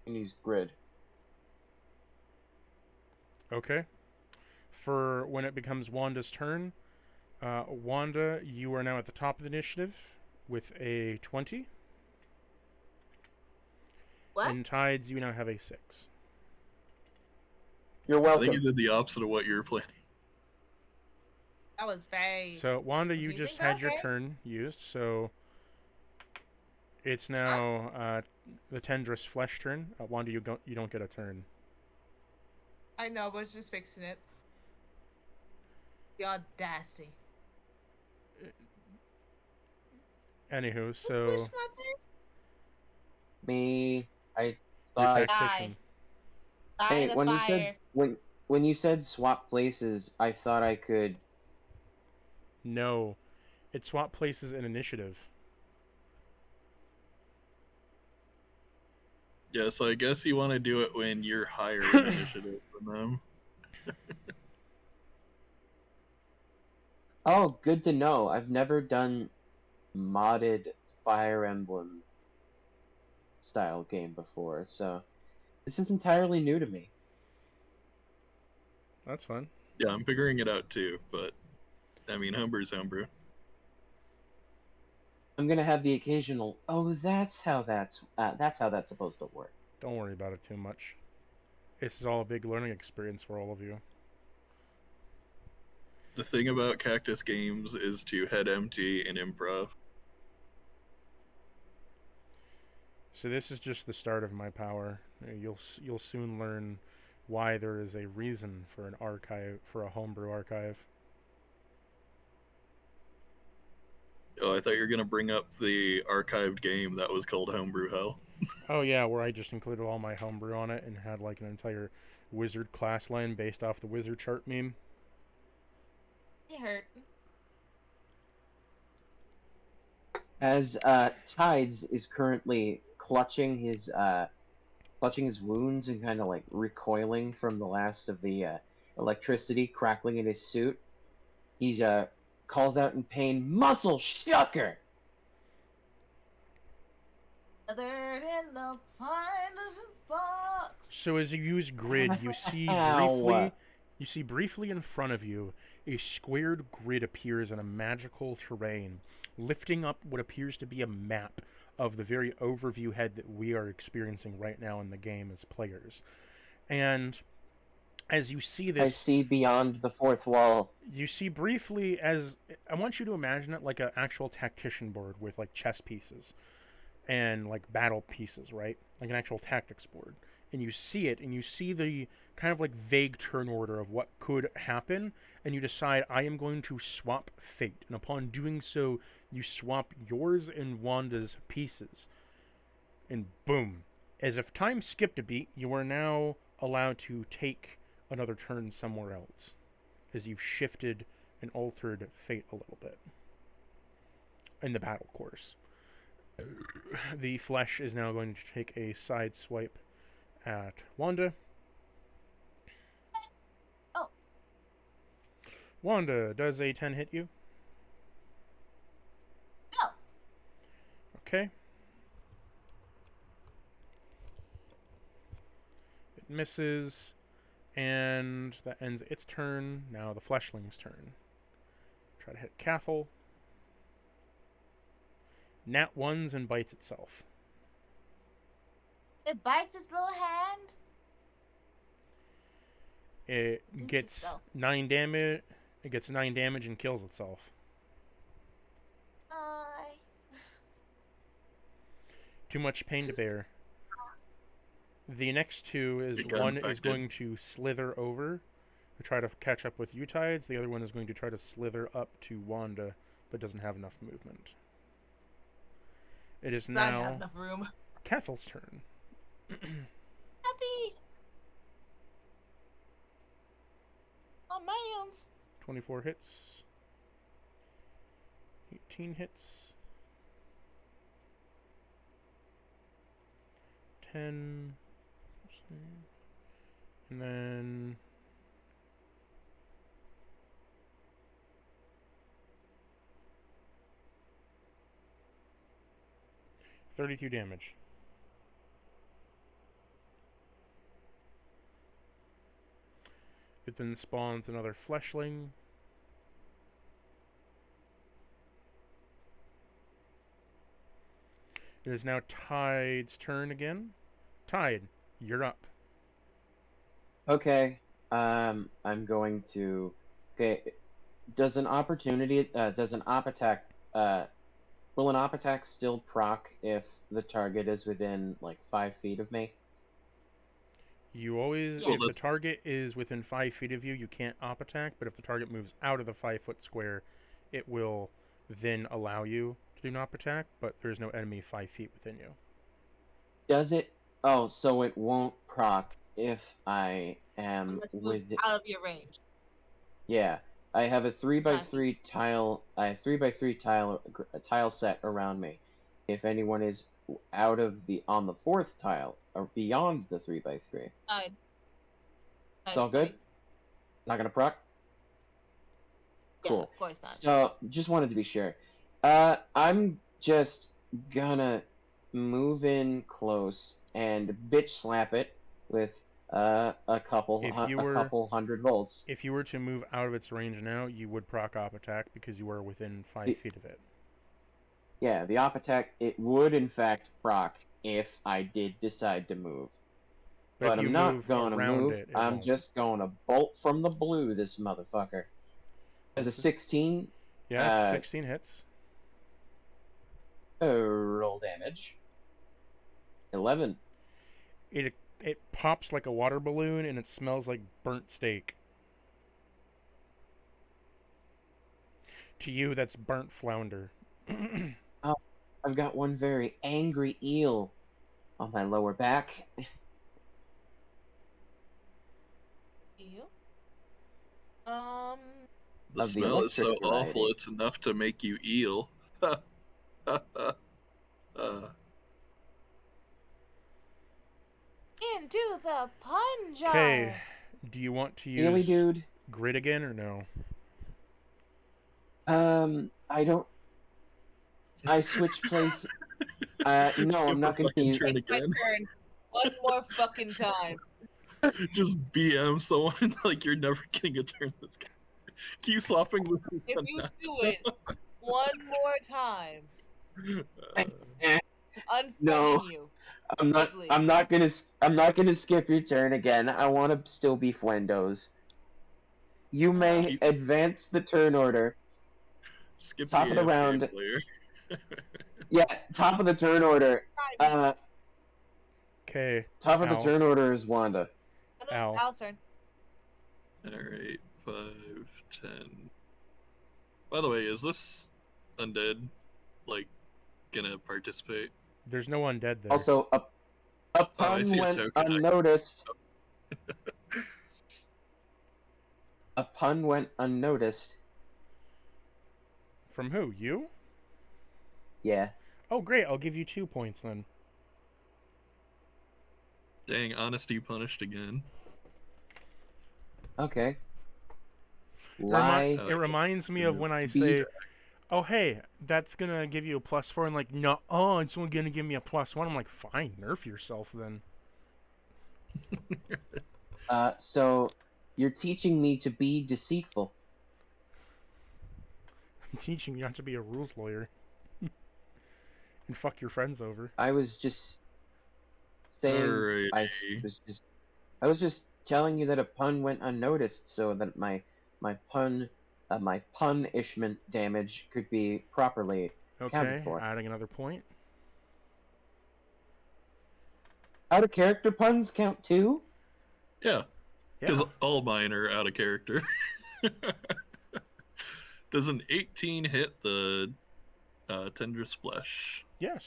Speaker 5: And use grid.
Speaker 2: Okay. For when it becomes Wanda's turn, Wanda, you are now at the top of the initiative with a 20.
Speaker 1: What?
Speaker 2: And Tides, you now have a 6.
Speaker 5: You're
Speaker 4: I think you
Speaker 5: welcome.
Speaker 4: did the opposite of what you were planning.
Speaker 1: That was very
Speaker 2: So, Wanda, you
Speaker 1: confusing,
Speaker 2: just
Speaker 1: but
Speaker 2: had your
Speaker 1: okay.
Speaker 2: turn used, so it's now the Tendra's flesh turn. Wanda, you don't get a turn.
Speaker 1: I know, but it's just fixing it. The audacity.
Speaker 2: Anywho,
Speaker 1: Switch
Speaker 2: so
Speaker 1: my thing.
Speaker 5: Me. I
Speaker 2: your
Speaker 5: thought.
Speaker 2: tactician.
Speaker 1: Die
Speaker 5: Hey,
Speaker 1: in a
Speaker 5: when you said
Speaker 1: fire.
Speaker 5: when you said swap places, I thought I could.
Speaker 2: No, it swap places in initiative.
Speaker 4: Yeah, so I guess you want to do it when you're higher in initiative than them.
Speaker 5: Oh, good to know. I've never done modded Fire Emblem style game before, so this is entirely new to me.
Speaker 2: That's fun.
Speaker 4: Yeah, I'm figuring it out too, but I mean, homebrew's homebrew.
Speaker 5: I'm gonna have the occasional. Oh, that's how that's supposed to work.
Speaker 2: Don't worry about it too much. This is all a big learning experience for all of you.
Speaker 4: The thing about Cactus games is to head empty and improv.
Speaker 2: So this is just the start of my power. You'll soon learn why there is a reason for an archive, for a homebrew archive.
Speaker 4: Oh, I thought you were gonna bring up the archived game that was called Homebrew Hell.
Speaker 2: Oh yeah, where I just included all my homebrew on it and had like an entire wizard class line based off the wizard chart meme.
Speaker 1: It hurt.
Speaker 5: As Tides is currently clutching his wounds and kind of like recoiling from the last of the electricity crackling in his suit, he calls out in pain, "Muscle shucker!"
Speaker 1: Tethered in the pine box.
Speaker 2: So as you use grid,
Speaker 5: Ow.
Speaker 2: you see briefly in front of you, a squared grid appears in a magical terrain, lifting up what appears to be a map of the very overview head that we are experiencing right now in the game as players. And as you see this,
Speaker 5: I see beyond the fourth wall.
Speaker 2: you see briefly as I want you to imagine it like an actual tactician board with like chess pieces and like battle pieces, right? Like an actual tactics board. and you see it, and you see the kind of like vague turn order of what could happen, and you decide, I am going to swap fate. And upon doing so, you swap yours and Wanda's pieces. And boom. As if time skipped a beat, you are now allowed to take another turn somewhere else, as you've shifted and altered fate a little bit in the battle course. The flesh is now going to take a side swipe at Wanda.
Speaker 1: Oh.
Speaker 2: Wanda, does a 10 hit you?
Speaker 1: No.
Speaker 2: Okay. It misses, and that ends its turn. Now the fleshling's turn. Try to hit Cathal. Nat ones and bites itself.
Speaker 1: It bites its little hand.
Speaker 2: It
Speaker 1: Eats
Speaker 2: gets
Speaker 1: itself.
Speaker 2: 9 damage. It gets 9 damage and kills itself. Too much pain to bear. The next two is
Speaker 4: It got
Speaker 2: one is
Speaker 4: infected.
Speaker 2: going to slither over to try to catch up with you tides. The other one is going to try to slither up to Wanda, but doesn't have enough movement. It is
Speaker 1: I don't have
Speaker 2: now
Speaker 1: enough room.
Speaker 2: Cathal's turn.
Speaker 1: Happy. On my own.
Speaker 2: 24 hits. 18 hits. 10. And then... $32 damage. It then spawns another fleshling. It is now Tide's turn again. Tide, you're up.
Speaker 5: Okay. I'm going to. Okay. Does an opportunity? Does an op attack? Will an op attack still proc if the target is within like 5 feet of me?
Speaker 2: You always,
Speaker 1: Yeah.
Speaker 2: if the target is within 5 feet of you, you can't op attack. But if the target moves out of the 5-foot square, it will then allow you to do an op attack. But there's no enemy 5 feet within you.
Speaker 5: Does it? Oh, so it won't proc if I am
Speaker 1: Unless it moves
Speaker 5: with.
Speaker 1: out of your range.
Speaker 5: Yeah, I have a 3x3
Speaker 1: 5
Speaker 5: tile. I have 3x3 tile set around me. If anyone is out of the on the 4th tile or beyond the 3x3,
Speaker 1: Tide.
Speaker 5: it's all good. Not gonna proc.
Speaker 1: Yeah,
Speaker 5: Cool.
Speaker 1: of course not.
Speaker 5: So just wanted to be sure. I'm just gonna move in close and bitch slap it with a couple
Speaker 2: If you were-
Speaker 5: a couple 100 volts.
Speaker 2: If you were to move out of its range now, you would proc op attack because you are within 5
Speaker 5: The-
Speaker 2: feet of it.
Speaker 5: Yeah, the op attack, it would in fact proc if I did decide to move.
Speaker 2: But
Speaker 5: But
Speaker 2: if you
Speaker 5: I'm not
Speaker 2: move
Speaker 5: gonna
Speaker 2: around
Speaker 5: move.
Speaker 2: it, it
Speaker 5: I'm
Speaker 2: won't.
Speaker 5: just gonna bolt from the blue this motherfucker. As a
Speaker 2: This is-
Speaker 5: 16,
Speaker 2: Yeah, 16 hits.
Speaker 5: roll damage. 11.
Speaker 2: It pops like a water balloon and it smells like burnt steak. To you, that's burnt flounder.
Speaker 5: I've got one very angry eel on my lower back.
Speaker 1: You?
Speaker 4: The
Speaker 5: Of the
Speaker 4: smell is so
Speaker 5: electric variety.
Speaker 4: awful, it's enough to make you eel.
Speaker 1: Into the pun jar.
Speaker 2: Okay, do you want to
Speaker 5: Eely
Speaker 2: use
Speaker 5: dude.
Speaker 2: grid again or no?
Speaker 5: I don't. I switch place. No,
Speaker 4: Skip
Speaker 5: I'm not
Speaker 4: the
Speaker 5: gonna
Speaker 4: fucking
Speaker 5: use.
Speaker 4: turn
Speaker 1: Take my
Speaker 4: again.
Speaker 1: turn. One more fucking time.
Speaker 4: Just BM someone like you're never getting a turn this guy. Keep swapping with
Speaker 1: If you do it one more time, unfriending
Speaker 5: No.
Speaker 1: you.
Speaker 5: I'm not.
Speaker 1: Please.
Speaker 5: I'm not gonna. I'm not gonna skip your turn again. I want to still be Fuendos. You may
Speaker 4: Keep-
Speaker 5: advance the turn order.
Speaker 4: Skip
Speaker 5: Top
Speaker 4: the
Speaker 5: of the
Speaker 4: AFK
Speaker 5: round.
Speaker 4: player.
Speaker 5: Yeah, top of the turn order.
Speaker 1: Try me.
Speaker 2: Okay.
Speaker 5: Top of the
Speaker 2: Al.
Speaker 5: turn order is Wanda.
Speaker 2: Al.
Speaker 1: Al's turn.
Speaker 4: Alright, 5, 10. By the way, is this undead, like, gonna participate?
Speaker 2: There's no undead there.
Speaker 5: Also, a
Speaker 4: I
Speaker 5: pun
Speaker 4: see a
Speaker 5: went
Speaker 4: token.
Speaker 5: unnoticed. A pun went unnoticed.
Speaker 2: From who? You?
Speaker 5: Yeah.
Speaker 2: Oh, great. I'll give you 2 points then.
Speaker 4: Dang, honesty punished again.
Speaker 5: Okay.
Speaker 2: It
Speaker 5: Lie.
Speaker 2: reminds me of when I
Speaker 5: Be-
Speaker 2: say, oh, hey, that's going to give you a +4. And like, no, oh, it's only going to give me a +1. I'm like, fine, nerf yourself then.
Speaker 5: So you're teaching me to be deceitful.
Speaker 2: I'm teaching you not to be a rules lawyer. And fuck your friends over.
Speaker 5: I was just saying. I was just telling you that a pun went unnoticed, so that my punishment damage could be properly accounted
Speaker 2: Okay,
Speaker 5: for.
Speaker 2: adding another point.
Speaker 5: Out of character puns count too?
Speaker 4: Yeah, because
Speaker 2: Yeah.
Speaker 4: all mine are out of character. Does an 18 hit the Tender's Flesh?
Speaker 2: Yes.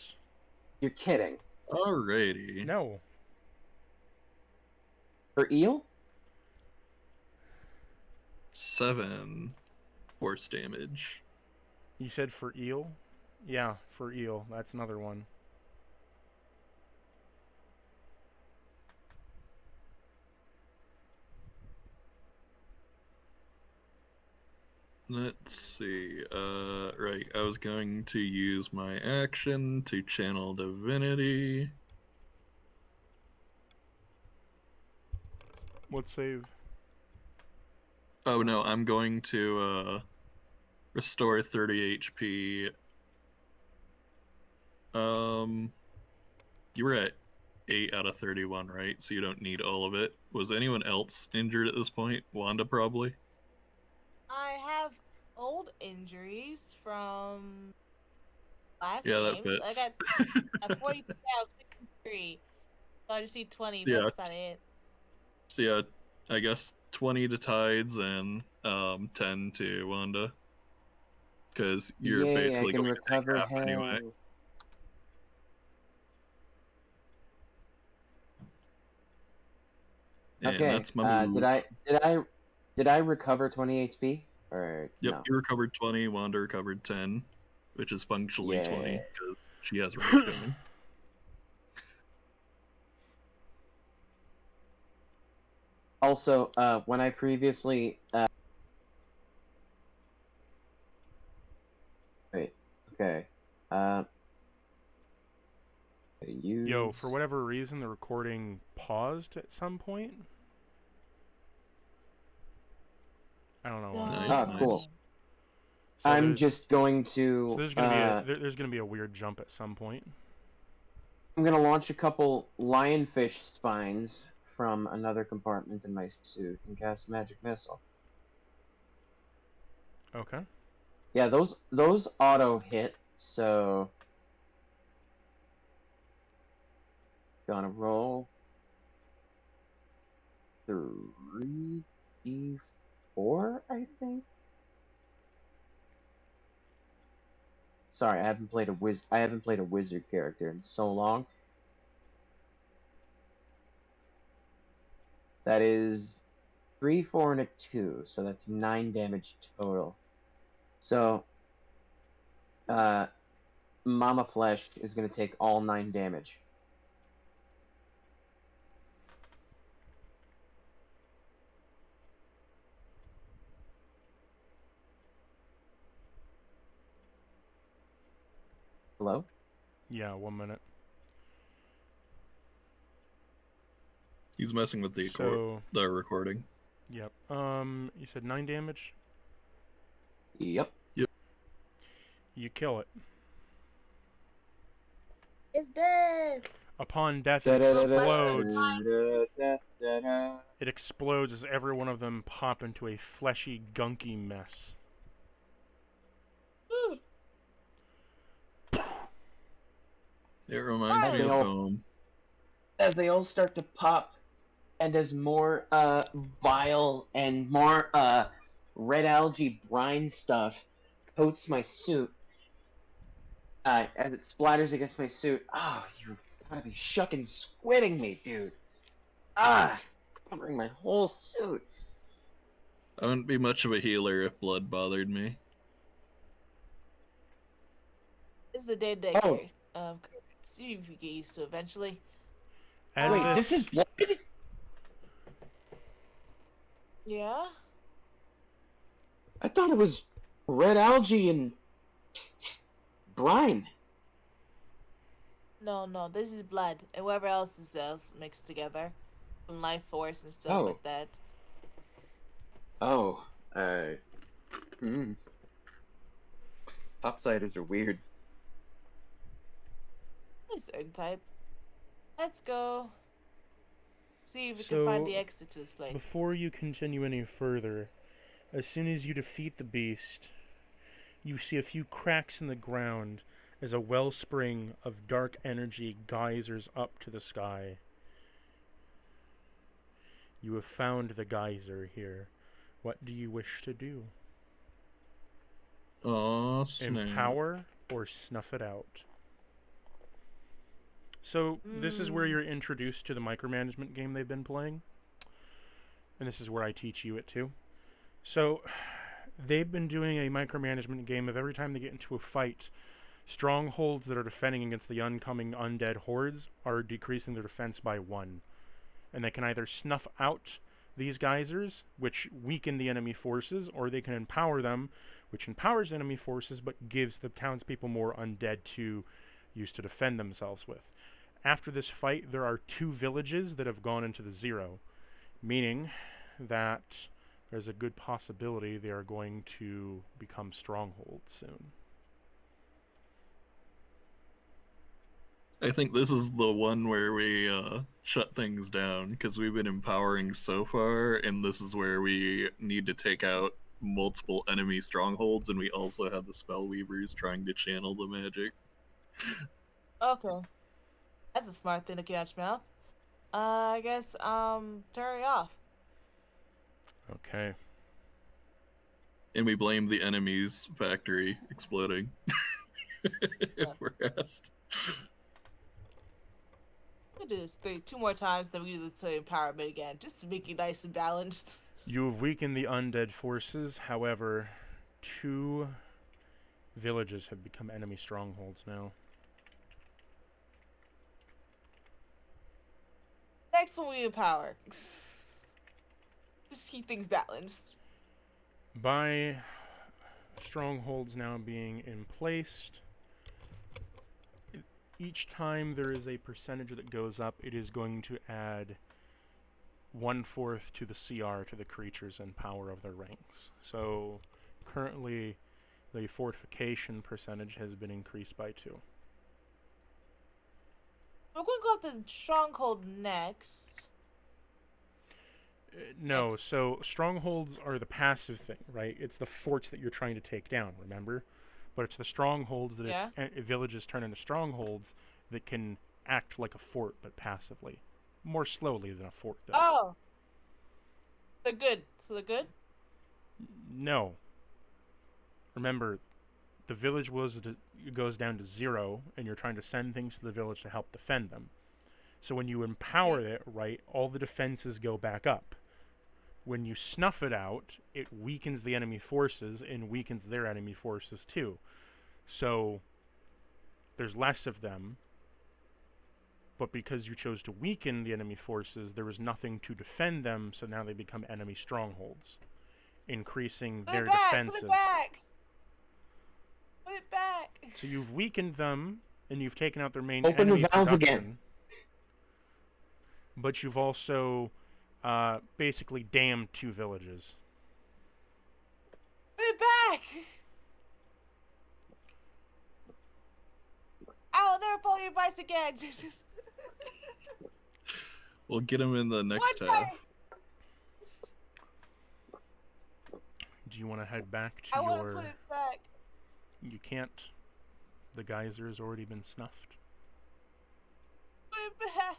Speaker 5: You're kidding.
Speaker 4: Alrighty.
Speaker 2: No.
Speaker 5: For eel?
Speaker 4: 7 force damage.
Speaker 2: You said for eel? Yeah, for eel. That's another one.
Speaker 4: Let's see. Right. I was going to use my action to channel divinity.
Speaker 2: What save?
Speaker 4: Oh no, I'm going to restore 30 HP. You were at 8 out of 31, right? So you don't need all of it. Was anyone else injured at this point? Wanda probably.
Speaker 1: I have old injuries from last
Speaker 4: Yeah, that
Speaker 1: game.
Speaker 4: fits.
Speaker 1: I got a 40 out of 63. So I just need 20.
Speaker 4: Yeah.
Speaker 1: That's about it.
Speaker 4: So yeah, I guess 20 to Tides and 10 to Wanda. Because you're
Speaker 5: Yay,
Speaker 4: basically
Speaker 5: I can
Speaker 4: going
Speaker 5: recover
Speaker 4: to take half anyway.
Speaker 5: hell.
Speaker 4: And
Speaker 5: Okay.
Speaker 4: that's my move.
Speaker 5: Did I recover 20 HP? Or
Speaker 4: Yep,
Speaker 5: no?
Speaker 4: you recovered 20, Wanda recovered 10, which is functionally
Speaker 5: Yeah.
Speaker 4: 20 because she has rage going.
Speaker 5: Also, when I previously wait, okay. Use...
Speaker 2: Yo, for whatever reason, the recording paused at some point. I don't know why.
Speaker 4: Nice,
Speaker 5: cool.
Speaker 4: nice.
Speaker 2: So
Speaker 5: I'm just going
Speaker 2: So
Speaker 5: to.
Speaker 2: there's gonna be a weird jump at some point.
Speaker 5: I'm gonna launch a couple lionfish spines from another compartment in my suit and cast magic missile.
Speaker 2: Okay.
Speaker 5: Yeah, those auto hit. So gonna roll 3d4, I think. Sorry, I haven't played a wizard character in so long. That is 3, 4, and a 2, so that's 9 damage total. So, Mama Flesh is gonna take all 9 damage. Hello?
Speaker 2: Yeah, 1 minute.
Speaker 4: He's messing with the
Speaker 2: So,
Speaker 4: the recording.
Speaker 2: yep. You said 9 damage.
Speaker 5: Yep.
Speaker 2: You kill it.
Speaker 1: It's dead.
Speaker 2: Upon death, it explodes as every one of them pop into a fleshy, gunky mess.
Speaker 4: It reminds me of home.
Speaker 5: as they all start to pop, and as more vile and more red algae brine stuff coats my suit, as it splatters against my suit. Oh, you gotta be shucking squidding me, dude. Covering my whole suit.
Speaker 4: I wouldn't be much of a healer if blood bothered me.
Speaker 1: This is a day-to-day occurrence. You get used to eventually.
Speaker 5: Wait, this is blood?
Speaker 1: Yeah?
Speaker 5: I thought it was red algae and brine.
Speaker 1: No, this is blood. And whatever else is mixed together. Some life force and stuff like that.
Speaker 5: Oh, Topsiders are weird.
Speaker 1: A certain type. Let's go. See if we can find the exit to this place.
Speaker 2: Before you continue any further, as soon as you defeat the beast, you see a few cracks in the ground as a wellspring of dark energy geysers up to the sky. You have found the geyser here. What do you wish to do?
Speaker 4: Oh, snap.
Speaker 2: Empower or snuff it out? So, this is where you're introduced to the micromanagement game they've been playing. And this is where I teach you it too. So, they've been doing a micromanagement game of every time they get into a fight, strongholds that are defending against the oncoming undead hordes are decreasing their defense by 1. And they can either snuff out these geysers, which weaken the enemy forces, or they can empower them, which empowers enemy forces but gives the townspeople more undead to use to defend themselves with. After this fight, there are 2 villages that have gone into the 0, meaning that there's a good possibility they are going to become strongholds soon.
Speaker 4: I think this is the one where we shut things down, because we've been empowering so far, and this is where we need to take out multiple enemy strongholds, and we also have the Spellweavers trying to channel the magic.
Speaker 1: Okay. That's a smart thing to catch, mouth. I guess, turn it off.
Speaker 2: Okay.
Speaker 4: And we blame the enemy's factory exploding. If we're asked.
Speaker 1: We'll do this 2 more times, then we do this to empowerment again, just to make it nice and balanced.
Speaker 2: You have weakened the undead forces, however, 2 villages have become enemy strongholds now.
Speaker 1: Next one we empower. Just keep things balanced.
Speaker 2: By strongholds now being emplaced, each time there is a percentage that goes up, it is going to add 1/4 to the CR to the creatures and power of their ranks. So currently the fortification percentage has been increased by 2.
Speaker 1: We're going to go up to Stronghold next.
Speaker 2: No, so strongholds are the passive thing, right? It's the forts that you're trying to take down, remember? But it's the strongholds that villages turn into strongholds that can act like a fort, but passively. More slowly than a fort does.
Speaker 1: Oh! They're good. So they're good?
Speaker 2: No. Remember, the village goes down to 0, and you're trying to send things to the village to help defend them. So when you empower it, right, all the defenses go back up. When you snuff it out, it weakens the enemy forces and weakens their enemy forces too. So there's less of them, but because you chose to weaken the enemy forces, there was nothing to defend them, so now they become enemy strongholds, increasing their defenses.
Speaker 1: Put it back! Put it back!
Speaker 2: So you've weakened them, and you've taken out their main
Speaker 5: Open
Speaker 2: enemy
Speaker 5: the valve
Speaker 2: production,
Speaker 5: again.
Speaker 2: But you've also basically damned 2 villages.
Speaker 1: Put it back! I'll never follow your advice again.
Speaker 4: We'll get him in the next half.
Speaker 2: Do you want to head back to
Speaker 1: I want to put it back.
Speaker 2: You can't. The geyser has already been snuffed.
Speaker 1: Put it back.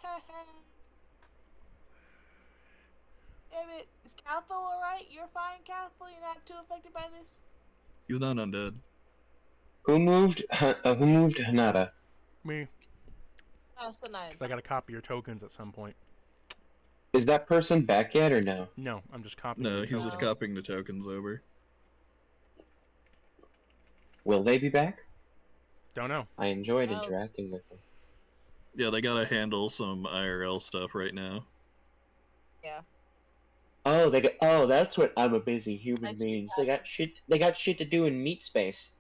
Speaker 1: Cathal alright? You're fine, Cathal? You're not too affected by this?
Speaker 4: He's not undead.
Speaker 5: Who moved Hanada?
Speaker 2: Me,
Speaker 1: Oh, so nice.
Speaker 2: because I got to copy your tokens at some point.
Speaker 5: Is that person back yet or no?
Speaker 2: No, I'm just copying
Speaker 4: No,
Speaker 2: your
Speaker 4: he's just
Speaker 2: tokens.
Speaker 4: copying the tokens over.
Speaker 5: Will they be back?
Speaker 2: Don't know.
Speaker 5: I enjoyed
Speaker 1: Oh.
Speaker 5: interacting with them.
Speaker 4: Yeah, they gotta handle some IRL stuff right now.
Speaker 1: Yeah.
Speaker 5: Oh, that's what I'm a busy human
Speaker 1: Actually,
Speaker 5: means. They got shit to do in meat space.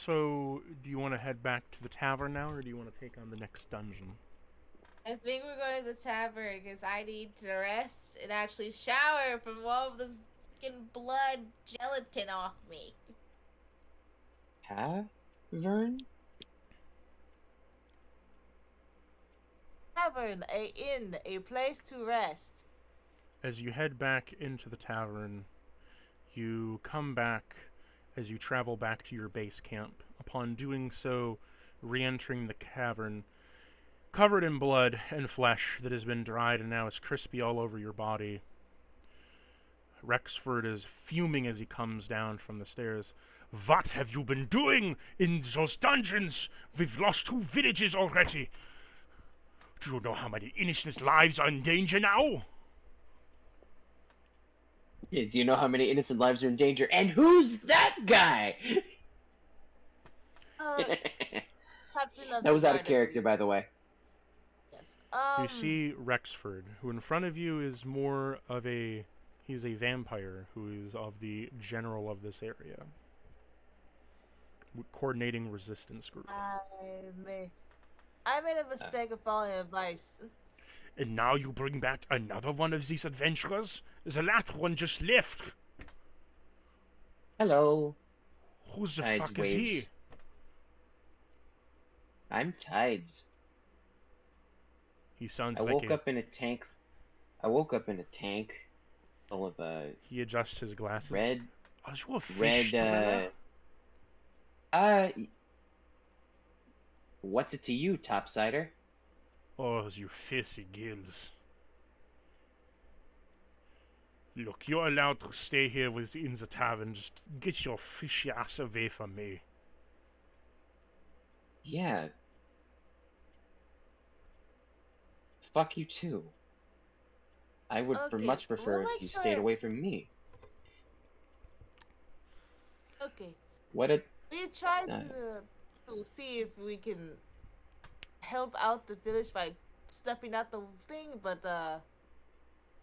Speaker 2: So, do you want to head back to the tavern now, or do you want to take on the next dungeon?
Speaker 1: I think we're going to the tavern because I need to rest and actually shower from all of this freaking blood gelatin off me.
Speaker 5: Tavern?
Speaker 1: Tavern, a inn, a place to rest.
Speaker 2: As you head back into the tavern, you come back as you travel back to your base camp. Upon doing so, re-entering the cavern, covered in blood and flesh that has been dried and now is crispy all over your body. Rexford is fuming as he comes down from the stairs. What have you been doing in those dungeons? We've lost 2 villages already. Do you know how many innocent lives are in danger now?
Speaker 5: Yeah, do you know how many innocent lives are in danger? And who's that guy?
Speaker 1: Captain of
Speaker 5: That was
Speaker 1: the
Speaker 5: out of
Speaker 1: guard, I
Speaker 5: character,
Speaker 1: believe.
Speaker 5: by the way.
Speaker 1: Yes.
Speaker 2: You see Rexford, who in front of you is more of a... He's a vampire who is of the general of this area. Coordinating resistance group.
Speaker 1: I made a mistake of following advice.
Speaker 2: And now you bring back another one of these adventurers? The last one just left.
Speaker 5: Hello.
Speaker 2: Who the
Speaker 5: Tides
Speaker 2: fuck
Speaker 5: waves.
Speaker 2: is he?
Speaker 5: I'm Tides.
Speaker 2: He sounds
Speaker 5: I
Speaker 2: like
Speaker 5: woke up in a tank. I woke up in a tank full of
Speaker 2: He adjusts his glasses.
Speaker 5: red,
Speaker 2: Are you a fish dweller?
Speaker 5: What's it to you, Topsider?
Speaker 2: Oh, you filthy gills. Look, you're allowed to stay here within the tavern. Just get your fishy ass away from me.
Speaker 5: Yeah. Fuck you too. I would
Speaker 1: Okay,
Speaker 5: much prefer
Speaker 1: we'll
Speaker 5: if
Speaker 1: make
Speaker 5: you
Speaker 1: sure-
Speaker 5: stayed away from me.
Speaker 1: Okay.
Speaker 5: What a...
Speaker 1: We tried to see if we can help out the village by stuffing out the thing, but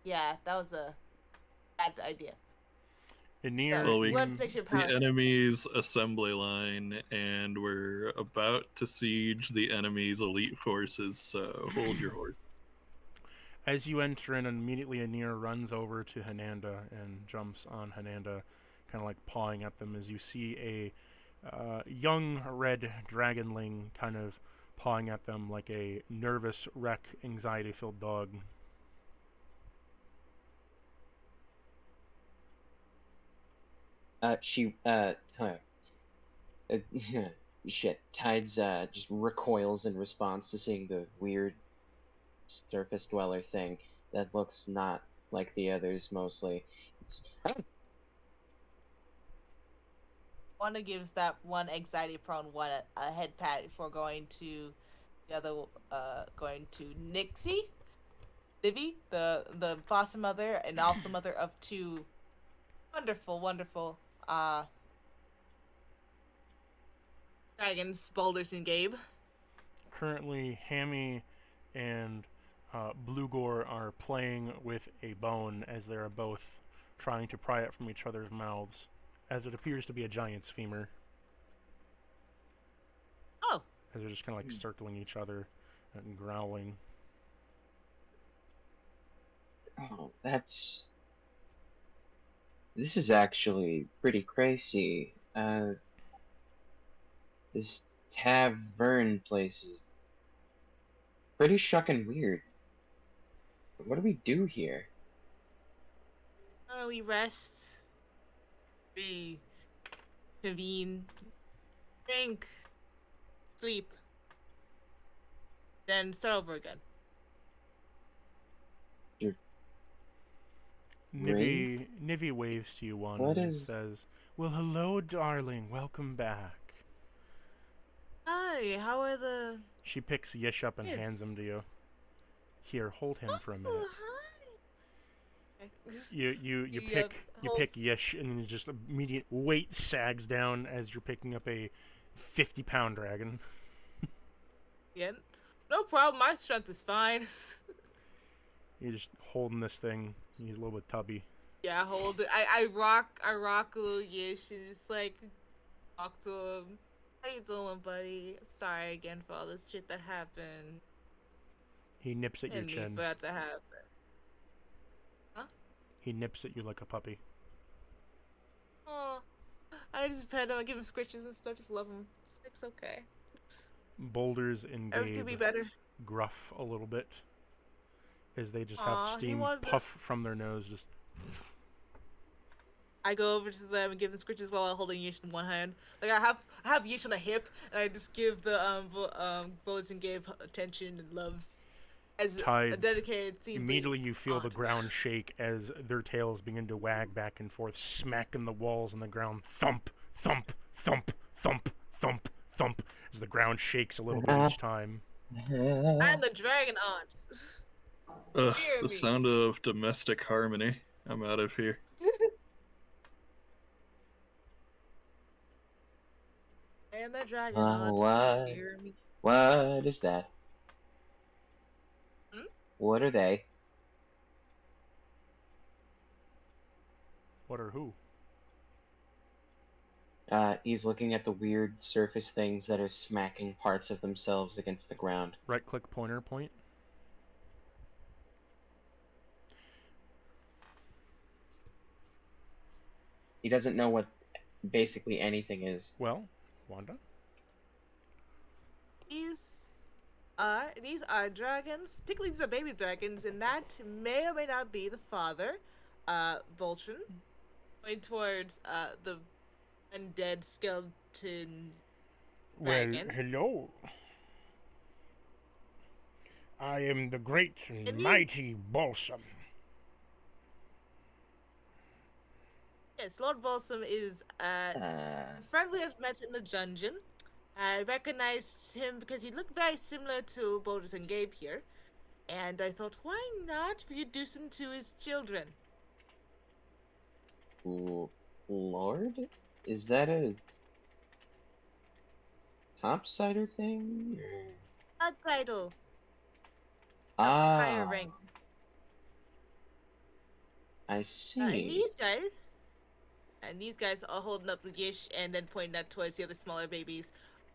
Speaker 1: yeah, that was a bad idea.
Speaker 2: Anir,
Speaker 4: Well, we
Speaker 1: want to make sure
Speaker 4: the
Speaker 1: power-
Speaker 4: enemy's assembly line, and we're about to siege the enemy's elite forces, so hold your horse.
Speaker 2: as you enter in, immediately Anir runs over to Hananda and jumps on Hananda, kind of like pawing at them as you see a young red dragonling kind of pawing at them like a nervous wreck, anxiety-filled dog.
Speaker 5: Shit. Tides, just recoils in response to seeing the weird surface dweller thing that looks not like the others, mostly.
Speaker 1: Wanda gives that one anxiety-prone one a head pat before going to the other, going to Nixie, Livy, the foster mother, and also mother of 2 wonderful, dragons, Boulders and Gabe.
Speaker 2: Currently, Hammy and Blugor are playing with a bone as they are both trying to pry it from each other's mouths, as it appears to be a giant's femur.
Speaker 1: Oh.
Speaker 2: As they're just kind of like circling each other and growling.
Speaker 5: Oh, that's... This is actually pretty crazy. This tavern place is pretty shucking weird. What do we do here?
Speaker 1: We rest. We convene. Drink. Sleep. Then start over again.
Speaker 2: Nivi waves to you one
Speaker 5: What
Speaker 2: and
Speaker 5: is-
Speaker 2: says, "Well, hello, darling. Welcome back."
Speaker 1: Hi, how are the
Speaker 2: She picks Yish up and hands
Speaker 1: kids?
Speaker 2: him to you. Here, hold him for a minute.
Speaker 1: Oh, hi.
Speaker 2: You
Speaker 1: He,
Speaker 2: pick
Speaker 1: holds-
Speaker 2: Yish, and just immediate weight sags down as you're picking up a 50-pound dragon.
Speaker 1: Yeah, no problem. My strength is fine.
Speaker 2: You're just holding this thing. He's a little bit tubby.
Speaker 1: Yeah, hold it. I rock a little Yish and just like talk to him. How you doing, buddy? Sorry again for all this shit that happened.
Speaker 2: He nips at your
Speaker 1: And me
Speaker 2: chin.
Speaker 1: for that to happen.
Speaker 2: He nips at you like a puppy.
Speaker 1: Oh, I just pet him, I give him scritches and stuff. Just love him. It's okay.
Speaker 2: Boulders and
Speaker 1: Everything could be
Speaker 2: Gabe
Speaker 1: better.
Speaker 2: gruff a little bit as they just
Speaker 1: Aw,
Speaker 2: have
Speaker 1: he
Speaker 2: steam
Speaker 1: wanted to-
Speaker 2: puff from their nose. Just
Speaker 1: I go over to them and give them scritches while holding Yish in one hand. Like I have Yish on a hip, and I just give the bullets and gave attention and loves as a
Speaker 2: Tides.
Speaker 1: dedicated team.
Speaker 2: Immediately you feel the
Speaker 1: aunt.
Speaker 2: ground shake as their tails begin to wag back and forth, smacking the walls and the ground. Thump, thump, thump, thump, thump, thump, as the ground shakes a little bit each time.
Speaker 1: I'm the dragon aunt.
Speaker 4: Ugh,
Speaker 1: Hear
Speaker 4: the
Speaker 1: me.
Speaker 4: sound of domestic harmony. I'm out of here.
Speaker 1: And the dragon aunt.
Speaker 5: What?
Speaker 1: Hear me.
Speaker 5: What is that?
Speaker 1: Hmm?
Speaker 5: What are they?
Speaker 2: What or who?
Speaker 5: He's looking at the weird surface things that are smacking parts of themselves against the ground.
Speaker 2: Right click pointer point.
Speaker 5: He doesn't know what basically anything is.
Speaker 2: Well, Wanda?
Speaker 1: These are dragons. Technically, these are baby dragons, and that may or may not be the father, Voltron, going towards the undead skeleton dragon.
Speaker 2: Well, hello. I am the great and
Speaker 1: And
Speaker 2: mighty Balsam.
Speaker 1: Yes, Lord Balsam is a friend we have met in the dungeon. I recognized him because he looked very similar to Boulders and Gabe here, and I thought, why not reduce him to his children?
Speaker 5: Lord? Is that a topsider thing?
Speaker 1: Not Cradle,
Speaker 5: Ah,
Speaker 1: higher rank.
Speaker 5: I
Speaker 1: And
Speaker 5: see.
Speaker 1: these guys are holding up the Gish and then pointing that towards the other smaller babies,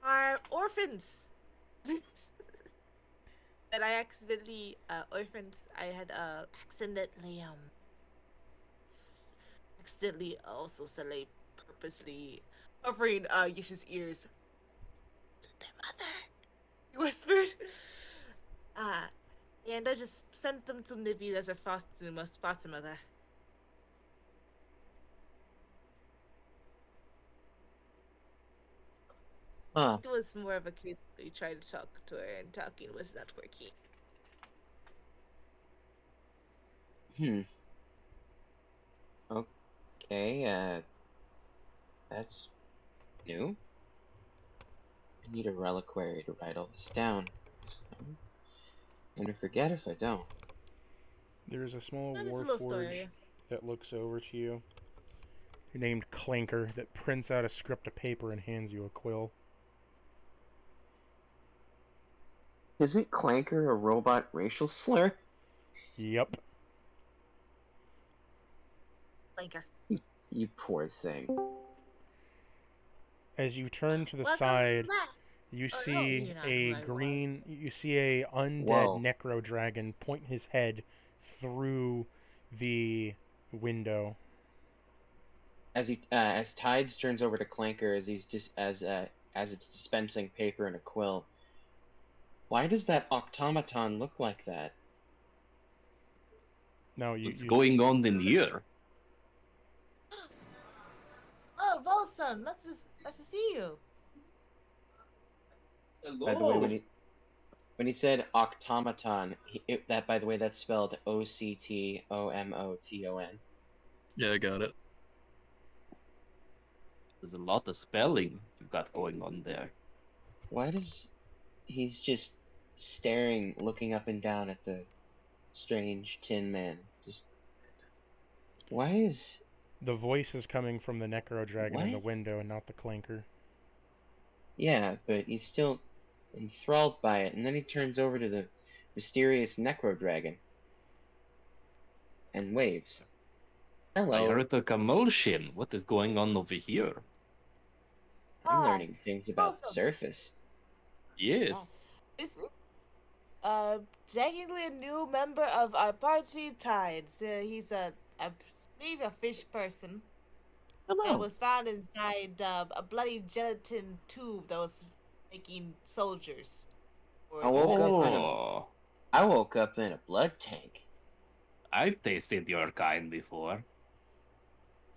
Speaker 1: are orphans. That I accidentally, orphans, I had, accidentally also suddenly purposely covering, Yish's ears. To their mother, he whispered. And I just sent them to Nivi as her foster mother.
Speaker 5: Huh.
Speaker 1: It was more of a case that you tried to talk to her and talking was not working.
Speaker 5: Okay, that's new. I need a reliquary to write all this down. I'm gonna forget if I don't.
Speaker 2: There's a small
Speaker 1: That is a little story.
Speaker 2: warforge that looks over to you, named Clanker, that prints out a script of paper and hands you a quill.
Speaker 5: Isn't Clanker a robot racial slur?
Speaker 2: Yep.
Speaker 1: Blinker.
Speaker 5: You poor thing.
Speaker 2: As you turn to the
Speaker 1: Welcome
Speaker 2: side,
Speaker 1: back.
Speaker 2: you
Speaker 1: Oh, no,
Speaker 2: see
Speaker 1: you're not
Speaker 2: a
Speaker 1: who I was.
Speaker 2: green. You see a undead
Speaker 5: Whoa.
Speaker 2: necro dragon point his head through the window.
Speaker 5: As Tides turns over to Clanker as it's dispensing paper and a quill. Why does that automaton look like that?
Speaker 2: No, you.
Speaker 6: What's
Speaker 2: you
Speaker 6: going on in here?
Speaker 1: Oh, Volsum, nice to see you.
Speaker 5: By the way, when he said automaton, that, by the way, that's spelled OCTOMOTON.
Speaker 4: Yeah, I got it.
Speaker 6: There's a lot of spelling you've got going on there.
Speaker 5: Why does he's just staring, looking up and down at the strange Tin Man? Just why is
Speaker 2: The voice is coming from the Necro Dragon in the
Speaker 5: What?
Speaker 2: window and not the Clanker.
Speaker 5: yeah, but he's still enthralled by it, and then he turns over to the mysterious Necro Dragon and waves.
Speaker 6: I
Speaker 5: Hello,
Speaker 6: heard a commotion. What is going on over here?
Speaker 5: I'm
Speaker 3: Hi.
Speaker 5: learning things about the
Speaker 3: Awesome.
Speaker 5: surface.
Speaker 6: Yes.
Speaker 1: This is technically a new member of our party, Tides. He's I believe a fish person that
Speaker 6: Hello.
Speaker 1: was found inside a bloody gelatin tube that was making soldiers.
Speaker 5: I woke up in a
Speaker 6: Oh,
Speaker 5: I woke up in a blood tank.
Speaker 6: I've tasted your kind before.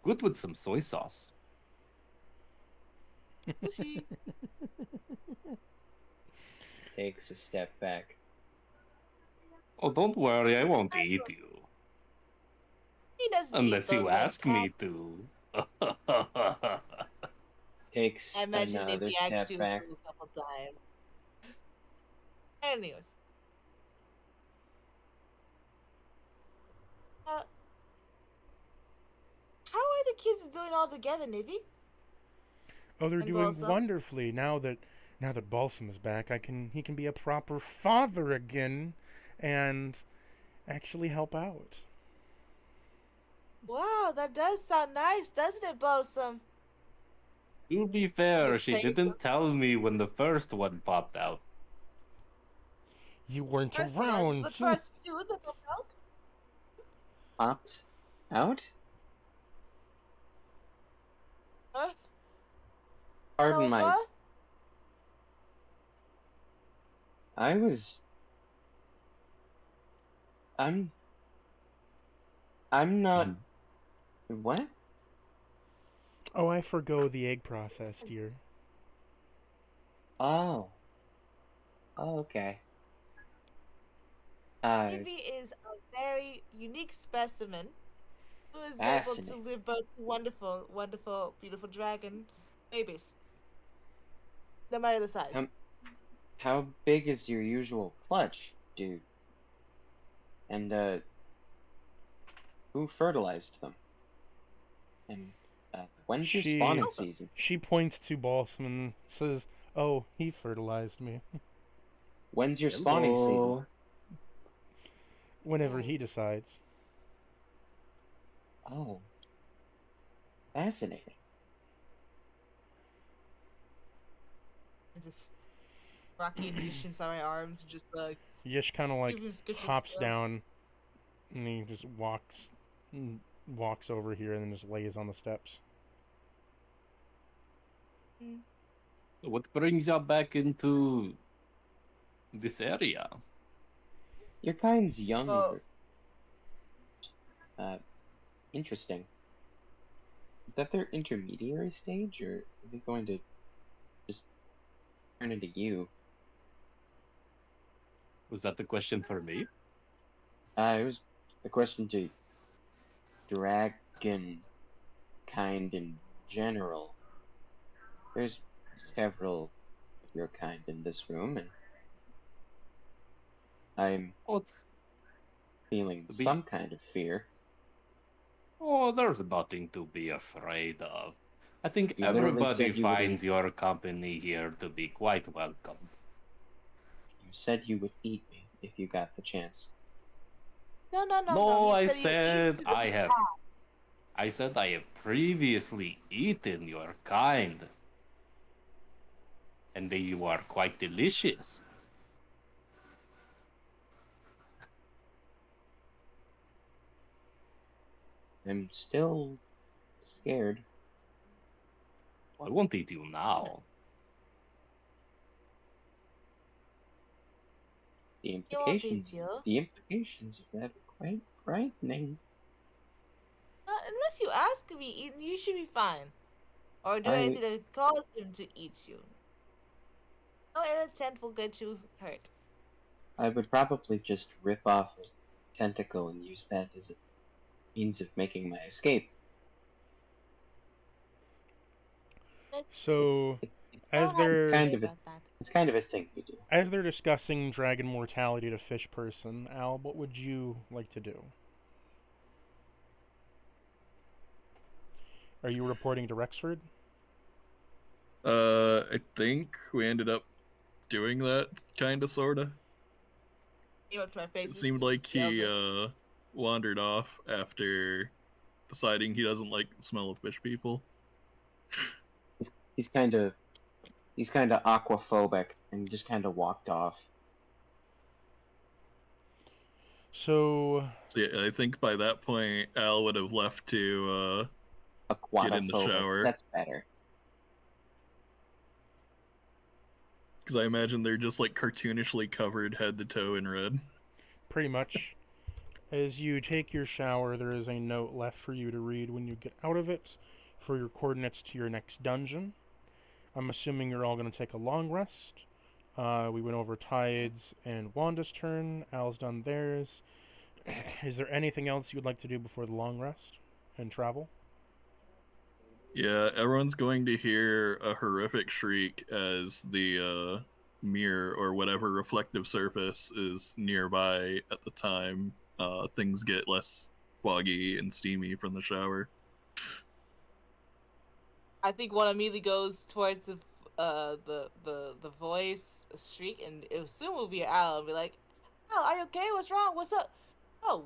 Speaker 6: Good with some soy sauce.
Speaker 1: Sushi.
Speaker 5: Takes a step back.
Speaker 6: Oh, don't worry, I won't
Speaker 1: I
Speaker 6: eat
Speaker 1: don't-
Speaker 6: you.
Speaker 1: He doesn't
Speaker 6: Unless
Speaker 1: eat
Speaker 6: you
Speaker 1: those
Speaker 6: ask
Speaker 1: like
Speaker 6: me to.
Speaker 5: Takes
Speaker 1: I imagine
Speaker 5: another
Speaker 1: if he asked
Speaker 5: step
Speaker 1: you
Speaker 5: back.
Speaker 1: a couple times. Anyways. How are the kids doing all together, Nivy?
Speaker 2: Oh, they're
Speaker 1: And
Speaker 2: doing
Speaker 1: Balsam?
Speaker 2: wonderfully now that Balsam is back. He can be a proper father again, and actually help out.
Speaker 1: Wow, that does sound nice, doesn't it, Balsam?
Speaker 6: To be fair,
Speaker 1: The
Speaker 6: she
Speaker 1: same-
Speaker 6: didn't tell me when the first one popped out.
Speaker 2: You weren't
Speaker 1: First
Speaker 2: around.
Speaker 1: ones, the first two that come out.
Speaker 5: Popped out?
Speaker 1: Earth.
Speaker 5: Pardon my.
Speaker 1: Nova?
Speaker 5: I was. I'm not. What?
Speaker 2: Oh, I forgo the egg process, dear.
Speaker 5: Oh. Oh, okay.
Speaker 1: Nivy is a very unique specimen who is able to
Speaker 5: Fascinating.
Speaker 1: live both wonderful, wonderful, beautiful dragon babies. No matter the size.
Speaker 5: How big is your usual clutch, dude? And who fertilized them? And when's your
Speaker 2: She-
Speaker 5: spawning season?
Speaker 2: She points to Balsam and says, "Oh, he fertilized me."
Speaker 5: When's your spawning season?
Speaker 6: Hello.
Speaker 2: Whenever he decides.
Speaker 5: Oh. Fascinating.
Speaker 1: And just Rocky and Yushin Sarai arms, just like
Speaker 2: Yish kind of like
Speaker 1: even scooches
Speaker 2: hops
Speaker 1: down.
Speaker 2: down, and he just walks over here and then just lays on the steps.
Speaker 6: What brings you back into this area?
Speaker 5: Your kind's young.
Speaker 1: Oh.
Speaker 5: Interesting. Is that their intermediary stage, or are they going to just turn into you?
Speaker 6: Was that the question for me?
Speaker 5: It was a question to dragon kind in general. There's several of your kind in this room, and I'm
Speaker 6: What's...
Speaker 5: feeling
Speaker 6: Be-
Speaker 5: some kind of fear.
Speaker 6: Oh, there's nothing to be afraid of. I think
Speaker 5: You literally
Speaker 6: everybody
Speaker 5: said you would
Speaker 6: finds your company here to be quite welcome.
Speaker 5: You said you would eat me if you got the chance.
Speaker 1: No.
Speaker 6: No,
Speaker 1: he
Speaker 6: I
Speaker 1: you
Speaker 6: said
Speaker 1: eat
Speaker 6: I have. I said I have previously eaten your kind. And they are quite delicious.
Speaker 5: I'm still scared.
Speaker 6: I won't eat you now.
Speaker 5: The
Speaker 1: He won't eat
Speaker 5: implications.
Speaker 1: you.
Speaker 5: The implications of that are quite frightening.
Speaker 1: Unless you ask to be eaten, you should be fine. Or do
Speaker 5: I-
Speaker 1: anything that cause him to eat you. No ill intent will get you hurt.
Speaker 5: I would probably just rip off his tentacle and use that as a means of making my escape.
Speaker 2: So, as
Speaker 1: Don't have to
Speaker 2: they're
Speaker 1: worry
Speaker 5: Kind of a,
Speaker 1: about that.
Speaker 5: it's kind of a thing we do.
Speaker 2: as they're discussing dragon mortality to fish person, Al, what would you like to do? Are you reporting to Rexford?
Speaker 4: I think we ended up doing that, kinda, sorta.
Speaker 1: Came up to my face.
Speaker 4: It seemed like he wandered off after deciding he doesn't like the smell of fish people.
Speaker 5: He's kind of aquaphobic and just kind of walked off.
Speaker 2: So,
Speaker 4: So yeah, I think by that point Al would have left to get in the
Speaker 5: Aquatophobic.
Speaker 4: shower.
Speaker 5: That's better.
Speaker 4: Because I imagine they're just like cartoonishly covered head to toe in red.
Speaker 2: pretty much, as you take your shower, there is a note left for you to read when you get out of it for your coordinates to your next dungeon. I'm assuming you're all going to take a long rest. We went over Tide's and Wanda's turn. Al's done theirs. Is there anything else you would like to do before the long rest and travel?
Speaker 4: Yeah, everyone's going to hear a horrific shriek as the mirror or whatever reflective surface is nearby at the time things get less foggy and steamy from the shower.
Speaker 1: I think one immediately goes towards the voice shriek, and it soon will be Al and be like, "Al, are you okay? What's wrong? What's up?" Oh,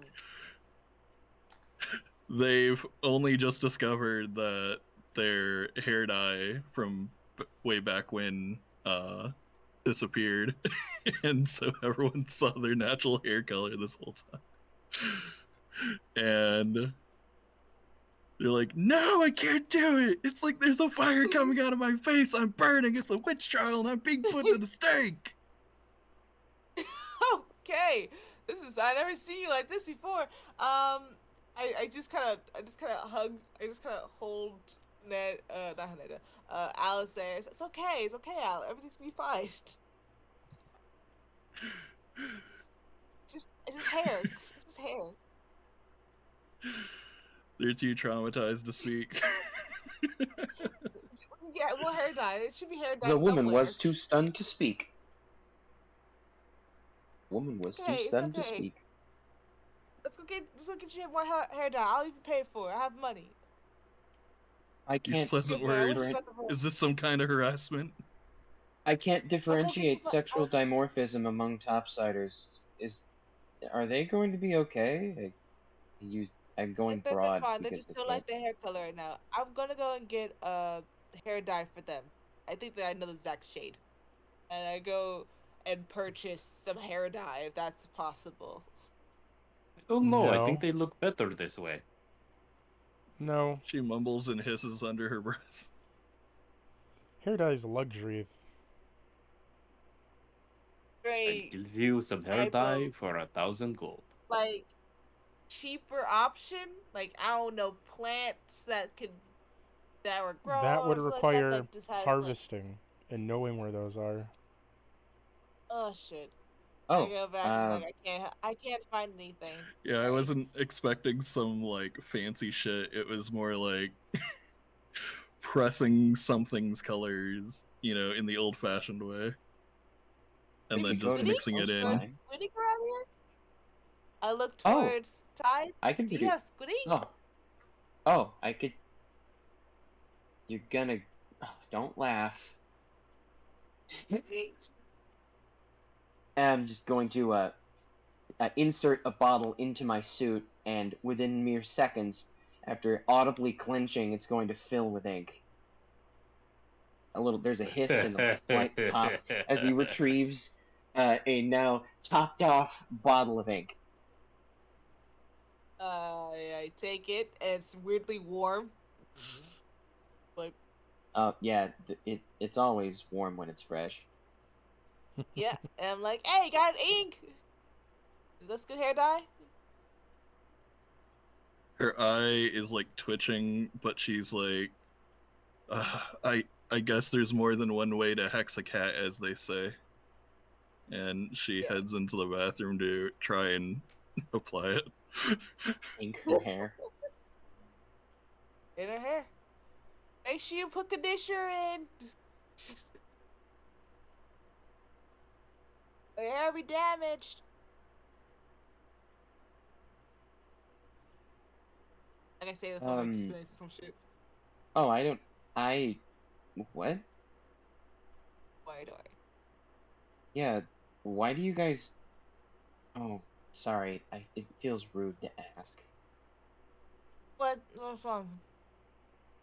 Speaker 4: They've only just discovered that their hair dye from way back when disappeared, and so everyone saw their natural hair color this whole time. And they're like, "No, I can't do it! It's like there's a fire coming out of my face. I'm burning. It's a witch trial, and I'm being put to the stake."
Speaker 1: okay. I never seen you like this before. I just kind of hold Ned, not Ned, Alice there. It's okay, Al. Everything's gonna be fine. It's just hair, just hair.
Speaker 4: They're too traumatized to speak.
Speaker 1: Yeah, well, hair dye. It should be hair dye
Speaker 5: The woman
Speaker 1: somewhere.
Speaker 5: was too stunned to speak. Woman was too stunned to speak.
Speaker 1: Let's go get you more hair dye. I'll even pay for it. I have money.
Speaker 5: I
Speaker 4: Use
Speaker 5: can't.
Speaker 4: pleasant words. Is this some kind of harassment?
Speaker 5: I can't differentiate
Speaker 1: the-
Speaker 5: sexual dimorphism among topsiders. Are they going to be okay? I'm going
Speaker 1: They're
Speaker 5: broad
Speaker 1: fine. They
Speaker 5: because
Speaker 1: just don't like their hair color right now. I'm gonna go and get hair dye for them. I think that I know the exact shade, and I go and purchase some hair dye if that's possible.
Speaker 6: Oh no, I
Speaker 2: No.
Speaker 6: think they look better this way.
Speaker 2: No.
Speaker 4: She mumbles and hisses under her breath.
Speaker 2: Hair dye is a luxury.
Speaker 6: I'll
Speaker 1: Great,
Speaker 6: give you some hair
Speaker 1: Type
Speaker 6: dye
Speaker 1: of-
Speaker 6: for 1,000 gold.
Speaker 1: like cheaper option. Like I don't know, plants that were grown.
Speaker 2: That would
Speaker 1: or something
Speaker 2: require
Speaker 1: that just has,
Speaker 2: harvesting and knowing where those are.
Speaker 1: oh shit.
Speaker 5: Oh,
Speaker 1: I go back and I can't find anything.
Speaker 4: Yeah, I
Speaker 1: Sorry.
Speaker 4: wasn't expecting some like fancy shit. It was more like pressing something's colors, in the old-fashioned way, and then
Speaker 5: could go
Speaker 4: just
Speaker 5: to
Speaker 4: mixing it in.
Speaker 5: Fine.
Speaker 1: Squiddy around here? I look
Speaker 5: Oh.
Speaker 1: towards Tide.
Speaker 5: I can
Speaker 1: Do you
Speaker 5: produce-
Speaker 1: have Squiddy?
Speaker 5: Oh, I could. You're gonna. Oh, don't laugh. I'm just going to insert a bottle into my suit, and within mere seconds, after audibly clenching, it's going to fill with ink. There's a hiss and a slight pop as he retrieves a now topped off bottle of ink.
Speaker 1: I take it, and it's weirdly warm. Like,
Speaker 5: Yeah, it's always warm when it's fresh.
Speaker 1: yeah, and I'm like, hey, got ink. Is this good hair dye?
Speaker 4: Her eye is like twitching, but she's like, I guess there's more than one way to hex a cat, as they say. and she
Speaker 1: Yeah.
Speaker 4: heads into the bathroom to try and apply it.
Speaker 5: Ink and hair.
Speaker 1: In her hair. Make sure you put conditioner in. Her hair be damaged. Like I say, the phone experience or some shit.
Speaker 5: Oh, what?
Speaker 1: Why do I?
Speaker 5: Yeah, why do you guys... Oh, sorry, it feels rude to ask.
Speaker 1: What's wrong?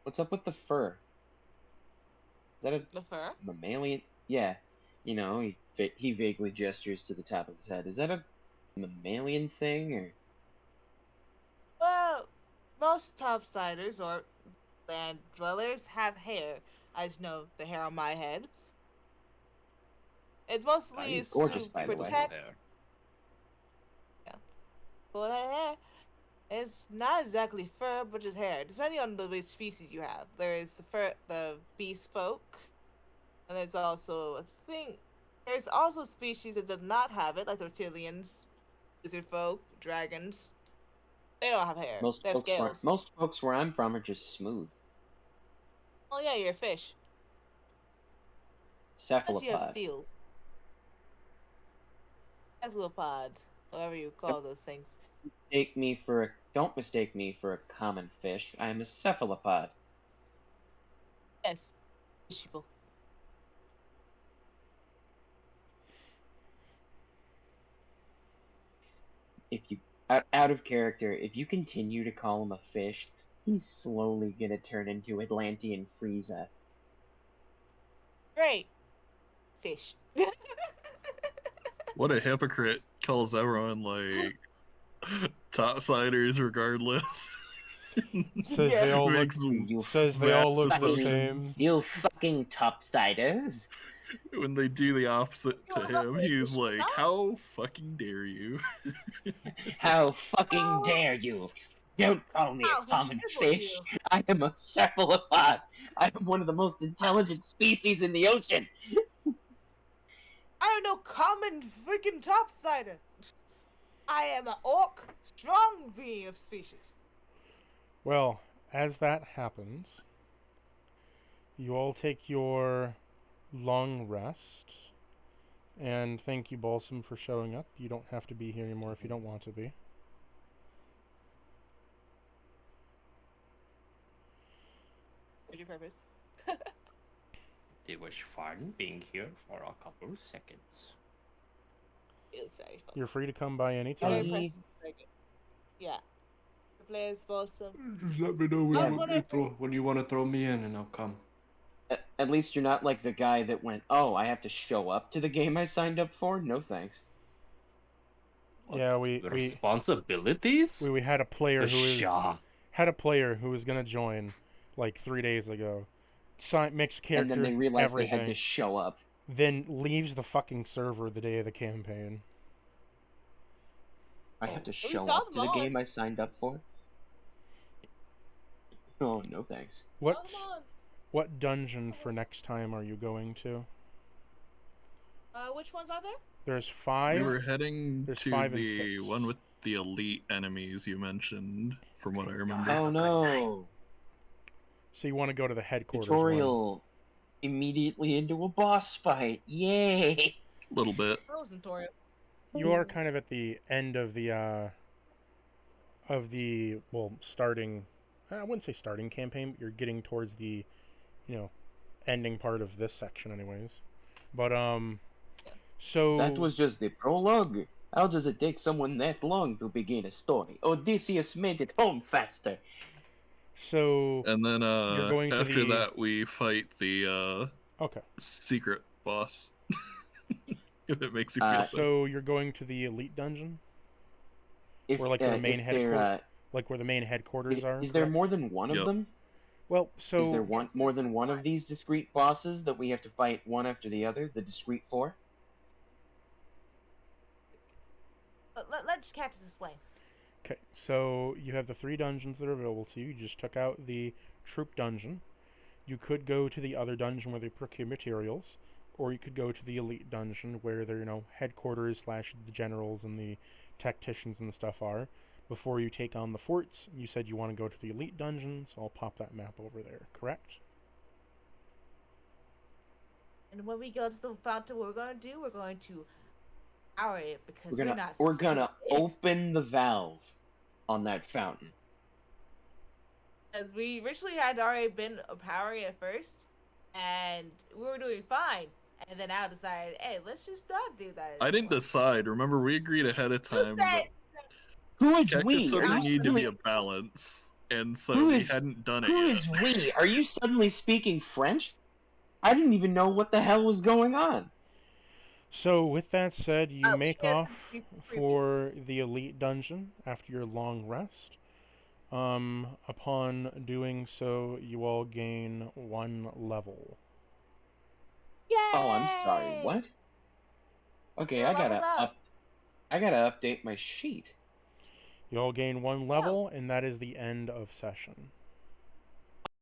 Speaker 5: What's up with the fur? Is that a
Speaker 1: The fur?
Speaker 5: mammalian? Yeah, he vaguely gestures to the top of his head. Is that a mammalian thing, or...
Speaker 1: Well, most topsiders or land dwellers have hair. I just know the hair on my head. It mostly
Speaker 6: Nice.
Speaker 1: is
Speaker 5: Gorgeous,
Speaker 1: to
Speaker 5: by the way.
Speaker 1: protect.
Speaker 6: Hair.
Speaker 1: But her hair, it's not exactly fur, but just hair. Depending on the species you have, there is the beast folk, and there's also There's also species that do not have it, like the reptilians, lizard folk, dragons. They don't have hair. They have scales.
Speaker 5: Most folks where I'm from are just smooth.
Speaker 1: Oh yeah, you're a fish. Unless you have
Speaker 5: Cephalopod.
Speaker 1: seals. Cephalopods, however you call those things.
Speaker 5: Don't mistake me for a common fish. I'm a cephalopod.
Speaker 1: Yes, fish people.
Speaker 5: If you out of character, if you continue to call him a fish, he's slowly gonna turn into Atlantean Frieza.
Speaker 1: Great. Fish.
Speaker 4: What a hypocrite calls everyone like topsiders regardless.
Speaker 2: Says they all look.
Speaker 4: Makes
Speaker 2: Says they all look
Speaker 4: vast
Speaker 2: the
Speaker 4: assumptions.
Speaker 2: same.
Speaker 5: You fucking topsiders.
Speaker 4: When they do the opposite to him, he's like, "How fucking dare you?"
Speaker 5: How fucking dare you! Don't call me
Speaker 1: How
Speaker 5: a common
Speaker 1: dare
Speaker 5: fish.
Speaker 1: you.
Speaker 5: I am a cephalopod. I am one of the most intelligent species in the ocean.
Speaker 1: I am no common freaking topsider. I am an orc, strong being of species.
Speaker 2: Well, as that happens, you all take your long rest. And thank you, Balsam, for showing up. You don't have to be here anymore if you don't want to be.
Speaker 1: For your purpose.
Speaker 6: It was fun being here for a couple of seconds.
Speaker 1: It was very fun.
Speaker 2: You're free to come by
Speaker 1: Very
Speaker 2: anytime.
Speaker 1: impressive. Yeah. The players Balsam.
Speaker 7: Just let me know when you want to throw me in, and I'll come.
Speaker 5: At least you're not like the guy that went, "Oh, I have to show up to the game I signed up for? No thanks."
Speaker 2: Yeah, we
Speaker 6: Responsibilities?
Speaker 2: had a player
Speaker 6: The
Speaker 2: who was gonna join like 3 days ago. Makes character
Speaker 5: And then they realized
Speaker 2: everything,
Speaker 5: they had to show up.
Speaker 2: then leaves the fucking server the day of the campaign.
Speaker 5: I have to
Speaker 1: We
Speaker 5: show
Speaker 1: saw
Speaker 5: up to
Speaker 1: them
Speaker 5: the
Speaker 1: all.
Speaker 5: game I signed up for? Oh, no thanks.
Speaker 2: What
Speaker 1: Come on.
Speaker 2: what dungeon for next time are you going to?
Speaker 1: Which ones are there?
Speaker 2: There's 5.
Speaker 4: We were heading
Speaker 2: There's
Speaker 4: to
Speaker 2: 5 and
Speaker 4: the
Speaker 2: 6.
Speaker 4: one with the elite enemies you mentioned, from what I remember.
Speaker 5: Oh no!
Speaker 2: So you want to go to the headquarters one.
Speaker 5: Tutorial immediately into a boss fight. Yay!
Speaker 4: A little bit.
Speaker 1: Frozen Toriel.
Speaker 2: You are kind of at the end of the starting. I wouldn't say starting campaign, but you're getting towards the, ending part of this section, anyways. But so
Speaker 5: That was just the prologue. How does it take someone that long to begin a story? Odysseus made it home faster.
Speaker 2: So
Speaker 4: And then
Speaker 2: you're going to
Speaker 4: after
Speaker 2: the-
Speaker 4: that, we fight the
Speaker 2: okay.
Speaker 4: secret boss. If it makes you feel better.
Speaker 2: So you're going to the elite dungeon,
Speaker 5: If,
Speaker 2: Or like the main
Speaker 5: if they're,
Speaker 2: like where the main headquarters are.
Speaker 5: is there
Speaker 2: correct?
Speaker 5: more than one of
Speaker 4: Yep.
Speaker 5: them?
Speaker 2: Well, so
Speaker 5: Is there
Speaker 1: Yes,
Speaker 5: more
Speaker 1: there's
Speaker 5: than one of
Speaker 1: 1.
Speaker 5: these discrete bosses that we have to fight one after the other? The discrete 4?
Speaker 1: Let's catch this explain.
Speaker 2: Okay, so you have the 3 dungeons that are available to you. You just took out the troop dungeon. You could go to the other dungeon where they procure materials, or you could go to the elite dungeon where their headquarters / the generals and the tacticians and the stuff are. Before you take on the forts, you said you want to go to the elite dungeon, so I'll pop that map over there. Correct?
Speaker 1: And when we go to the fountain, what we're going to do, we're going to power it because
Speaker 5: We're
Speaker 1: not
Speaker 5: gonna
Speaker 1: stupid.
Speaker 5: open the valve on that fountain.
Speaker 1: As we originally had already been powering it first, and we were doing fine. And then I decided, hey, let's just not do that anymore.
Speaker 4: I didn't decide. Remember, we agreed ahead of
Speaker 1: You
Speaker 4: time
Speaker 1: said
Speaker 4: that
Speaker 5: Who is
Speaker 4: Keka
Speaker 5: we?
Speaker 4: said
Speaker 5: Are
Speaker 4: there
Speaker 5: you
Speaker 4: needed to be
Speaker 5: suddenly?
Speaker 4: a balance, and so
Speaker 5: Who
Speaker 4: we
Speaker 5: is?
Speaker 4: hadn't done it
Speaker 5: Who
Speaker 4: yet.
Speaker 5: is we? Are you suddenly speaking French? I didn't even know what the hell was going on.
Speaker 2: So, with that said, you make
Speaker 1: yes,
Speaker 2: off for the elite dungeon after your long rest. Upon doing so, you all gain 1 level.
Speaker 1: Yay!
Speaker 5: Oh, I'm sorry. What? Okay,
Speaker 1: You're
Speaker 5: I gotta
Speaker 1: leveled up.
Speaker 5: I gotta update my sheet.
Speaker 2: You all gain 1 level, and that is the end of session.